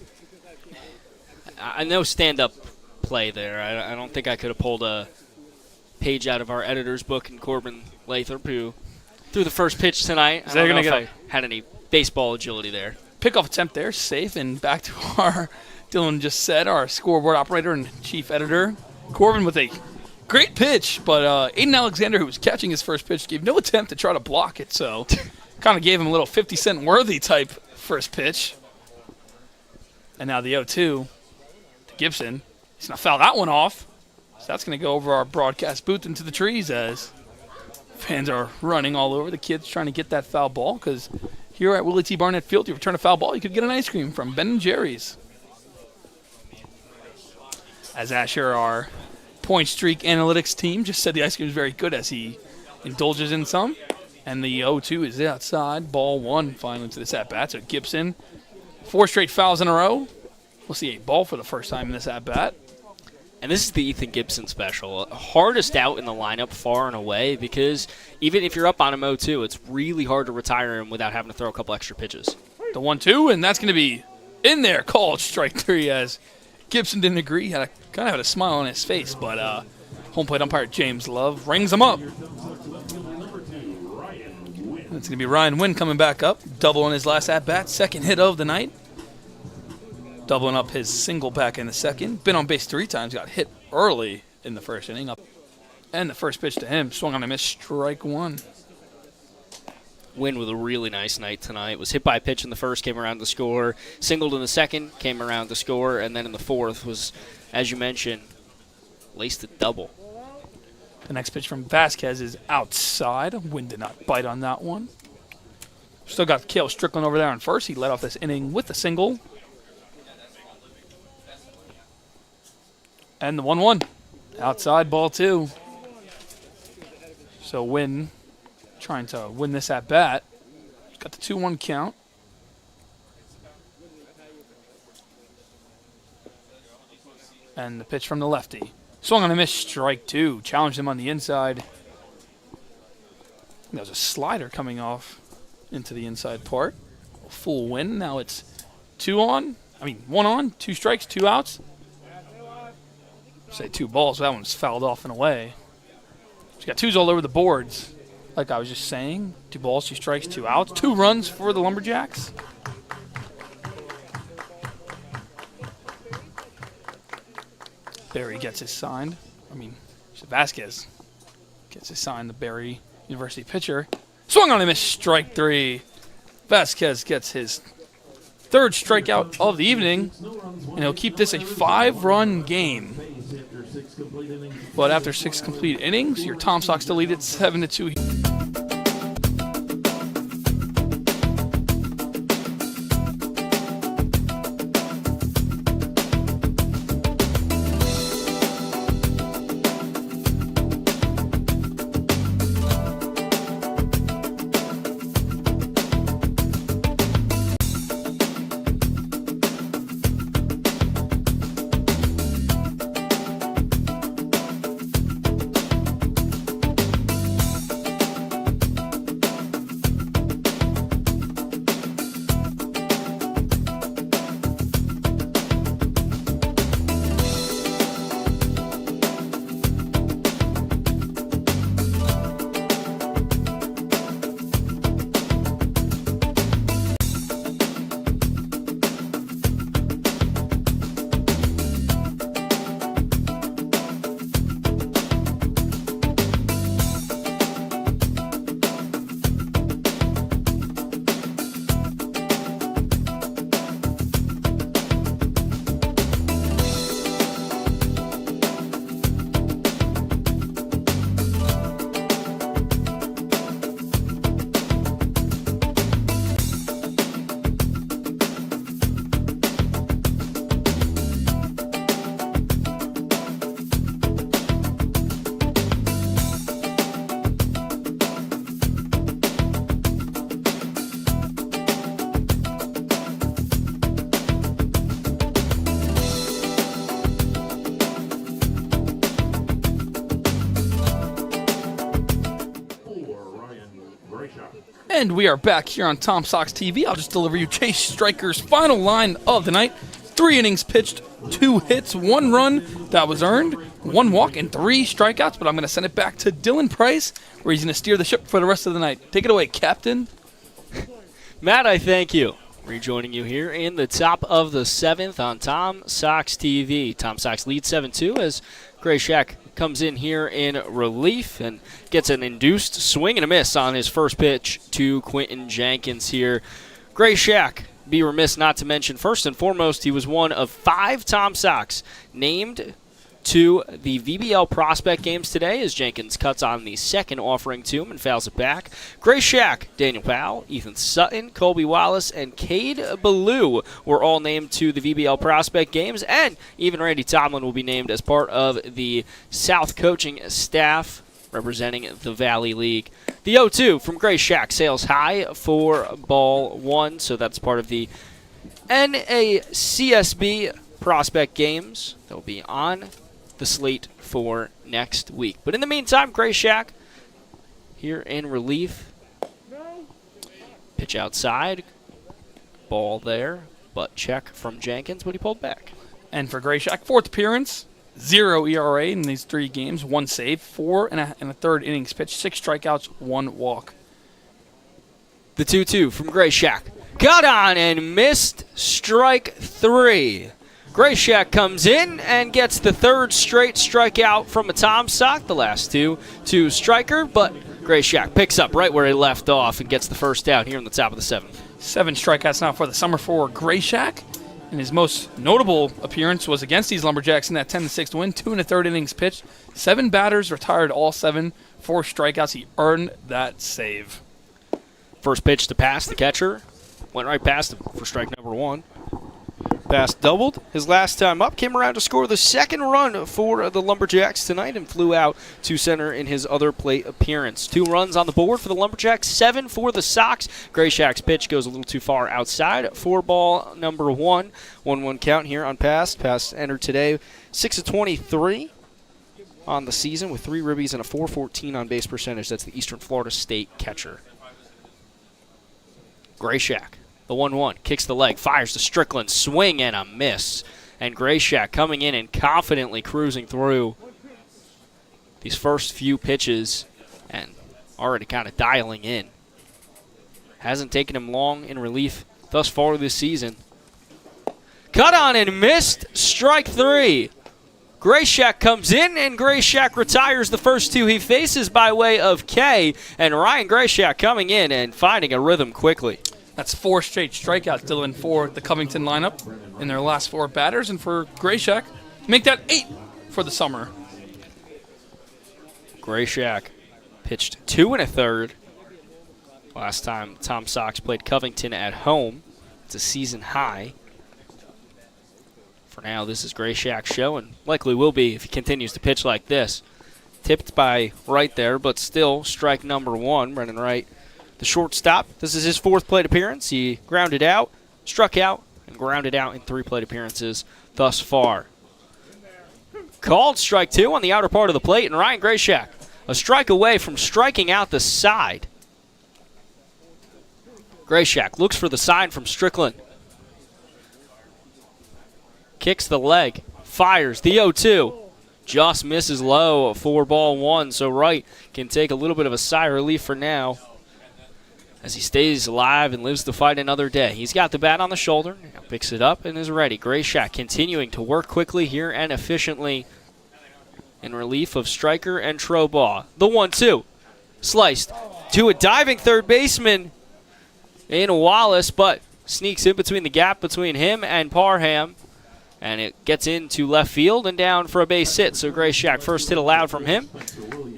I know stand-up play there. I don't think I could have pulled a page out of our editor's book in Corbin Lathrop, who threw the first pitch tonight. I don't know if I had any baseball agility there. Pickoff attempt there, safe, and back to our, Dylan just said, our scoreboard operator and chief editor, Corbin with a great pitch, but Aiden Alexander, who was catching his first pitch, gave no attempt to try to block it, so kind of gave him a little 50-cent worthy type first pitch. And now the 0-2 to Gibson. He's going to foul that one off, so that's going to go over our broadcast booth into the trees as fans are running all over. The kids trying to get that foul ball because here at Willie T. Barnett Field, you return a foul ball, you could get an ice cream from Ben & Jerry's. As Asher, our point streak analytics team, just said the ice cream is very good as he indulges in some. And the 0-2 is outside. Ball 1 finally to this at-bat. So Gibson, 4 straight fouls in a row. We'll see a ball for the first time in this at-bat. And this is the Ethan Gibson special. Hardest out in the lineup far and away because even if you're up on him 0-2, it's really hard to retire him without having to throw a couple extra pitches. The 1-2, and that's going to be in there. Called strike 3 as Gibson didn't agree. Kind of had a smile on his face, but home plate umpire James Love rings him up. It's going to be Ryan Wynn coming back up, doubling his last at-bat, second hit of the night. Doubling up his single back in the second. Been on base 3 times, got hit early in the first inning. Up And the first pitch to him, swung on a miss, strike one. Wynn with a really nice night tonight. Was hit by a pitch in the first, came around to score. Singled in the second, came around to score. And then in the fourth was, as you mentioned, laced a double. The next pitch from Vasquez is outside. Wynn did not bite on that one. Still got Cale Strickland over there on first. He led off this inning with a single. And the 1-1. Outside, ball 2. So Wynn trying to win this at bat. He's got the 2-1 count. And the pitch from the lefty. Swung on a miss, strike 2. Challenged him on the inside. There was a slider coming off into the inside part. A full win. Now it's 1 on, 2 strikes, 2 outs. Say 2 balls. That one's fouled off and away. He's got 2s all over the boards. Like I was just saying, 2 balls, 2 strikes, 2 outs. 2 runs for the Lumberjacks. Barry gets his signed. Vasquez gets his signed, the Barry University pitcher. Swung on a miss, strike 3. Vasquez gets his 3rd strikeout of the evening, and he'll keep this a 5-run game. But after 6 complete innings, your Tom Sox still lead it 7-2. And we are back here on Tom Sox TV. I'll just deliver you Chase Striker's final line of the night. 3 innings pitched, 2 hits, 1 run that was earned, 1 walk, and 3 strikeouts. But I'm going to send it back to Dylan Price, where he's going to steer the ship for the rest of the night. Take it away, Captain. Matt, I thank you. Rejoining you here in the top of the 7th on Tom Sox TV. Tom Sox leads 7-2 as Gray Shack comes in here in relief and gets an induced swing and a miss on his first pitch to Quentin Jenkins here. Gray Shack, be remiss not to mention, first and foremost, he was one of 5 Tom Sox named to the VBL prospect games today as Jenkins cuts on the second offering to him and fouls it back. Gray Shack, Daniel Powell, Ethan Sutton, Colby Wallace, and Cade Ballou were all named to the VBL prospect games, and even Randy Tomlin will be named as part of the South coaching staff representing the Valley League. The 0-2 from Gray Shack sails high for ball 1, so that's part of the NACSB prospect games that will be on the slate for next week. But in the meantime, Gray Shack here in relief. Pitch outside. Ball there. Butt check from Jenkins, but he pulled back. And for Gray Shack, 4th appearance, 0 ERA in these 3 games, 1 save, 4 and a third innings pitched, 6 strikeouts, 1 walk. The 2-2 from Gray Shack. Got on and missed strike 3. Grayshak comes in and gets the third straight strikeout from a Tom Sock. The last two to Striker, but Grayshak picks up right where he left off and gets the first out here in the top of the seventh. 7 strikeouts now for the summer for Grayshak. And his most notable appearance was against these Lumberjacks in that 10-6 win. 2 1/3 innings pitched. 7 batters, retired all 7. 4 strikeouts. He earned that save. First pitch to pass the catcher. Went right past him for strike number 1. Pass doubled his last time up. Came around to score the second run for the Lumberjacks tonight and flew out to center in his other plate appearance. 2 runs on the board for the Lumberjacks, 7 for the Sox. Grayshak's pitch goes a little too far outside. 4 ball number 1. 1-1 count here on pass. Pass entered today. 6 of 23 on the season with 3 ribbies and a .414 on base percentage. That's the Eastern Florida State catcher. Grayshak. The 1-1, kicks the leg, fires to Strickland, swing and a miss. And Grayshak coming in and confidently cruising through these first few pitches and already kind of dialing in. Hasn't taken him long in relief thus far this season. Cut on and missed, strike 3. Grayshak comes in and Grayshak retires the first 2 he faces by way of K. And Ryan Grayshak coming in and finding a rhythm quickly. That's 4 straight strikeouts, Dylan, for the Covington lineup in their last 4 batters. And for Grayshak, make that 8 for the summer. Grayshak pitched 2 1/3. Last time Tom Sox played Covington at home. It's a season high. For now, this is Grayshak's show, and likely will be if he continues to pitch like this. Tipped by Wright there, but still strike number 1, Brennan Wright. The shortstop, this is his 4th plate appearance. He grounded out, struck out, and grounded out in 3 plate appearances thus far. Called strike 2 on the outer part of the plate, and Ryan Grayshak a strike away from striking out the side. Grayshak looks for the sign from Strickland. Kicks the leg, fires the 0-2. Just misses low, 4 ball 1, so Wright can take a little bit of a sigh of relief for now, as he stays alive and lives to fight another day. He's got the bat on the shoulder, now picks it up and is ready. Grayshak continuing to work quickly here and efficiently in relief of Striker and Trobaugh. The 1-2, sliced to a diving third baseman in Wallace, but sneaks in between the gap between him and Parham, and it gets into left field and down for a base hit. So Grayshak first hit allowed from him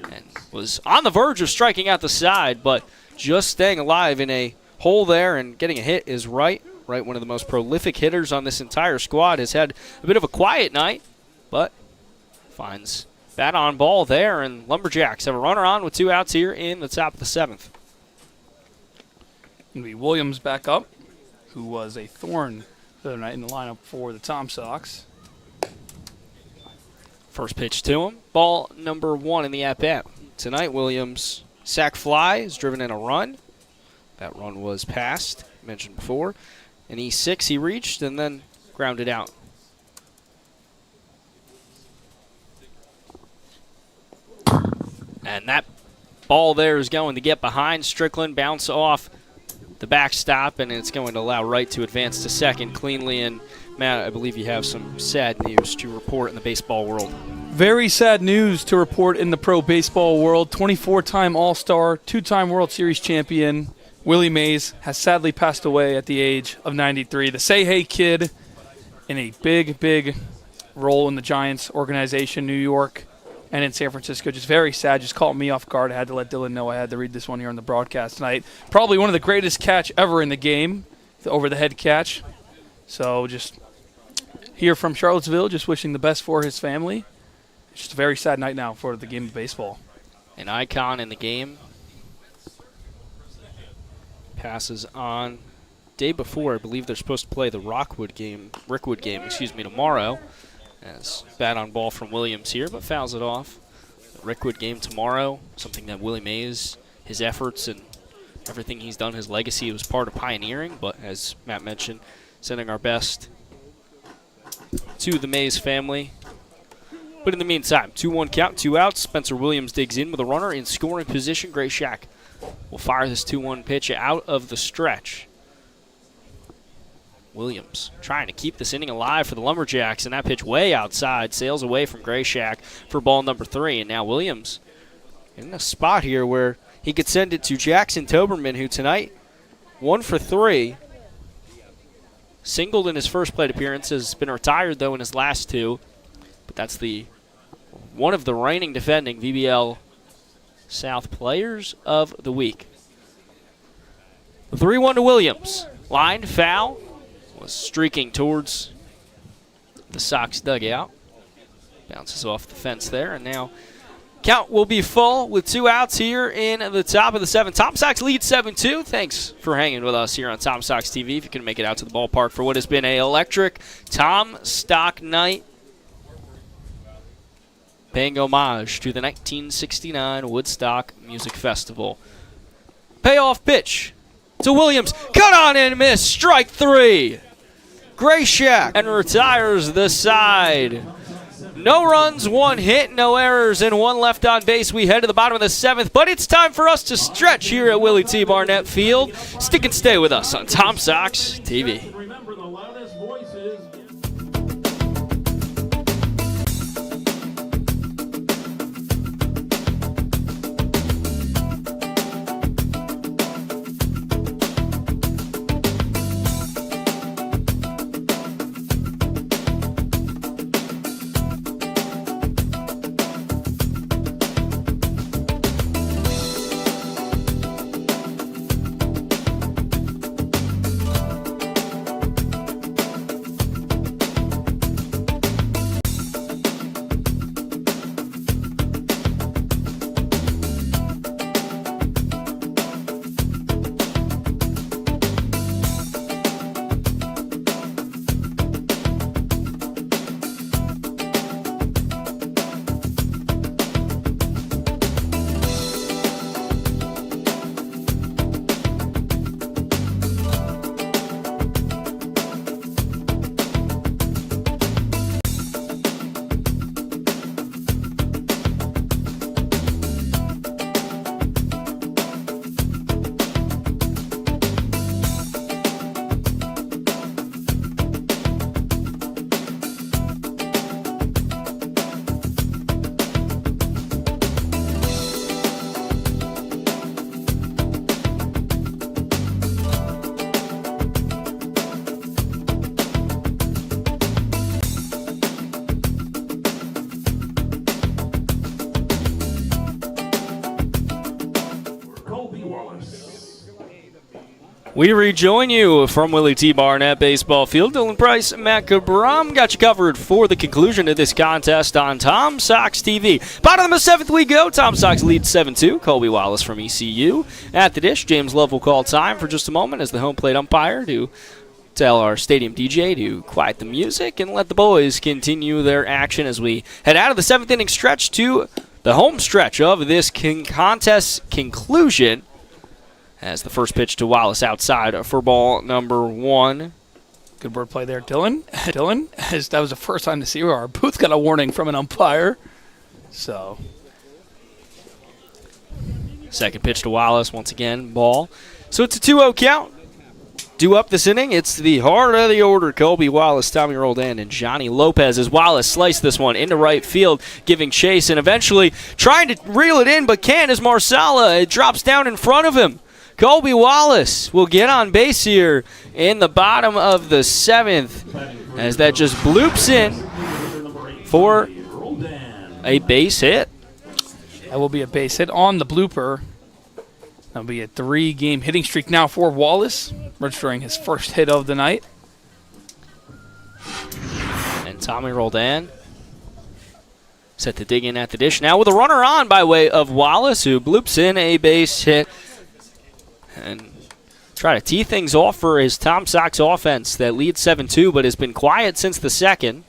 and was on the verge of striking out the side, but just staying alive in a hole there and getting a hit is Wright. Wright, one of the most prolific hitters on this entire squad, has had a bit of a quiet night, but finds bat on ball there, and Lumberjacks have a runner on with 2 outs here in the top of the 7th. Going to be Williams back up, who was a thorn the other night in the lineup for the Tom Sox. First pitch to him, ball number 1 in the at-bat. Tonight, Williams sac fly is driven in a run. That run was passed, mentioned before. An E6 he reached and then grounded out. And that ball there is going to get behind Strickland, bounce off the backstop, and it's going to allow Wright to advance to second cleanly. And Matt, I believe you have some sad news to report in the baseball world. Very sad news to report in the pro baseball world. 24-time All-Star, 2-time World Series champion, Willie Mays has sadly passed away at the age of 93. The Say Hey kid in a big, big role in the Giants organization, New York and in San Francisco. Just very sad. Just caught me off guard. I had to let Dylan know I had to read this one here on the broadcast tonight. Probably one of the greatest catch ever in the game, the over-the-head catch. So just here from Charlottesville, just wishing the best for his family. It's just a very sad night now for the game of baseball. An icon in the game. Passes on. Day before, I believe they're supposed to play the Rickwood game, tomorrow. As bat on ball from Williams here, but fouls it off. The Rickwood game tomorrow, something that Willie Mays, his efforts and everything he's done, his legacy was part of pioneering, but as Matt mentioned, sending our best to the Mays family. But in the meantime, 2-1 count, 2 outs. Spencer Williams digs in with a runner in scoring position. Grayshak will fire this 2-1 pitch out of the stretch. Williams trying to keep this inning alive for the Lumberjacks, and that pitch way outside, sails away from Grayshack for ball number 3. And now Williams in a spot here where he could send it to Jackson Toberman, who tonight 1 for 3. Singled in his first plate appearance, has been retired though in his last 2. But that's the one of the reigning defending VBL South Players of the Week. 3-1 to Williams. Line foul. Was streaking towards the Sox dugout. Bounces off the fence there, and now count will be full with 2 outs here in the top of the 7th. Tom Sox lead 7-2. Thanks for hanging with us here on Tom Sox TV. If you can make it out to the ballpark for what has been an electric Tom Stock night, paying homage to the 1969 Woodstock Music Festival. Payoff pitch to Williams. Cut on and miss. Strike 3. Grayshack and retires the side. No runs, 1 hit, no errors, and 1 left on base. We head to the bottom of the 7th, but it's time for us to stretch here at Willie T. Barnett Field. Stick and stay with us on Tom Sox TV. Remember, the loudest voices. We rejoin you from Willie T. Barnett Baseball Field. Dylan Price, Matt Cabram got you covered for the conclusion of this contest on Tom Sox TV. Bottom of the 7th we go. Tom Sox leads 7-2. Colby Wallace from ECU at the dish. James Love will call time for just a moment as the home plate umpire to tell our stadium DJ to quiet the music and let the boys continue their action as we head out of the 7th inning stretch to the home stretch of this contest conclusion. As the first pitch to Wallace outside for ball number 1. Good wordplay there, Dylan. Dylan, as that was the first time to see where our booth got a warning from an umpire. So, second pitch to Wallace, once again, ball. So it's a 2-0 count. Due up this inning, it's the heart of the order. Colby Wallace, Tommy Roldan, and Johnny Lopez as Wallace sliced this one into right field, giving chase and eventually trying to reel it in, but can't as Marsala. It drops down in front of him. Colby Wallace will get on base here in the bottom of the 7th as that just bloops in for a base hit. That will be a base hit on the blooper. That'll be a 3-game hitting streak now for Wallace, registering his first hit of the night. And Tommy Roldan set to dig in at the dish now with a runner on by way of Wallace, who bloops in a base hit. And try to tee things off for his Tom Sox offense that leads 7-2 but has been quiet since the 2nd.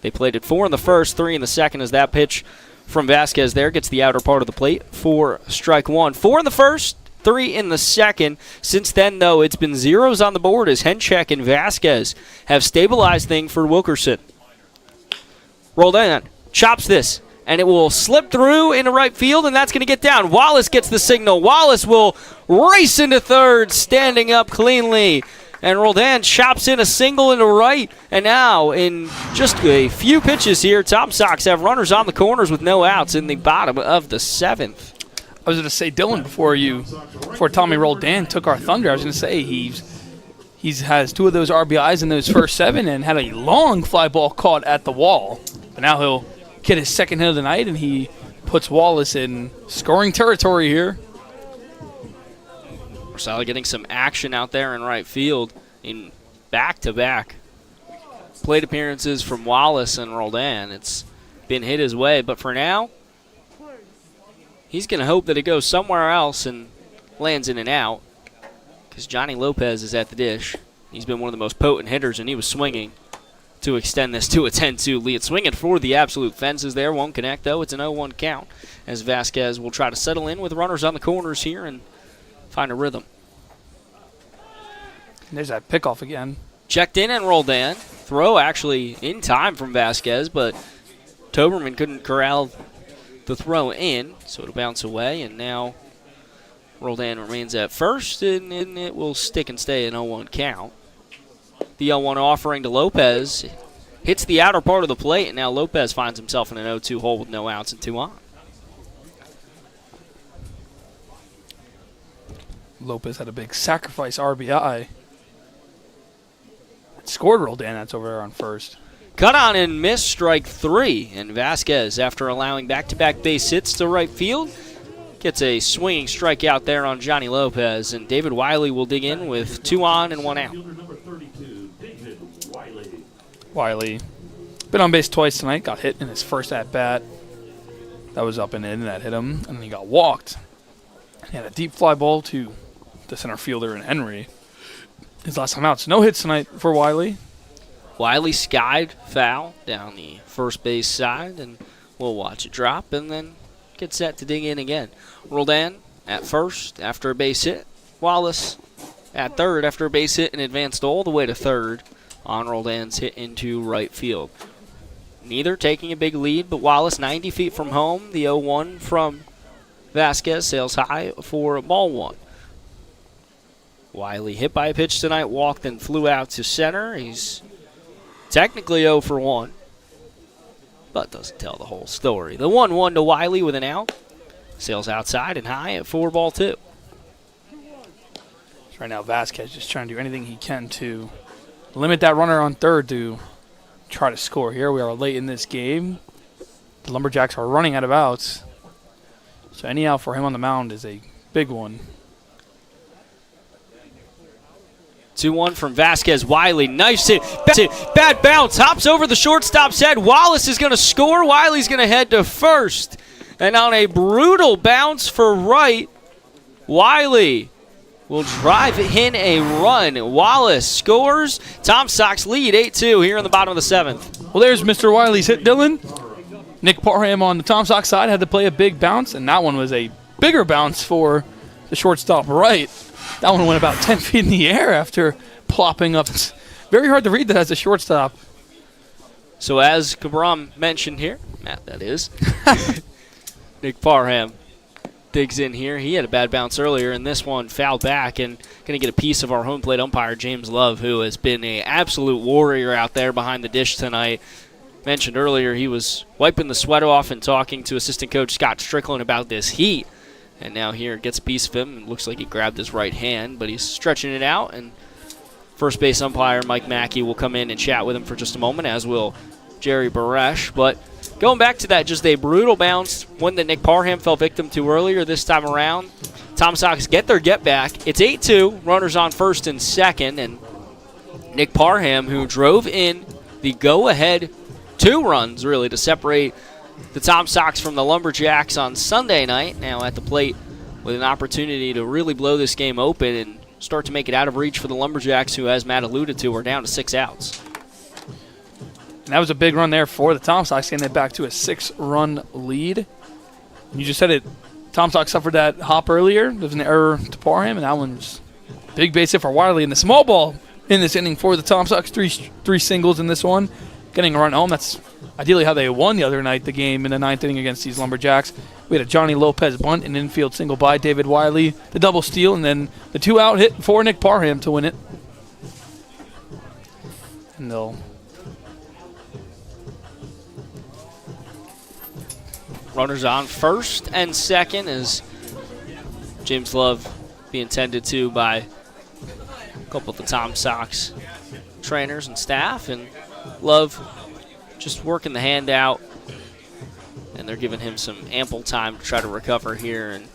They played it 4 in the 1st, 3 in the 2nd as that pitch from Vasquez there gets the outer part of the plate for strike 1. 4 in the 1st, 3 in the 2nd. Since then, though, it's been zeros on the board as Henchek and Vasquez have stabilized things for Wilkerson. Roldan chops this, and it will slip through into right field, and that's going to get down. Wallace gets the signal. Wallace will race into third, standing up cleanly And Roldan chops in a single into right. And now, in just a few pitches here, Tom Sox have runners on the corners with no outs in the bottom of the 7th. I was going to say, Dylan, before Tommy Roldan took our thunder, I was going to say he has 2 of those RBIs in those first 7 and had a long fly ball caught at the wall. But now he'll get his second hit of the night, and he puts Wallace in scoring territory here. Rosales getting some action out there in right field in back-to-back plate appearances from Wallace and Roldan. It's been hit his way, but for now, he's going to hope that it goes somewhere else and lands in and out, because Johnny Lopez is at the dish. He's been one of the most potent hitters, and he was swinging to extend this to a 10-2 lead. Swinging for the absolute fences there. Won't connect, though. It's an 0-1 count, as Vasquez will try to settle in with runners on the corners here and find a rhythm. There's that pickoff again. Checked in and Roldan. Throw actually in time from Vasquez, but Toberman couldn't corral the throw in, so it'll bounce away, and now Roldan remains at first, and it will stick and stay an 0-1 count. The 0-1 offering to Lopez hits the outer part of the plate, and now Lopez finds himself in an 0-2 hole with no outs and 2 on. Lopez had a big sacrifice RBI. Scored Roldan, that's over there on first. Cut on and miss, strike 3, and Vasquez, after allowing back-to-back base hits to right field, gets a swinging strikeout there on Johnny Lopez, and David Wiley will dig in with 2 on and 1 out. Wiley been on base twice tonight, got hit in his first at-bat. That was up and in, that hit him, and then he got walked. He had a deep fly ball to the center fielder in Henry. His last time out, so no hits tonight for Wiley. Wiley skied foul down the first base side, and we'll watch it drop and then get set to dig in again. Roldan at first after a base hit. Wallace at third after a base hit and advanced all the way to third on Roldan's hit into right field. Neither taking a big lead, but Wallace 90 feet from home. The 0-1 from Vasquez sails high for ball 1. Wiley hit by a pitch tonight, walked and flew out to center. He's technically 0 for 1, but doesn't tell the whole story. The 1-1 to Wiley with an out. Sails outside and high at 4 ball 2. Right now, Vasquez just trying to do anything he can to limit that runner on third to try to score. Here we are late in this game. The Lumberjacks are running out of outs, so any out for him on the mound is a big one. 2-1 from Vasquez. Wiley, nice hit. Bad bounce. Hops over the shortstop's head. Wallace is going to score. Wiley's going to head to first. And on a brutal bounce for right, Wiley will drive in a run. Wallace scores. Tom Sox lead 8-2 here in the bottom of the 7th. Well, there's Mr. Wiley's hit, Dylan. Nick Parham on the Tom Sox side had to play a big bounce, and that one was a bigger bounce for the shortstop right. That one went about 10 feet in the air after plopping up. It's very hard to read that as a shortstop. So as Cabram mentioned here, Matt, that is, Nick Parham digs in here. He had a bad bounce earlier, and this one fouled back and going to get a piece of our home plate umpire, James Love, who has been an absolute warrior out there behind the dish tonight. Mentioned earlier he was wiping the sweat off and talking to assistant coach Scott Strickland about this heat. And now here gets a piece of him. It looks like he grabbed his right hand, but he's stretching it out. And first base umpire Mike Mackey will come in and chat with him for just a moment, as will Jerry Baresh. But going back to that, just a brutal bounce, one that Nick Parham fell victim to earlier this time around. Tom Sox get their get back. It's 8-2, runners on first and second. And Nick Parham, who drove in the go-ahead 2 runs, really, to separate the Tom Sox from the Lumberjacks on Sunday night, now at the plate with an opportunity to really blow this game open and start to make it out of reach for the Lumberjacks, who, as Matt alluded to, are down to 6 outs. And that was a big run there for the Tom Sox, getting it back to a 6-run lead. And you just said it, Tom Sox suffered that hop earlier. There was an error to Parham, and that one's big base hit for Wiley. And the small ball in this inning for the Tom Sox, three singles in this one. Getting a run home, that's ideally how they won the other night, the game in the 9th inning against these Lumberjacks. We had a Johnny Lopez bunt, an infield single by David Wiley, the double steal, and then the 2-out hit for Nick Parham to win it. and they'll. Runners on first and second as James Love being tended to by a couple of the Tom Sox trainers and staff, and Love just working the hand out, and they're giving him some ample time to try to recover here and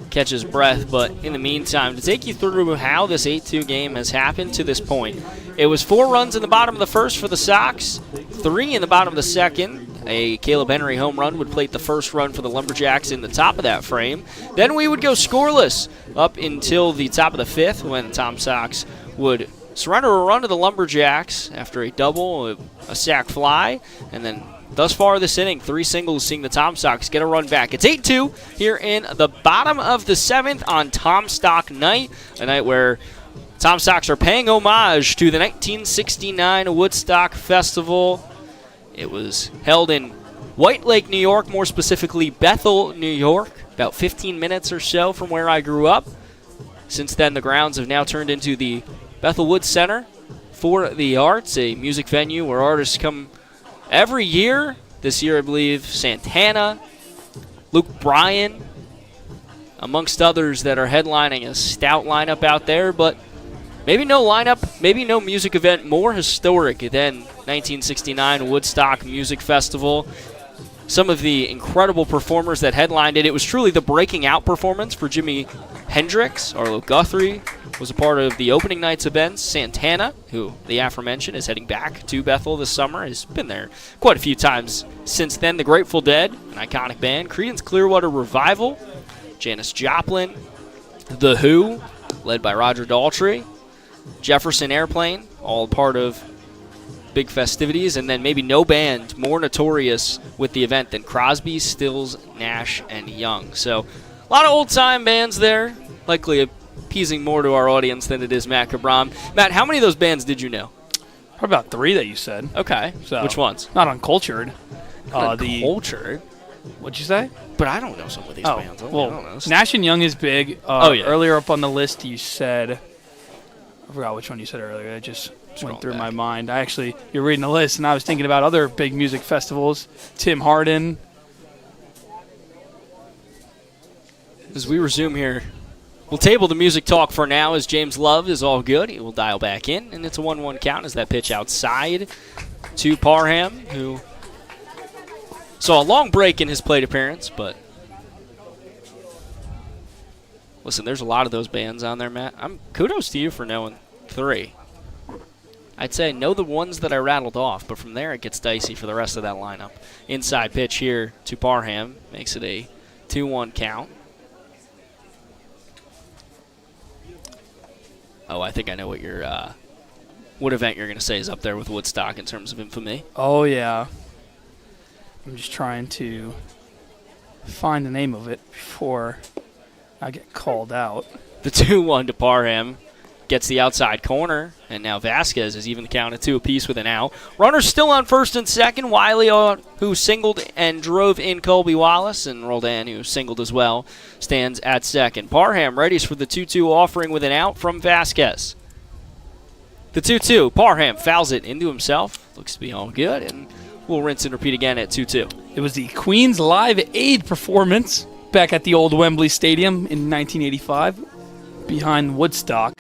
catch his breath. But in the meantime, to take you through how this 8-2 game has happened to this point, it was 4 runs in the bottom of the first for the Sox, 3 in the bottom of the second. A Caleb Henry home run would plate the first run for the Lumberjacks in the top of that frame. Then we would go scoreless up until the top of the 5th when the Tom Sox would surrender a run to the Lumberjacks after a double, a sac fly, and then thus far this inning, 3 singles seeing the Tom Sox get a run back. It's 8-2 here in the bottom of the 7th on Tom Stock night, a night where Tom Sox are paying homage to the 1969 Woodstock Festival. It was held in White Lake, New York, more specifically Bethel, New York, about 15 minutes or so from where I grew up. Since then, the grounds have now turned into the Bethel Woods Center for the Arts, a music venue where artists come every year. This year, I believe, Santana, Luke Bryan, amongst others that are headlining a stout lineup out there, but maybe no lineup, maybe no music event more historic than 1969 Woodstock Music Festival. Some of the incredible performers that headlined it. It was truly the breaking out performance for Jimi Hendrix. Arlo Guthrie was a part of the opening night's events. Santana, who the aforementioned is heading back to Bethel this summer, has been there quite a few times since then. The Grateful Dead, an iconic band. Creedence Clearwater Revival, Janis Joplin, The Who, led by Roger Daltrey, Jefferson Airplane, all part of big festivities, and then maybe no band more notorious with the event than Crosby, Stills, Nash, and Young. So a lot of old-time bands there, likely appeasing more to our audience than it is Matt Cabram. Matt, how many of those bands did you know? Probably about 3 that you said. Okay. So, which ones? Not uncultured. Uncultured? What'd you say? But I don't know some of these bands. I Well, don't know. Nash and Young is big. Yeah. Earlier up on the list, you said, I forgot which one you said earlier. It just went through my mind. You're reading the list, and I was thinking about other big music festivals. Tim Hardin. As we resume here, we'll table the music talk for now as James Love is all good. He will dial back in, and it's a 1-1 count as that pitch outside to Parham, who saw a long break in his plate appearance, but listen, there's a lot of those bands on there, Matt. Kudos to you for knowing 3. I'd say know the ones that I rattled off, but from there it gets dicey for the rest of that lineup. Inside pitch here to Parham makes it a 2-1 count. Oh, I think I know what event you're going to say is up there with Woodstock in terms of infamy. Oh, yeah. I'm just trying to find the name of it before I get called out. The 2-1 to Parham gets the outside corner, and now Vasquez is even the count at 2 apiece with an out. Runners still on first and second. Wiley, who singled and drove in Colby Wallace, and Roldan, who singled as well, stands at second. Parham readies for the 2-2 offering with an out from Vasquez. The 2-2, Parham fouls it into himself. Looks to be all good, and we'll rinse and repeat again at 2-2. It was the Queen's Live Aid performance back at the old Wembley Stadium in 1985 behind Woodstock.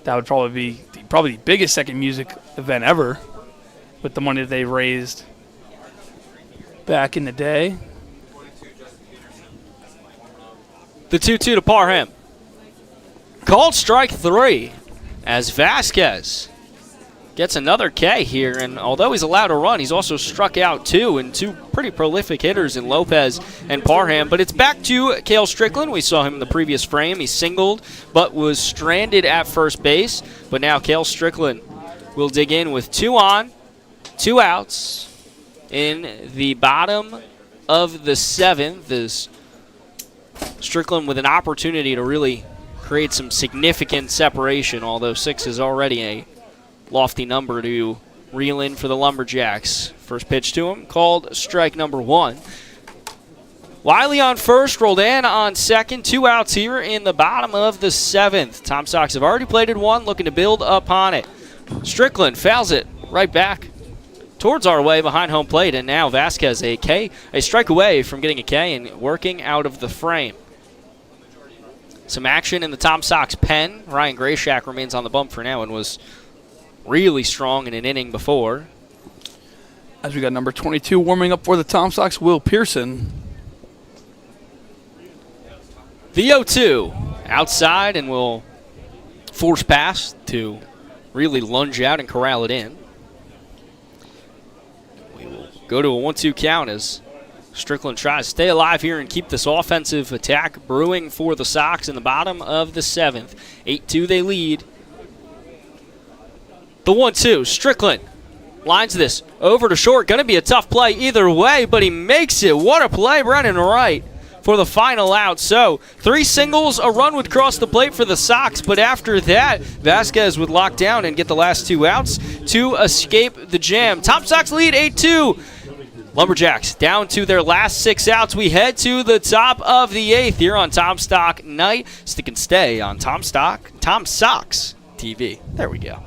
That would probably be the biggest second music event ever with the money that they raised back in the day. The 2-2 to Parham. Called strike 3 as Vasquez gets another K here, and although he's allowed a run, he's also struck out 2 and 2 pretty prolific hitters in Lopez and Parham. But it's back to Cale Strickland. We saw him in the previous frame. He singled but was stranded at first base. But now Cale Strickland will dig in with 2 on, 2 outs in the bottom of the 7th. As Strickland with an opportunity to really create some significant separation, although 6 is already a lofty number to reel in for the Lumberjacks. First pitch to him, called strike number 1. Wiley on first, Roldan on second. 2 outs here in the bottom of the 7th. Tom Sox have already plated 1, looking to build upon it. Strickland fouls it right back towards our way behind home plate, and now Vasquez a strike away from getting a K and working out of the frame. Some action in the Tom Sox pen. Ryan Grayshak remains on the bump for now and was really strong in an inning before. As we got number 22 warming up for the Tom Sox, Will Pearson. The 0-2 outside and will force pass to really lunge out and corral it in. We will go to a 1-2 count as Strickland tries to stay alive here and keep this offensive attack brewing for the Sox in the bottom of the 7th. 8-2 they lead. The 1-2, Strickland lines this over to short. Going to be a tough play either way, but he makes it. What a play, Brennan Wright, for the final out. So 3 singles, a run would cross the plate for the Sox, but after that, Vasquez would lock down and get the last 2 outs to escape the jam. Tom Sox lead 8-2. Lumberjacks down to their last 6 outs. We head to the top of the 8th here on Tom Stock Night. Stick and stay on Tom Sox TV. There we go.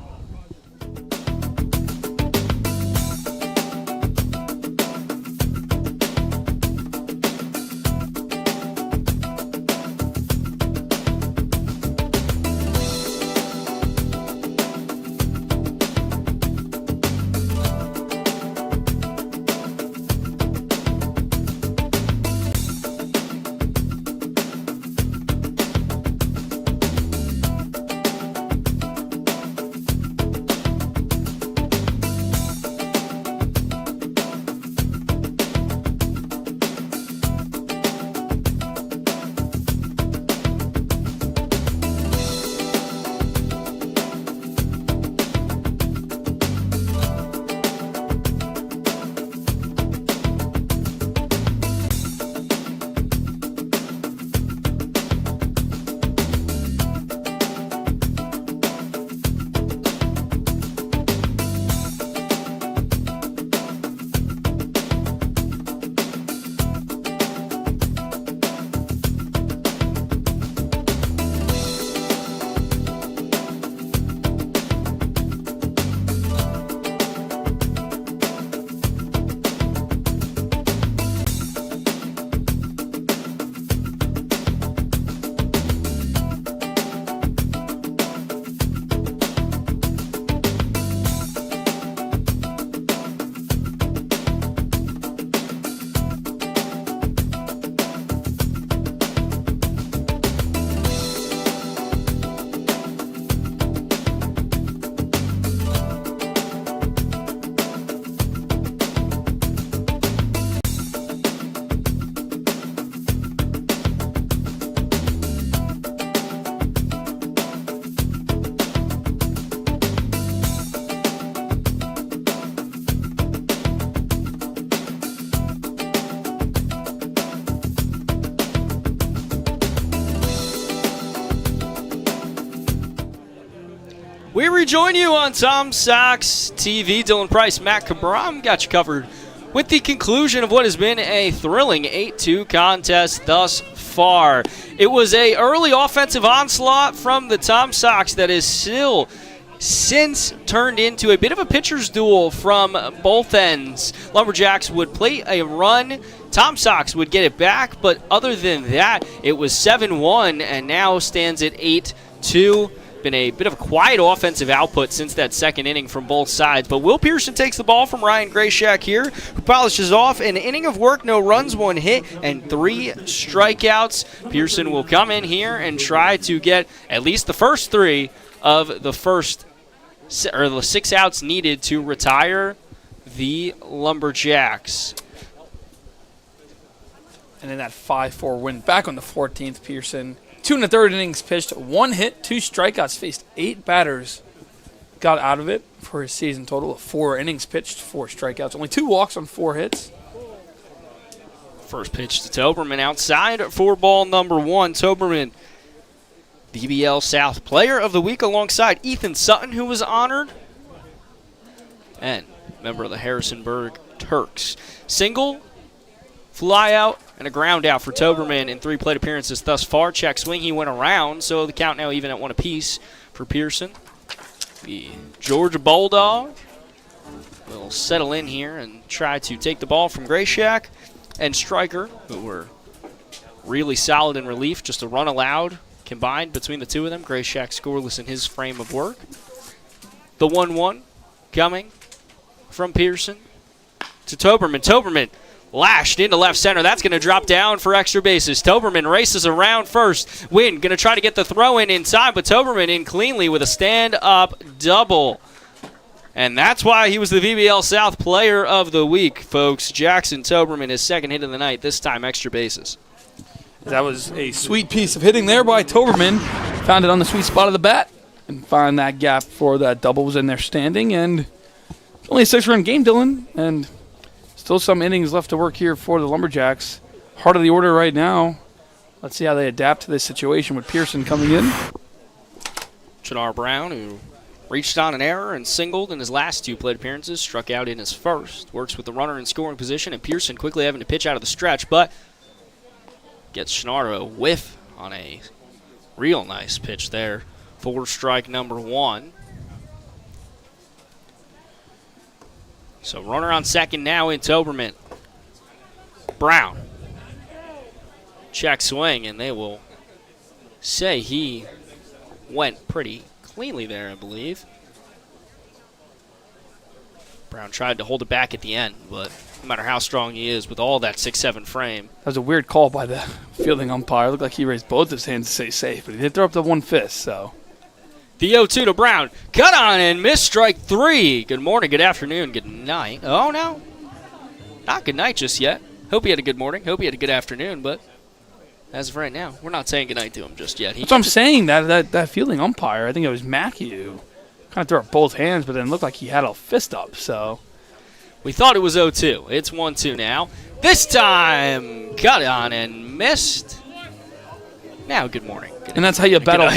We rejoin you on Tom Sox TV. Dylan Price, Matt Cabram got you covered with the conclusion of what has been a thrilling 8-2 contest thus far. It was a early offensive onslaught from the Tom Sox that is still since turned into a bit of a pitcher's duel from both ends. Lumberjacks would play a run. Tom Sox would get it back, but other than that, it was 7-1 and now stands at 8-2. Been a bit of a quiet offensive output since that second inning from both sides. But Will Pearson takes the ball from Ryan Grayshak here, who polishes off an inning of work, no runs, 1 hit, and 3 strikeouts. Pearson will come in here and try to get at least the first 3 of the the 6 outs needed to retire the Lumberjacks. And then that 5-4 win back on the 14th, Pearson. 2 1/3 innings pitched, 1 hit, 2 strikeouts, faced 8 batters. Got out of it for his season total of 4 innings pitched, 4 strikeouts. Only 2 walks on 4 hits. First pitch to Toberman outside for ball number 1. Toberman, DBL South Player of the Week alongside Ethan Sutton, who was honored, and member of the Harrisonburg Turks. Single, fly out, and a ground out for Toberman in 3 plate appearances thus far. Check swing, he went around, so the count now even at 1 apiece for Pearson. The Georgia Bulldog will settle in here and try to take the ball from Grayshack and Stryker, who were really solid in relief. Just a run allowed combined between the two of them. Grayshack scoreless in his frame of work. The 1-1 coming from Pearson to Toberman. Toberman lashed into left center. That's going to drop down for extra bases. Toberman races around first. Wynn going to try to get the throw in inside, but Toberman in cleanly with a stand-up double. And that's why he was the VBL South Player of the Week, folks. Jackson Toberman, his second hit of the night, this time extra bases. That was a sweet piece of hitting there by Toberman. Found it on the sweet spot of the bat and found that gap for that double was in there standing. And only a 6-run game, Dylan, and still some innings left to work here for the Lumberjacks. Heart of the order right now. Let's see how they adapt to this situation with Pearson coming in. Chennar Brown, who reached on an error and singled in his last 2 plate appearances, struck out in his first. Works with the runner in scoring position, and Pearson quickly having to pitch out of the stretch, but gets Chennar a whiff on a real nice pitch there for strike number 1. So runner on second now in Toberman. Brown. Check swing, and they will say he went pretty cleanly there, I believe. Brown tried to hold it back at the end, but no matter how strong he is with all that 6'7" frame. That was a weird call by the fielding umpire. It looked like he raised both his hands to say safe, but he did throw up the one fist, so. The 0-2 to Brown. Cut on and missed strike 3. Good morning, good afternoon, good night. Oh, no. Not good night just yet. Hope he had a good morning. Hope he had a good afternoon, but as of right now, we're not saying good night to him just yet. That's what I'm saying. That fielding umpire, I think it was Mackey who kind of threw up both hands, but then looked like he had a fist up, so. We thought it was 0-2. It's 1-2 now. This time, cut on and missed. Now, good morning. Good and that's how you battle.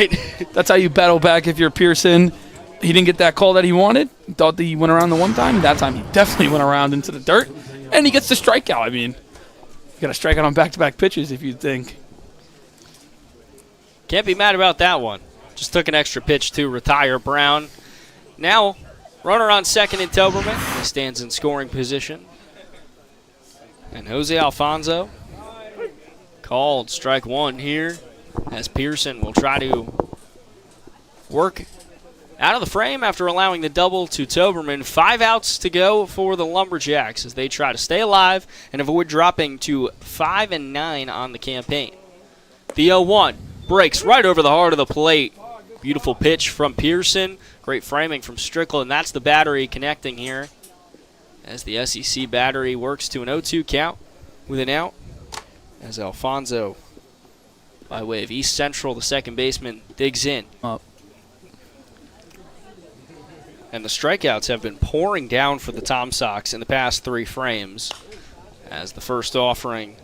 That's how you battle back if you're Pearson. He didn't get that call that he wanted. He thought that he went around the one time. That time he definitely went around into the dirt, and he gets the strikeout. I mean, you got to strike out on back-to-back pitches if you think. Can't be mad about that one. Just took an extra pitch to retire Brown. Now, runner on second in Toberman. He stands in scoring position. And Jose Alfonso called strike 1 here as Pearson will try to work out of the frame after allowing the double to Toberman. 5 outs to go for the Lumberjacks as they try to stay alive and avoid dropping to 5-9 on the campaign. The 0-1 breaks right over the heart of the plate. Beautiful pitch from Pearson. Great framing from Strickland. That's the battery connecting here as the SEC battery works to an 0-2 count with an out as Alfonso, by way of East Central, the second baseman, digs in. And the strikeouts have been pouring down for the Tom Sox in the past 3 frames as the first offering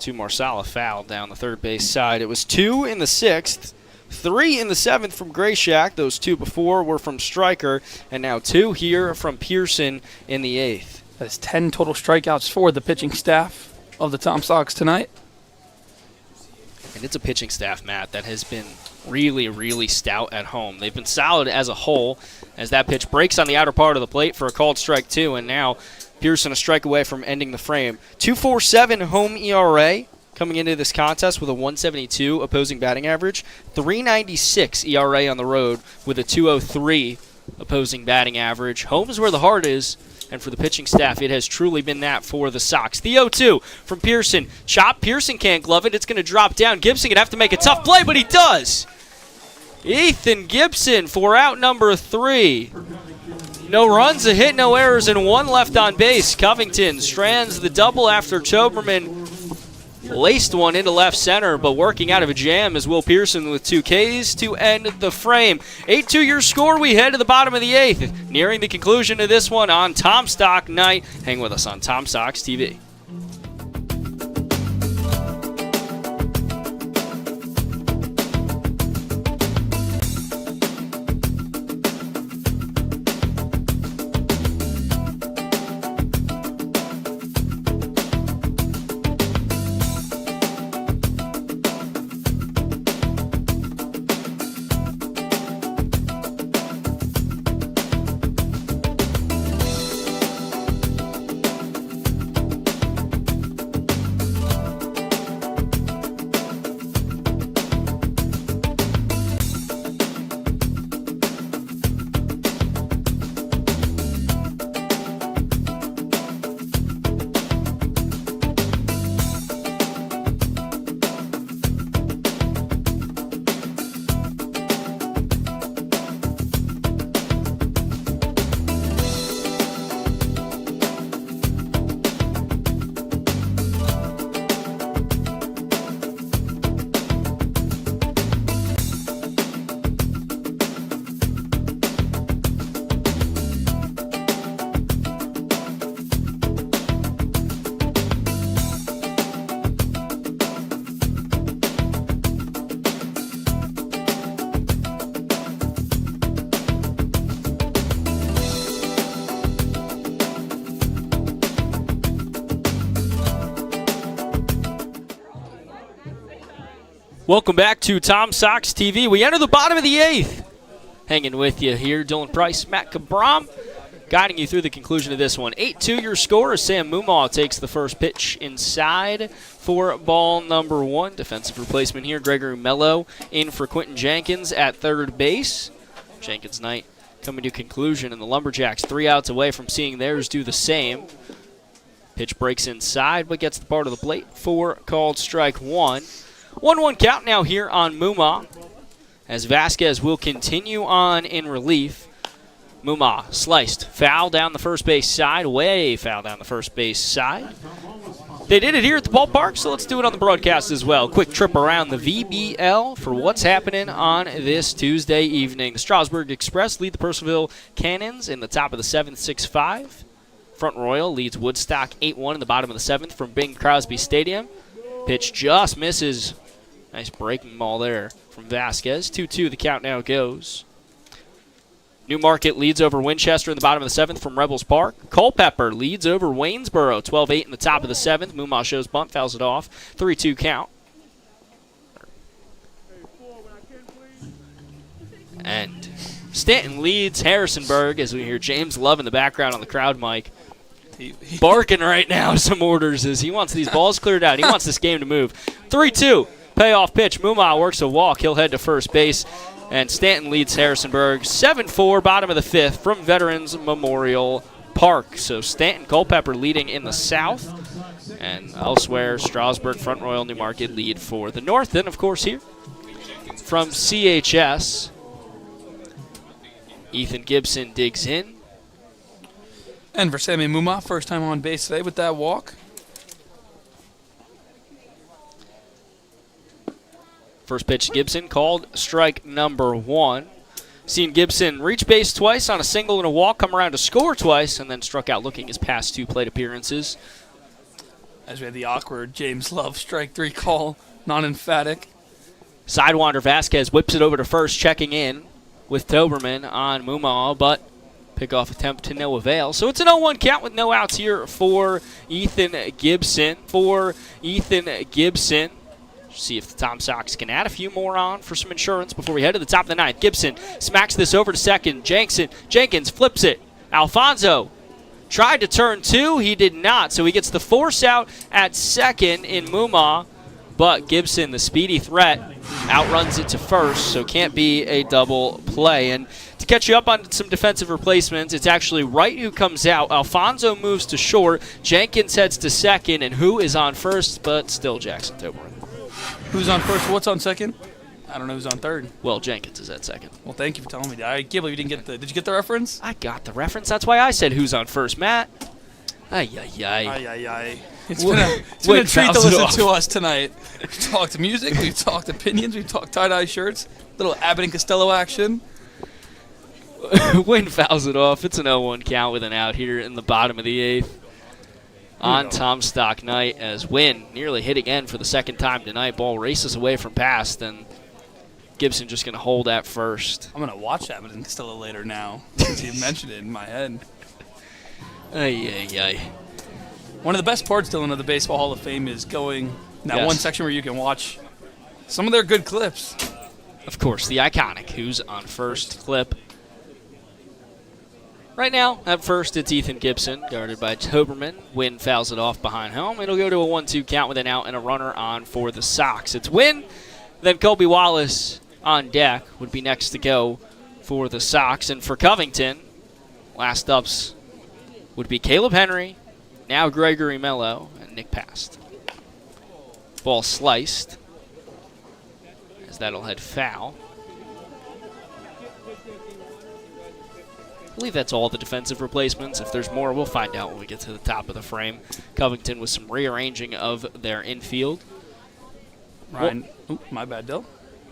to Marsala fouled down the third base side. It was 2 in the 6th, 3 in the 7th from Grayshack. Those 2 before were from Stryker, and now 2 here from Pearson in the 8th. That's 10 total strikeouts for the pitching staff of the Tom Sox tonight. And it's a pitching staff, Matt, that has been really, really stout at home. They've been solid as a whole as that pitch breaks on the outer part of the plate for a called strike 2, and now Pearson a strike away from ending the frame. 2.47 home ERA coming into this contest with a 1.72 opposing batting average. 3.96 ERA on the road with a 2.03 opposing batting average. Home is where the heart is, and for the pitching staff, it has truly been that for the Sox. The 0-2 from Pearson. Chop. Pearson can't glove it. It's going to drop down. Gibson going to have to make a tough play, but he does. Ethan Gibson for out number 3. No runs, a hit, no errors, and 1 left on base. Covington strands the double after Toberman laced one into left center, but working out of a jam is Will Pearson with 2 Ks to end the frame. 8-2 your score. We head to the bottom of the 8th. Nearing the conclusion of this one on Tom Stock Night. Hang with us on Tom Sox TV. Welcome back to Tom Sox TV. We enter the bottom of the 8th. Hanging with you here, Dylan Price, Matt Cabram, guiding you through the conclusion of this one. 8-2 your score as Sam Mumaw takes the first pitch inside for ball number 1. Defensive replacement here, Gregory Mello in for Quentin Jenkins at third base. Jenkins' night coming to conclusion, and the Lumberjacks 3 outs away from seeing theirs do the same. Pitch breaks inside, but gets the part of the plate for called strike 1. 1-1 count now here on Mumaw, as Vasquez will continue on in relief. Mumaw sliced, foul down the first base side, way foul down the first base side. They did it here at the ballpark, so let's do it on the broadcast as well. Quick trip around the VBL for what's happening on this Tuesday evening. The Strasburg Express lead the Purcellville Cannons in the top of the 7th, 6-5. Front Royal leads Woodstock 8-1 in the bottom of the 7th from Bing Crosby Stadium. Pitch just misses. Nice breaking ball there from Vasquez. 2-2 the count now goes. Newmarket leads over Winchester in the bottom of the 7th from Rebels Park. Culpeper leads over Waynesboro, 12-8 in the top of the 7th. Mumaw shows bunt, fouls it off. 3-2 count. And Stanton leads Harrisonburg as we hear James Love in the background on the crowd mic. Barking right now some orders as he wants these balls cleared out. He wants this game to move. 3-2. Payoff pitch. Mumaw works a walk. He'll head to first base. And Stanton leads Harrisonburg 7-4, bottom of the 5th from Veterans Memorial Park. So Stanton, Culpeper leading in the south. And elsewhere, Strasburg, Front Royal, Newmarket lead for the north. Then, of course, here from CHS, Ethan Gibson digs in. And for Sammy Mumaw, first time on base today with that walk. First pitch to Gibson, called strike number 1. Seen Gibson reach base twice on a single and a walk, come around to score twice, and then struck out looking his past 2 plate appearances. As we had the awkward James Love strike 3 call, non-emphatic. Sidewinder Vasquez whips it over to first, checking in with Toberman on Mumaw, but pickoff attempt to no avail. So it's an 0-1 count with no outs here for Ethan Gibson. See if the Tom Sox can add a few more on for some insurance before we head to the top of the 9th. Gibson smacks this over to second. Jenkins flips it. Alfonso tried to turn 2. He did not, so he gets the force out at second in Mumaw. But Gibson, the speedy threat, outruns it to first, so can't be a double play. And to catch you up on some defensive replacements, it's actually Wright who comes out. Alfonso moves to short. Jenkins heads to second, and who is on first, but still Jackson Toberman. Who's on first? What's on second? I don't know who's on third. Well, Jenkins is at second. Well, thank you for telling me that. I can't believe you didn't get the. Did you get the reference? I got the reference. That's why I said who's on first, Matt. Ay. It's been a treat to listen to us tonight. We've talked music, we've talked opinions, we've talked tie-dye shirts, little Abbott and Costello action. Wynn fouls it off. It's an 0-1 count with an out here in the bottom of the 8th. On Tom Stock night as Wynn nearly hit again for the second time tonight. Ball races away from past, and Gibson just going to hold at first. I'm going to watch Abbott and Costello later now since you mentioned it in my head. Ay. One of the best parts, Dylan, of the Baseball Hall of Fame is going in that one section where you can watch some of their good clips. Of course, the iconic Who's on First clip. Right now, at first, it's Ethan Gibson, guarded by Toberman. Wynn fouls it off behind home. It'll go to a 1-2 count with an out and a runner on for the Sox. It's Wynn, then Colby Wallace on deck would be next to go for the Sox. And for Covington, last ups would be Caleb Henry, now Gregory Mello, and Nick Past. Ball sliced, as that'll head foul. I believe that's all the defensive replacements. If there's more, we'll find out when we get to the top of the frame. Covington with some rearranging of their infield. Ryan, my bad, Dill.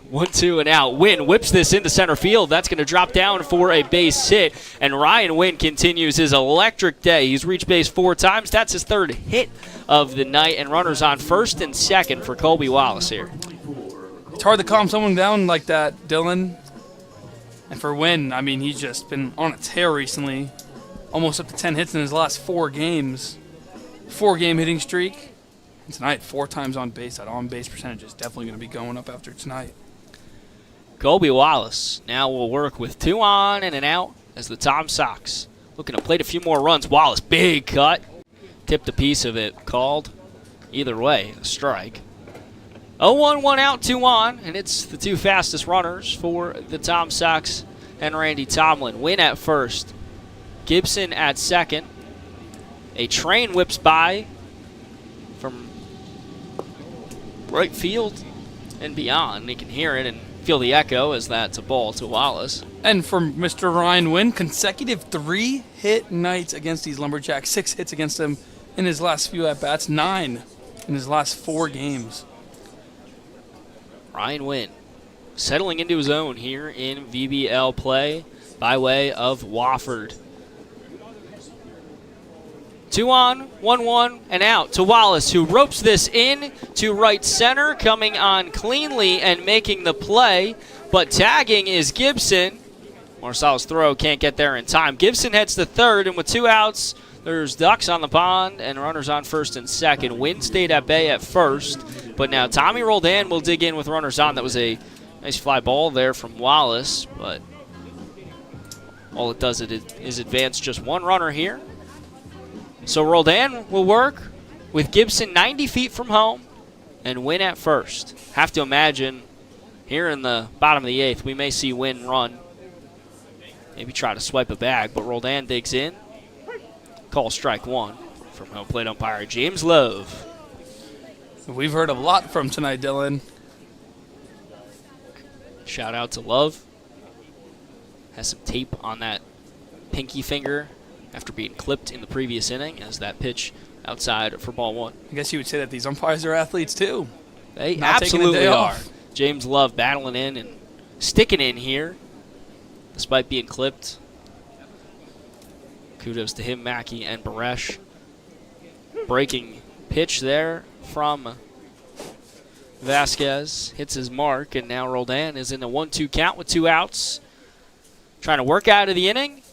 1-2 and out. Wynn whips this into center field. That's going to drop down for a base hit. And Ryan Wynn continues his electric day. He's reached base 4 times. That's his 3rd hit of the night. And runners on first and second for Colby Wallace here. It's hard to calm someone down like that, Dylan. And for Wynn, I mean, he's just been on a tear recently. Almost up to 10 hits in his last 4 games. 4-game hitting streak. Tonight, 4 times on base. That on-base percentage is definitely going to be going up after tonight. Colby Wallace now will work with 2 on and an out as the Tom Sox looking to plate a few more runs. Wallace, big cut. Tipped a piece of it. Called. Either way, a strike. 0-1, 1 out, 2 on, and it's the 2 fastest runners for the Tom Sox and Randy Tomlin. Win at first. Gibson at second. A train whips by from right field and beyond. You can hear it and feel the echo as that's a ball to Wallace. And from Mr. Ryan Wynn, consecutive 3-hit nights against these Lumberjacks. 6 hits against them in his last few at-bats. 9 in his last 4 games. Ryan Wynn settling into his own here in VBL play by way of Wofford. 2 on, 1-1, and out to Wallace, who ropes this in to right center, coming on cleanly and making the play, but tagging is Gibson. Marcel's throw can't get there in time. Gibson heads to third, and with 2 outs, there's ducks on the pond and runners on first and second. Wynn stayed at bay at first, but now Tommy Roldan will dig in with runners on. That was a nice fly ball there from Wallace, but all it does is advance just 1 runner here. So Roldan will work with Gibson 90 feet from home and Wynn at first. Have to imagine here in the bottom of the 8th, we may see Wynn run. Maybe try to swipe a bag, but Roldan digs in. Call strike 1 from home plate umpire James Love. We've heard a lot from tonight, Dylan. Shout out to Love. Has some tape on that pinky finger after being clipped in the previous inning as that pitch outside for ball 1. I guess you would say that these umpires are athletes too. They Not taking a absolutely day are. off. James Love battling in and sticking in here despite being clipped. Kudos to him, Mackey, and Baresh. Breaking pitch there from Vasquez. Hits his mark, and now Roldan is in a 1-2 count with 2 outs. Trying to work out of the inning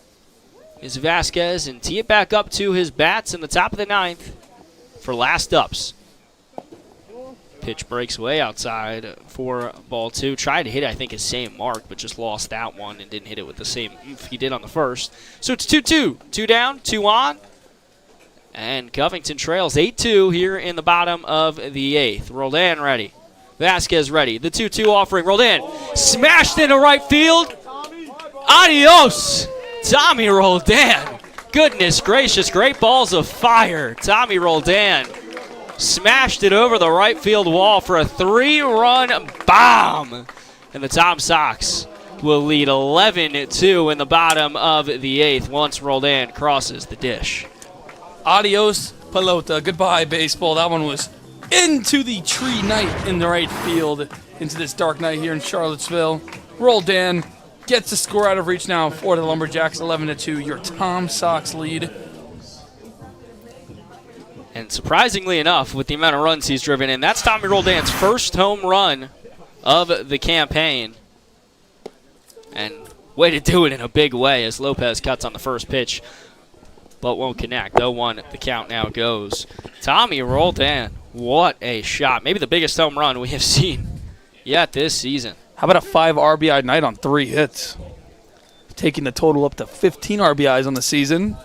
is Vasquez and tee it back up to his bats in the top of the 9th for last ups. Pitch breaks way outside for ball 2. Tried to hit, I think, his same mark, but just lost that one and didn't hit it with the same oomph he did on the first. So it's 2-2. 2 down, 2 on. And Covington trails 8-2 here in the bottom of the 8th. Roldan ready. Vasquez ready. The 2-2 offering. Roldan smashed into right field. Adios, Tommy Roldan. Goodness gracious, great balls of fire. Tommy Roldan smashed it over the right field wall for a 3-run bomb. And the Tom Sox will lead 11-2 in the bottom of the 8th once Roldan crosses the dish. Adios, pelota. Goodbye, baseball. That one was into the tree night in the right field, into this dark night here in Charlottesville. Roldan gets the score out of reach now for the Lumberjacks, 11-2. Your Tom Sox lead. And surprisingly enough, with the amount of runs he's driven in, that's Tommy Roldan's first home run of the campaign. And way to do it in a big way as Lopez cuts on the first pitch, but won't connect. 0-1, the count now goes. Tommy Roldan, what a shot. Maybe the biggest home run we have seen yet this season. How about a 5 RBI night on 3 hits? Taking the total up to 15 RBIs on the season.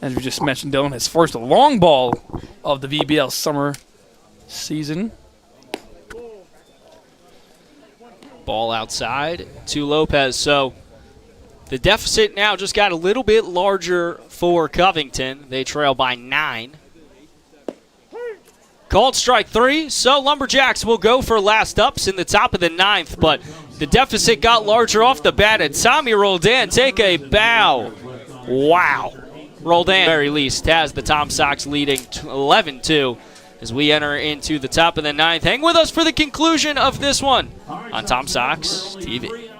As we just mentioned, Dylan, his first long ball of the VBL summer season. Ball outside to Lopez. So the deficit now just got a little bit larger for Covington. They trail by 9. Called strike 3, so Lumberjacks will go for last ups in the top of the 9th, but the deficit got larger off the bat, and Tommy Roldan take a bow. Wow. Roldan, at the very least, has the Tom Sox leading 11-2 as we enter into the top of the 9th. Hang with us for the conclusion of this one on Tom Sox TV.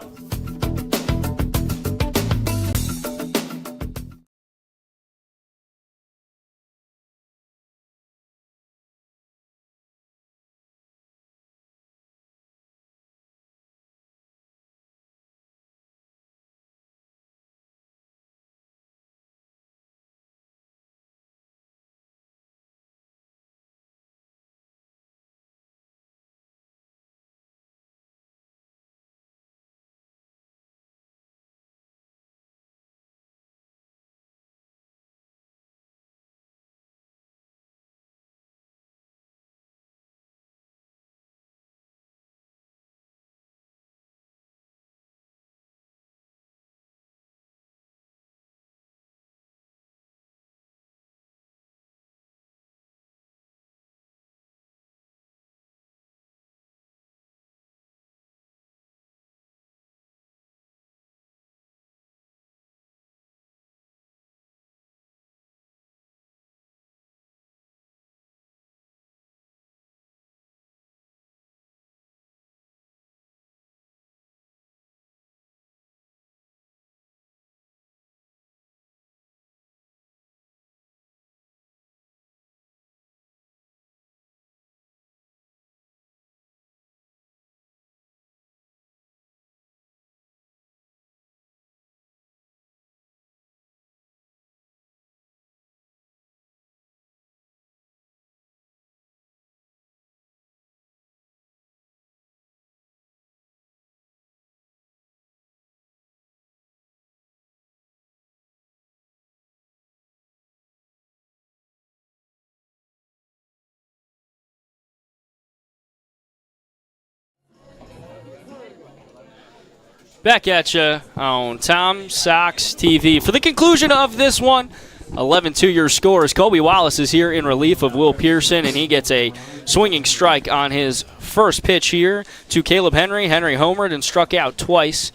Back at you on Tom Sox TV. For the conclusion of this one, 11-2 your scores. Colby Wallace is here in relief of Will Pearson, and he gets a swinging strike on his first pitch here to Caleb Henry. Henry homered and struck out twice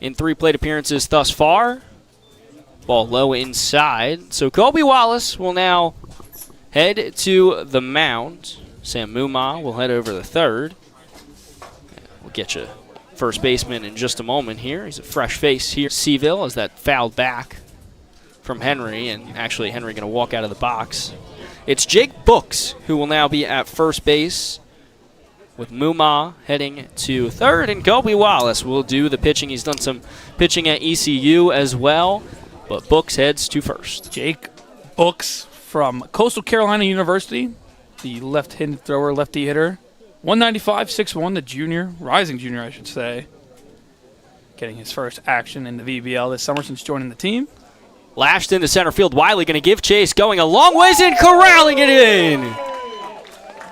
in 3 plate appearances thus far. Ball low inside. So Colby Wallace will now head to the mound. Sam Mumma will head over the third. We'll get you first baseman in just a moment here. He's a fresh face here. Seville as that fouled back from Henry, and actually Henry going to walk out of the box. It's Jake Books who will now be at first base with Mumma heading to third, and Colby Wallace will do the pitching. He's done some pitching at ECU as well, but Books heads to first. Jake Books from Coastal Carolina University, the left-handed thrower, lefty hitter. 195, 6'1", the junior, rising junior, I should say. Getting his first action in the VBL this summer since joining the team. Lashed into center field. Wiley going to give chase, going a long ways and corralling it in.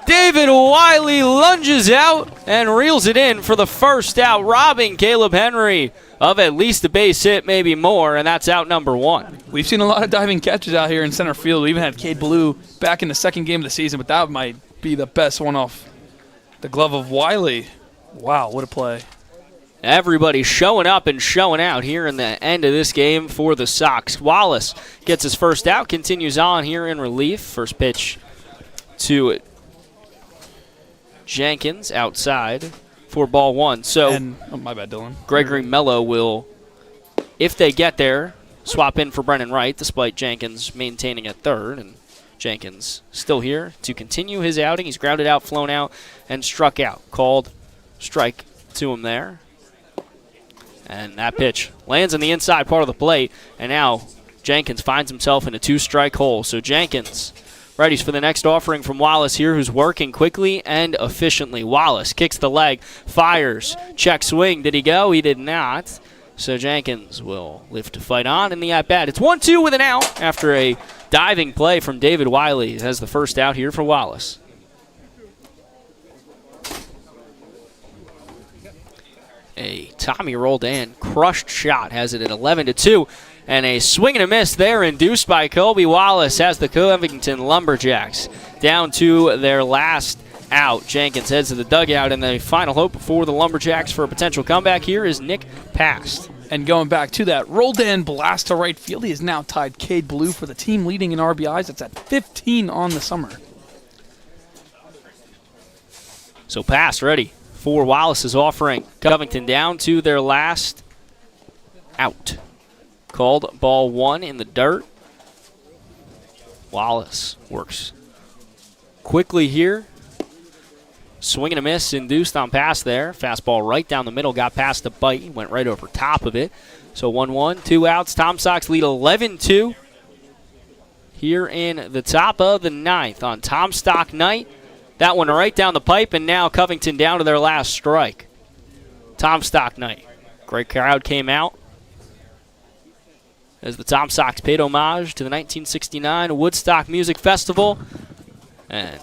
David Wiley lunges out and reels it in for the first out, robbing Caleb Henry of at least a base hit, maybe more, and that's out number 1. We've seen a lot of diving catches out here in center field. We even had Cade Ballou back in the second game of the season, but that might be the best one off the glove of Wiley. Wow, what a play. Everybody showing up and showing out here in the end of this game for the Sox. Wallace gets his first out, continues on here in relief. First pitch to Jenkins outside for ball 1. So, my bad, Dylan. Gregory Mello will, if they get there, swap in for Brennan Wright, despite Jenkins maintaining at third. And Jenkins still here to continue his outing. He's grounded out, flown out, and struck out. Called strike to him there. And that pitch lands in the inside part of the plate, and now Jenkins finds himself in a 2-strike hole. So Jenkins readies for the next offering from Wallace here, who's working quickly and efficiently. Wallace kicks the leg, fires, check swing. Did he go? He did not. So Jenkins will live to fight on in the at-bat. It's 1-2 with an out after a diving play from David Wiley. He has the first out here for Wallace. A Tommy Roldan crushed shot has it at 11-2, and a swing and a miss there induced by Colby Wallace has the Covington Lumberjacks down to their last out. Jenkins heads to the dugout, and the final hope for the Lumberjacks for a potential comeback here is Nick Past. And going back to that Roldan blast to right field, he has now tied Cade Ballou for the team leading in RBIs. It's at 15 on the summer. So Past ready for Wallace's offering. Covington down to their last out. Called ball 1 in the dirt. Wallace works quickly here. Swing and a miss induced on pass there. Fastball right down the middle, got past the bite, went right over top of it. So 1-1, 2 outs. Tom Sox lead 11-2 here in the top of the 9th on Tom Stock night. That one right down the pipe, and now Covington down to their last strike. Tom Stock night. Great crowd came out as the Tom Sox paid homage to the 1969 Woodstock Music Festival. And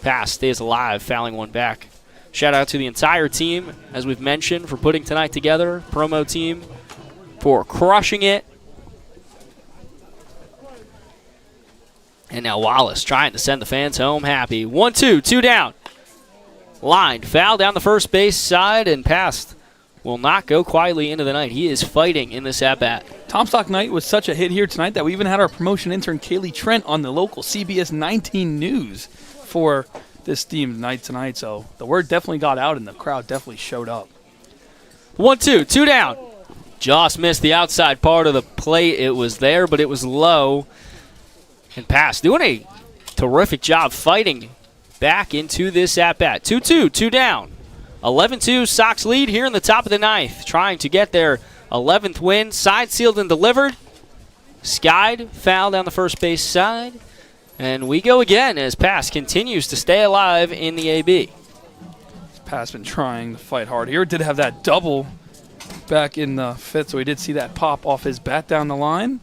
Past stays alive, fouling one back. Shout out to the entire team, as we've mentioned, for putting tonight together. Promo team for crushing it. And now Wallace trying to send the fans home happy. 1-2, 2 down. Lined, foul down the first base side, and Past will not go quietly into the night. He is fighting in this at-bat. Tom Stock Night was such a hit here tonight that we even had our promotion intern Kaylee Trent on the local CBS 19 News for this themed night tonight. So the word definitely got out, and the crowd definitely showed up. 1-2, 2 down. Joss missed the outside part of the plate. It was there, but it was low. And Past doing a terrific job fighting back into this at-bat. 2-2, 2 down. 11-2 Sox lead here in the top of the 9th. Trying to get their 11th win. Side sealed and delivered. Skied, foul down the first base side. And we go again as Past continues to stay alive in the AB. Past been trying to fight hard here. Did have that double back in the 5th, so we did see that pop off his bat down the line.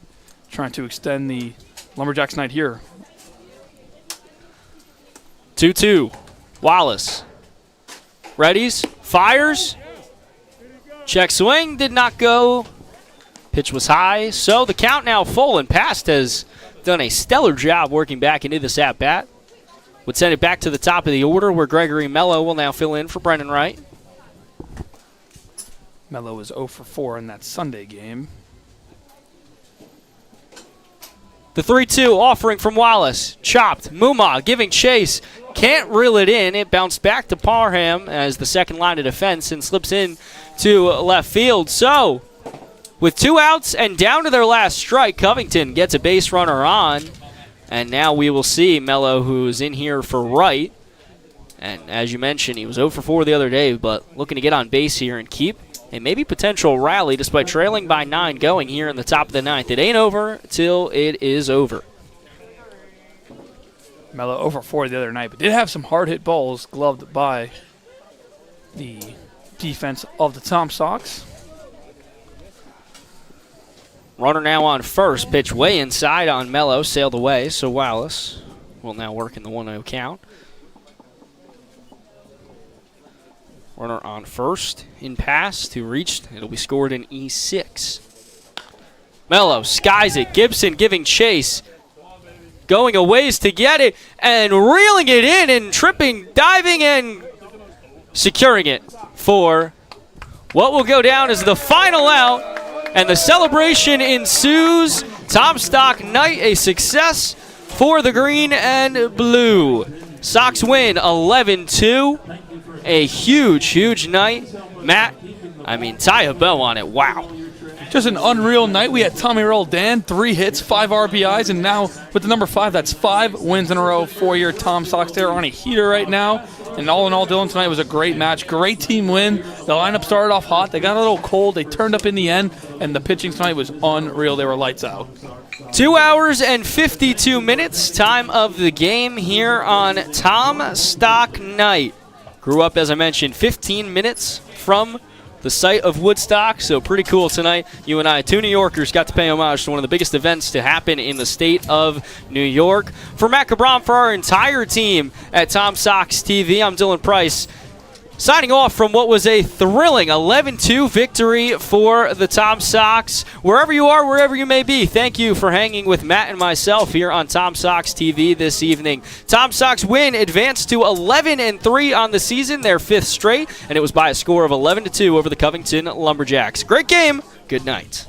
Trying to extend the Lumberjacks night here. 2-2. Wallace. Readies. Fires. Check swing did not go. Pitch was high, so the count now full, and Past has done a stellar job working back into this at-bat. Would send it back to the top of the order where Gregory Mello will now fill in for Brennan Wright. Mello was 0 for 4 in that Sunday game. The 3-2 offering from Wallace. Chopped. Mumma giving chase. Can't reel it in. It bounced back to Parham as the second line of defense and slips in to left field. So, with 2 outs and down to their last strike, Covington gets a base runner on. And now we will see Mello, who's in here for Wright. And as you mentioned, he was 0 for 4 the other day, but looking to get on base here and keep a maybe potential rally despite trailing by 9 going here in the top of the 9th. It ain't over till it is over. Mello 0 for 4 the other night, but did have some hard hit balls gloved by the defense of the Tom Sox. Runner now on first. Pitch way inside on Mello. Sailed away, so Wallace will now work in the 1-0 count. Runner on first. In pass to reached. It'll be scored in E6. Mello skies it. Gibson giving chase. Going a ways to get it and reeling it in and tripping, diving, and securing it for what will go down as the final out. And the celebration ensues. Tom Stock night, a success for the green and blue. Sox win 11-2. A huge, huge night. Matt, tie a bow on it. Wow. Just an unreal night. We had Tommy Roldan, 3 hits, 5 RBIs, and now with the number 5, that's 5 wins in a row. 4-year Tom Sox. They're on a heater right now. And all in all, Dylan, tonight was a great match. Great team win. The lineup started off hot. They got a little cold. They turned up in the end, and the pitching tonight was unreal. They were lights out. 2 hours and 52 minutes, time of the game here on Tom Stock Night. Grew up, as I mentioned, 15 minutes from the site of Woodstock, so pretty cool tonight. You and I, 2 New Yorkers, got to pay homage to one of the biggest events to happen in the state of New York. For Matt Cabron, for our entire team at Tom Sox TV, I'm Dylan Price. Signing off from what was a thrilling 11-2 victory for the Tom Sox. Wherever you are, wherever you may be, thank you for hanging with Matt and myself here on Tom Sox TV this evening. Tom Sox win, advanced to 11-3 on the season, their 5th straight, and it was by a score of 11-2 over the Covington Lumberjacks. Great game. Good night.